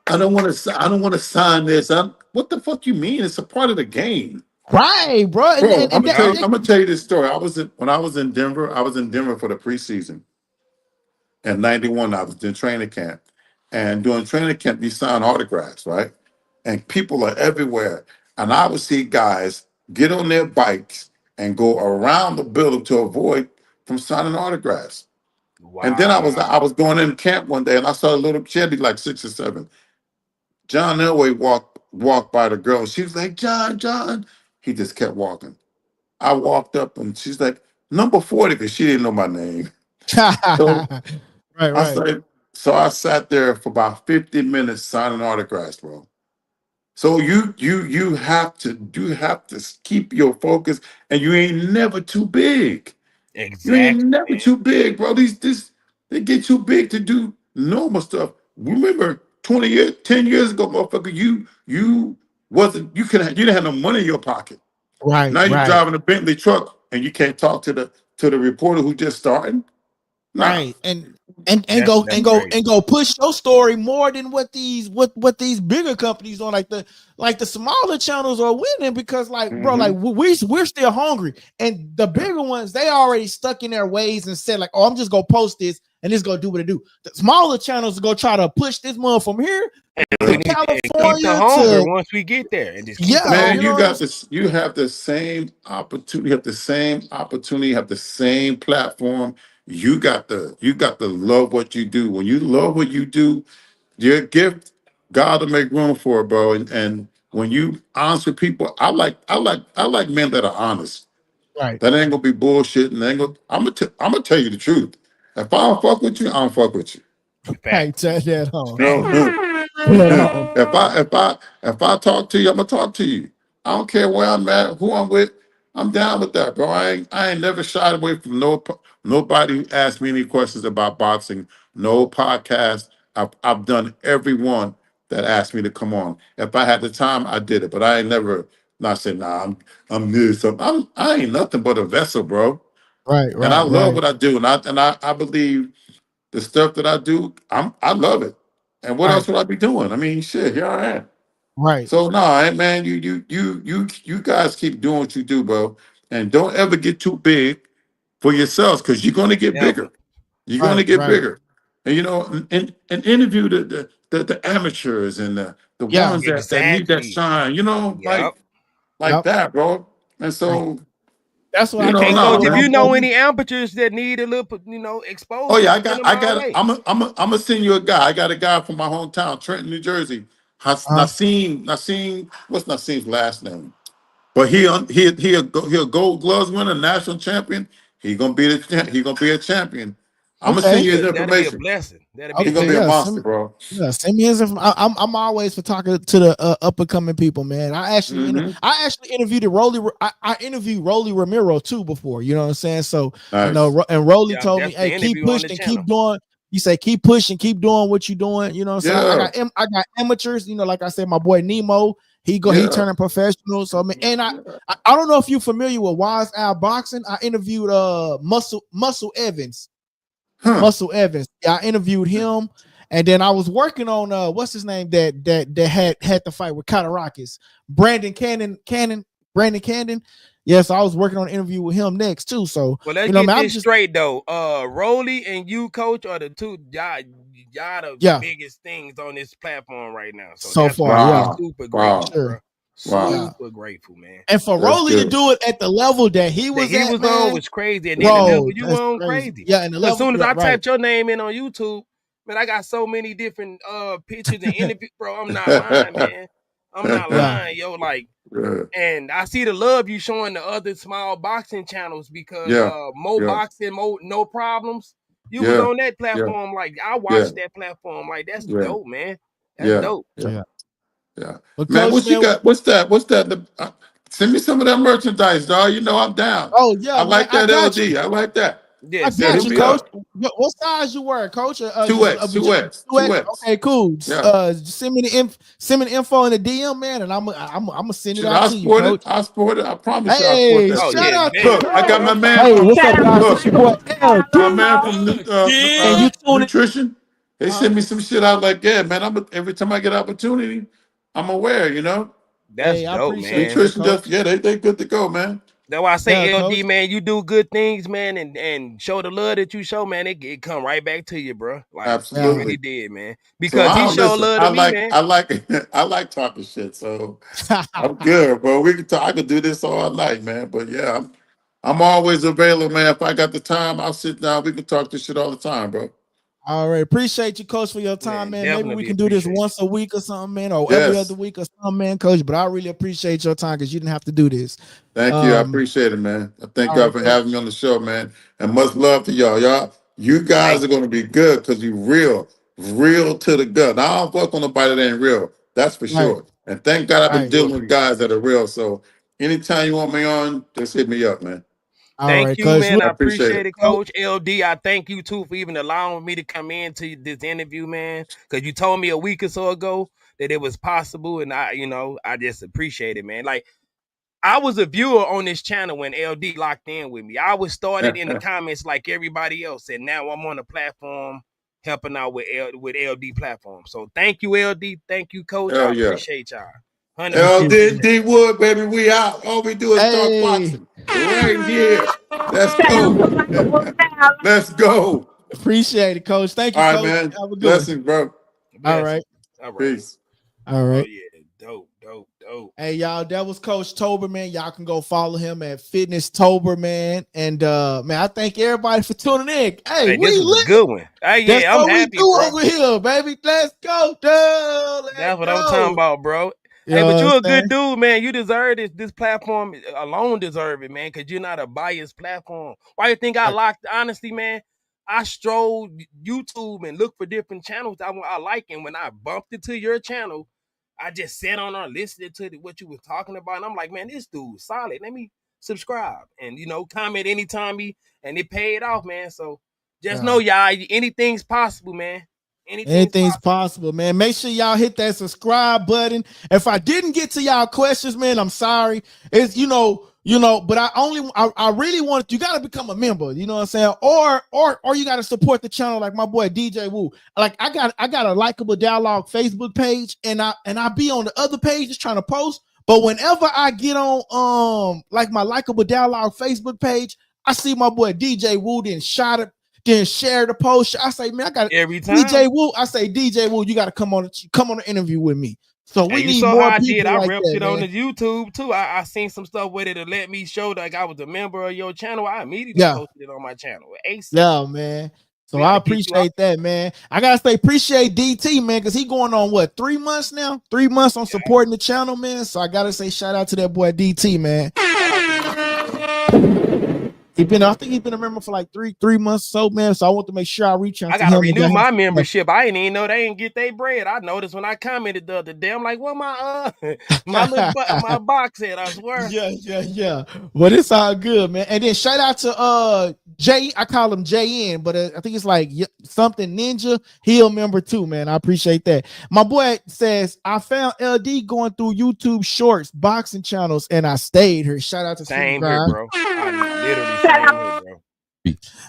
I don't want to sign this. What the fuck you mean? It's a part of the game. Right, bro. And Bro, and, and that, and that I'm gonna tell you this story. When I was in Denver. I was in Denver for the preseason. In '91, I was doing training camp, and during training camp, you sign autographs, right? And people are everywhere, and I would see guys get on their bikes and go around the building to avoid from signing autographs. And then I Wow. was going in camp one day, and I saw a little kid, like 6 or 7. John Elway walked by the girl. She was like, John. He just kept walking. I walked up and she's like, number 40, because she didn't know my name. So right, I right. started, so I sat there for about 50 minutes signing autographs, bro. So you have to keep your focus, and you ain't never too big. You ain't Exactly, never man. too big, bro. They get too big to do normal stuff. Remember 20 years, 10 years ago, motherfucker, you didn't have no money in your pocket. Right, Now you're right. driving a Bentley truck and you can't talk to the reporter who just started. Nah. Right. And go push your story more than what these bigger companies doing, like the smaller channels are winning because bro, like we're still hungry, and the bigger ones, they already stuck in their ways and said like, oh, I'm just gonna post this and it's gonna do what it do. The smaller channels are gonna try to push this mother from here to California the hunger once we get there, and just keep man, the you got this. You have the same opportunity. You have the same opportunity. You have the same platform. You got the love what you do. When you love what you do, your gift, God will make room for it, bro. And when you honest with people, I like men that are honest. right. That ain't gonna be bullshit. And I'm gonna tell you the truth. If I don't fuck with you, I don't fuck with you. Hey, turn that on. No. if I talk to you, I'm gonna talk to you. I don't care where I'm at, who I'm with. I'm down with that, bro. I ain't never shied away from nobody who asked me any questions about boxing. No podcast. I've done every one that asked me to come on. If I had the time, I did it. But I ain't never not said, nah, I'm this. I ain't nothing but a vessel, bro. Right. And I love what I do, and I believe the stuff that I do, I love it. And what else would I be doing? I mean, shit, here I am. Right. So man, you guys keep doing what you do, bro. And don't ever get too big for yourselves, because you're gonna get bigger. You're gonna get bigger. And and interview the amateurs and the ones that need that shine, like that, bro. And so that's what okay, I Coach. If you know any amateurs that need a little, exposure, oh yeah, I got. I'm gonna send you a guy. I got a guy from my hometown, Trenton, New Jersey. Nassim, what's Nassim's last name? But he a gold gloves winner, national champion. He gonna be a champion. I'm gonna send you his That'll be a information. blessing. He's gonna be a monster, bro. Yeah, send me his. I'm always for talking to the up and coming people, man. I actually interviewed I interviewed Rolly Ramiro too before. You know what I'm saying? So nice. And Rolly told me, hey, keep pushing, keep doing. You say keep pushing, keep doing what you're doing. You know what I'm saying? I got amateurs. Like I said, my boy Nemo. He turning professional. So I mean, and I don't know if you're familiar with Wise Al Boxing. I interviewed Muscle Evans. Muscle Evans. Yeah, I interviewed him, and then I was working on what's his name that had the fight with Katarakis, Brandon Cannon. Yes, I was working on an interview with him next too. So let's get this straight though. Rolly and you, Coach, are the two y'all the biggest things on this platform right now. So that's far, super grateful, bro. Super grateful, man. And for Rolly to do it at the level that he was on was crazy, and then the level you were on crazy. Yeah, and as soon as I typed your name in on YouTube, man, I got so many different pictures and interviews, bro. I'm not lying, man. I'm not lying, yo. Like, and I see the love you showing the other small boxing channels because boxing, no problems. You was on that platform, like I watched that platform, like that's dope, man. That's dope. Yeah. Man, what you got? What's that? Send me some of that merchandise, dog. You know I'm down. Oh yeah, I like that LD. I like that. Yeah, I got you, Coach. What size you wear, Coach? 2X. Okay, cool. Yeah. Send me the info in the DM, man, and I'm gonna send it out to you, Coach. I sport it. I promise you, hey, I sport that. Shout out to look, I got my man. Hey, what's up, guys? My man from nutrition. They send me some shit out like that, man. Every time I get opportunity, I'm aware. That's dope, man. Nutrition, they good to go, man. That's why I say, LD, Coach. Man, you do good things, man, and show the love that you show, man. It come right back to you, bro. Like, absolutely, you really did, man. Because he showed love to me, man. I like talking shit, so I'm good, bro. We can talk. I could do this all night, man. But yeah, I'm always available, man. If I got the time, I'll sit down. We can talk this shit all the time, bro. All right, appreciate you, Coach, for your time, man. Maybe we can do this once a week or something, man, or every other week or something, man, Coach. But I really appreciate your time because you didn't have to do this. Thank you. I appreciate it, man. I thank y'all for having me on the show, man. And much love to y'all. You guys are going to be good because you're real to the gut. Now, I don't fuck on nobody that ain't real. That's for sure. And thank God I've been dealing with guys that are real. So anytime you want me on, just hit me up, man. Thank you, Coach. Man. I appreciate it, Coach. LD, I thank you, too, for even allowing me to come into this interview, man, because you told me a week or so ago that it was possible, and I just appreciate it, man. Like, I was a viewer on this channel when LD locked in with me. I was started in the comments like everybody else, and now I'm on the platform helping out with LD platform. So thank you, LD. Thank you, Coach. Hell I yeah. appreciate y'all. 100%. LD Wood, baby, we out. All we do is talk boxing right here. Let's go. Let's go. Appreciate it, Coach. Thank you, All right, Coach. man. Have a good Blessing, bro. All right. All right. Peace. All right. Oh, yeah. Dope. Hey, y'all, that was Coach Tobler, man. Y'all can go follow him at Fitness Tobler, man. And man, I thank everybody for tuning in. Hey, we this was a good one. Hey, That's yeah, I'm what happy, we do bro. over here, baby. Let's go, dude. That's what I'm talking about, bro. You hey, know but what you're I'm a good saying? dude, man. You deserve this. This platform alone deserve it, man, because you're not a biased platform. Why you think I locked? Honestly, man, I strolled YouTube and looked for different channels I like, and when I bumped into your channel, I just sat on there listening to what you were talking about, and I'm like, man, this dude's solid. Let me subscribe and comment anytime and it paid off, man. So just know, y'all, anything's possible, man. Anything's possible, man. Make sure y'all hit that subscribe button. If I didn't get to y'all questions, man, I'm sorry. It's but I really want you got to become a member. You know what I'm saying? Or you got to support the channel like my boy DJ Woo. Like I got a Likeable Dialogue Facebook page, and I be on the other pages trying to post. But whenever I get on like my Likeable Dialogue Facebook page, I see my boy DJ Woo then share the post. I say, man, I got every time. DJ Woo. I say, DJ Woo, you got to come on the interview with me. So we need saw more how people I like repped that, it man. on the YouTube too. I seen some stuff with it to let me show like I was a member of your channel. I immediately posted it on my channel. Yeah, man. So I appreciate that, man. I gotta say, appreciate DT, man, because he going on what 3 months now? 3 months on supporting the channel, man. So I gotta say, shout out to that boy DT, man. I think he's been a member for like three months or so, man. So I want to make sure I reach out to him. I gotta renew my membership. I didn't even know they didn't get their bread. I noticed when I commented the other day, I'm like, well, my my box at, I swear. Yeah. But it's all good, man. And then shout out to Jay. I call him JN, but I think it's like something Ninja. He a member too, man. I appreciate that. My boy says, I found LD going through YouTube shorts, boxing channels, and I stayed here. Shout out to Same here, bro. Literally same here, bro.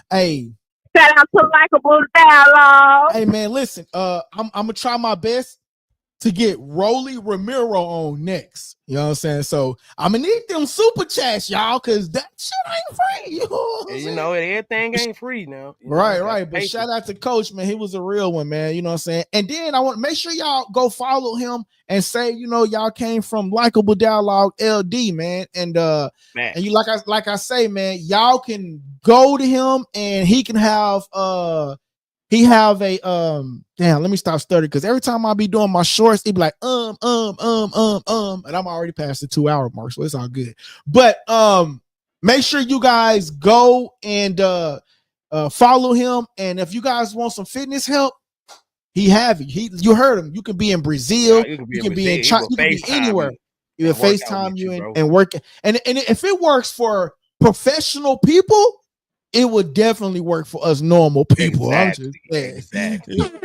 Hey. Shout out to Likeable Dialogue. Hey, man, listen. I'm gonna try my best to get Rolly Ramiro on next. You know what I'm saying? So I'm gonna need them super chats, y'all, because that shit ain't free. You know what I'm saying? Everything ain't free now. Right. But shout out to Coach, man. He was a real one, man. You know what I'm saying? And then I want to make sure y'all go follow him and say, y'all came from Likeable Dialogue LD, man. And you like I say, man, y'all can go to him and he can have he have a damn, let me stop stuttering because every time I be doing my shorts, it be like and I'm already past the 2 hour mark, so it's all good. But make sure you guys go and follow him, and if you guys want some fitness help, he have it. You heard him. You can be in Brazil, you can be in China, you can be anywhere. He will FaceTime you and work. And if it works for professional people, it would definitely work for us normal people. Exactly. Like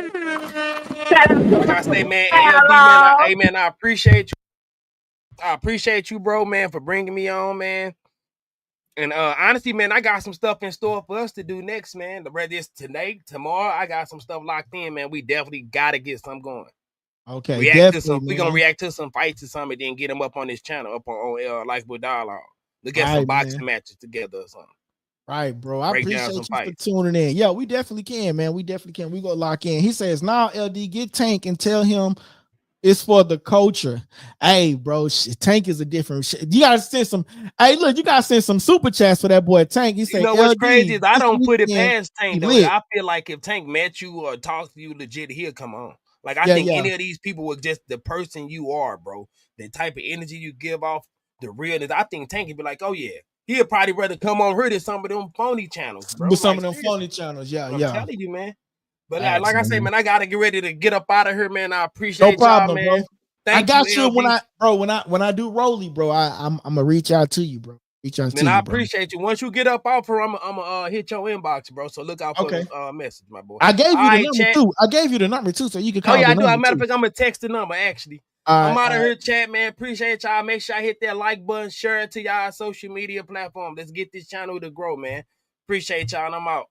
I say, man, ALD, man, I appreciate you. I appreciate you, bro, man, for bringing me on, man. And honestly, man, I got some stuff in store for us to do next, man. Whether it's today, tomorrow, I got some stuff locked in, man. We definitely got to get something going. Okay, we're gonna react to some fights or something, and then get them up on this channel, up on Likeable Dialogue. Look at some boxing matches together or something. Right, bro. I appreciate you for tuning in. Yeah, we definitely can, man. We definitely can. We go lock in. He says, "Now, LD, get Tank and tell him it's for the culture." Hey, bro, Tank is a different. You gotta send some. Hey, look, you gotta send some super chats for that boy Tank. He said, what's crazy is I don't put it past Tank though. I feel like if Tank met you or talks to you legit, he'll come on. Like I think any of these people were just the person you are, bro. The type of energy you give off, the realness. I think Tank would be like, oh yeah. He'll probably rather come on here than some of them phony channels, bro. With some of them phony channels, I'm telling you, man. But like I say, man, I gotta get ready to get up out of here, man. I appreciate no problem, y'all, man. Bro. I got you when I do Rolly, bro. I'm gonna reach out to you, bro. Man, I appreciate you. Once you get up off her, I'm gonna hit your inbox, bro. So look out for the message, my boy. I gave you the number too. I gave you the number too, so you can call. Oh yeah, I do. As a matter of fact, I'm gonna text the number actually. I'm out of here, chat, man. Appreciate y'all. Make sure I hit that like button, share it to y'all social media platform. Let's get this channel to grow, man. Appreciate y'all. And I'm out.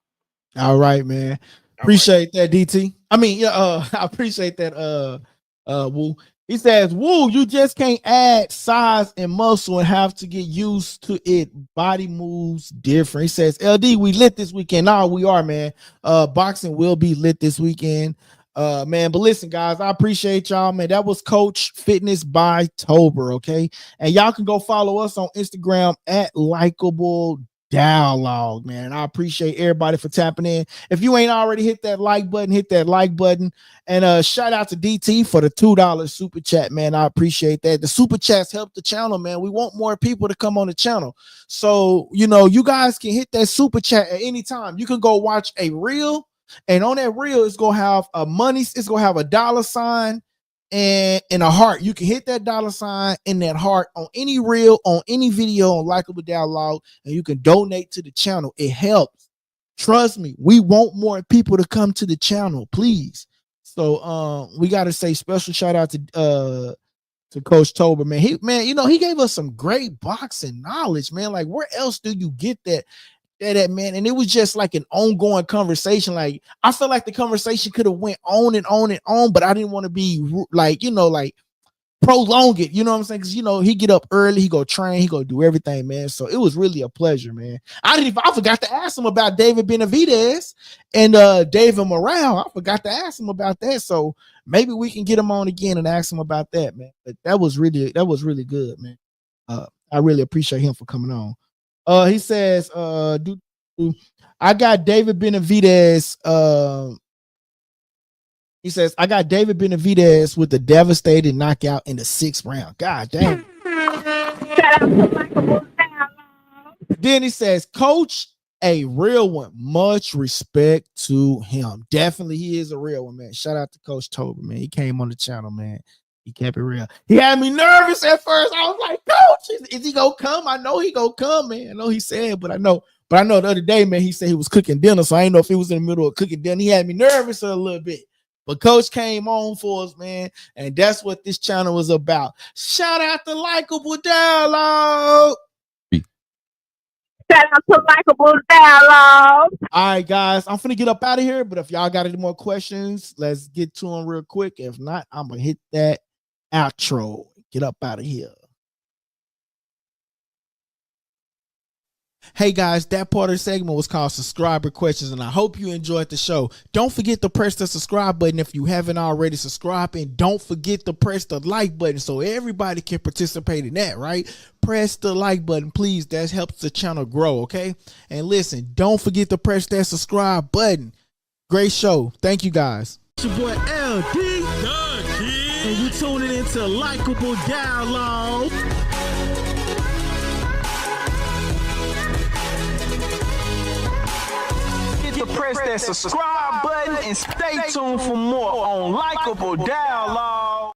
All right, man. Appreciate that, DT. I mean, I appreciate that. Woo. He says, Woo, you just can't add size and muscle and have to get used to it. Body moves different. He says, LD, we lit this weekend. No, we are, man. Boxing will be lit this weekend. Man, but listen, guys, I appreciate y'all, man. That was Coach Fitness by Tobler, okay? And y'all can go follow us on Instagram at Likeable Dialogue, man. I appreciate everybody for tapping in. If you ain't already hit that like button, hit that like button. And shout out to DT for the $2 super chat, man. I appreciate that. The super chats help the channel, man. We want more people to come on the channel. So, you know, you guys can hit that super chat at any time. You can go watch a reel, and on that reel, it's gonna have a money, it's gonna have a $sign and a heart. You can hit that $sign and that heart on any reel, on any video on Likeable Dialogue, and you can donate to the channel. It helps. Trust me, we want more people to come to the channel, please. So we got to say special shout out to Coach Tobler, man. He gave us some great boxing knowledge, man. Like, where else do you get that man? And it was just like an ongoing conversation. Like, I felt like the conversation could have went on and on and on, but I didn't want to be like, like prolong it, you know what I'm saying? Because he get up early, he go train, he go do everything, man. So it was really a pleasure, man. I forgot to ask him about David Benavidez and David Morale. I forgot to ask him about that. So maybe we can get him on again and ask him about that, man. But that was really good, man. I really appreciate him for coming on. He says, I got David Benavidez. He says, I got David Benavidez with the devastating knockout in the 6th round. God damn. Then he says, Coach, a real one. Much respect to him. Definitely, he is a real one, man. Shout out to Coach Tobler, man. He came on the channel, man. He kept it real. He had me nervous at first. I was like, Coach, is he gonna come? I know he gonna come, man. I know he said, but I know the other day, man, he said he was cooking dinner, so I didn't know if he was in the middle of cooking dinner. He had me nervous a little bit. But Coach came on for us, man, and that's what this channel was about. Shout out to Likeable Dialogue. Shout out to Likeable Dialogue. All right, guys, I'm finna get up out of here, but if y'all got any more questions, let's get to them real quick. If not, I'm gonna hit that outro. Get up out of here. Hey guys, that part of the segment was called Subscriber Questions, and I hope you enjoyed the show. Don't forget to press the subscribe button if you haven't already subscribed, and don't forget to press the like button so everybody can participate in that, right? Press the like button, please. That helps the channel grow, okay? And listen, don't forget to press that subscribe button. Great show. Thank you, guys. It's your boy LD, and you tuning into Likeable Dialogue. Press that subscribe button and stay tuned for more on Likeable Dialogue.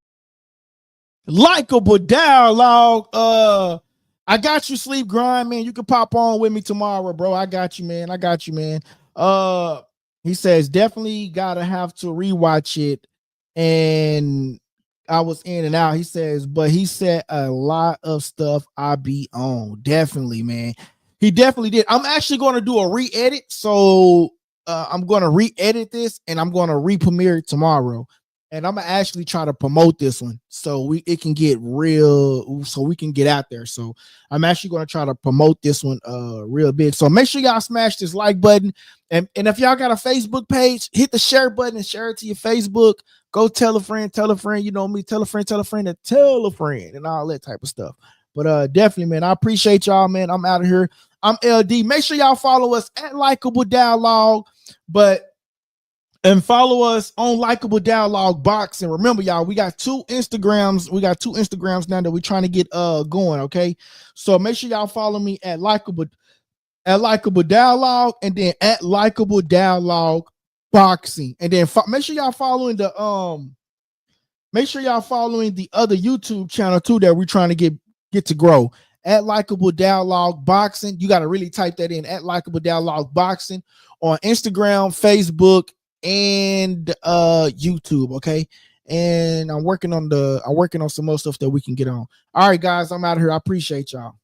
Likeable Dialogue. I got you, Sleep Grind, man. You can pop on with me tomorrow, bro. I got you, man. He says definitely gotta have to rewatch it. And I was in and out. He says, but he said a lot of stuff I be on. Definitely, man. He definitely did. I'm actually going to do a re-edit. So I'm going to re-edit this and I'm going to re-premiere it tomorrow. And I'm going to actually try to promote this one so it can get real, so we can get out there. So I'm actually going to try to promote this one real big. So make sure y'all smash this like button. And if y'all got a Facebook page, hit the share button and share it to your Facebook. Go tell a friend, you know me, tell a friend, and tell a friend and all that type of stuff. But definitely, man, I appreciate y'all, man. I'm out of here. I'm LD. Make sure y'all follow us at Likeable Dialogue, and follow us on Likeable Dialogue Boxing. Remember, y'all, we got 2 Instagrams. We got 2 Instagrams now that we're trying to get going. Okay, so make sure y'all follow me at Likeable Dialogue, and then at Likeable Dialogue Boxing, and then make sure y'all following the other YouTube channel too that we're trying to get to grow. At Likeable Dialogue Boxing. You got to really type that in, at Likeable Dialogue Boxing, on Instagram, Facebook, and YouTube, okay? and I'm working on some more stuff that we can get on. All right, guys, I'm out of here. I appreciate y'all.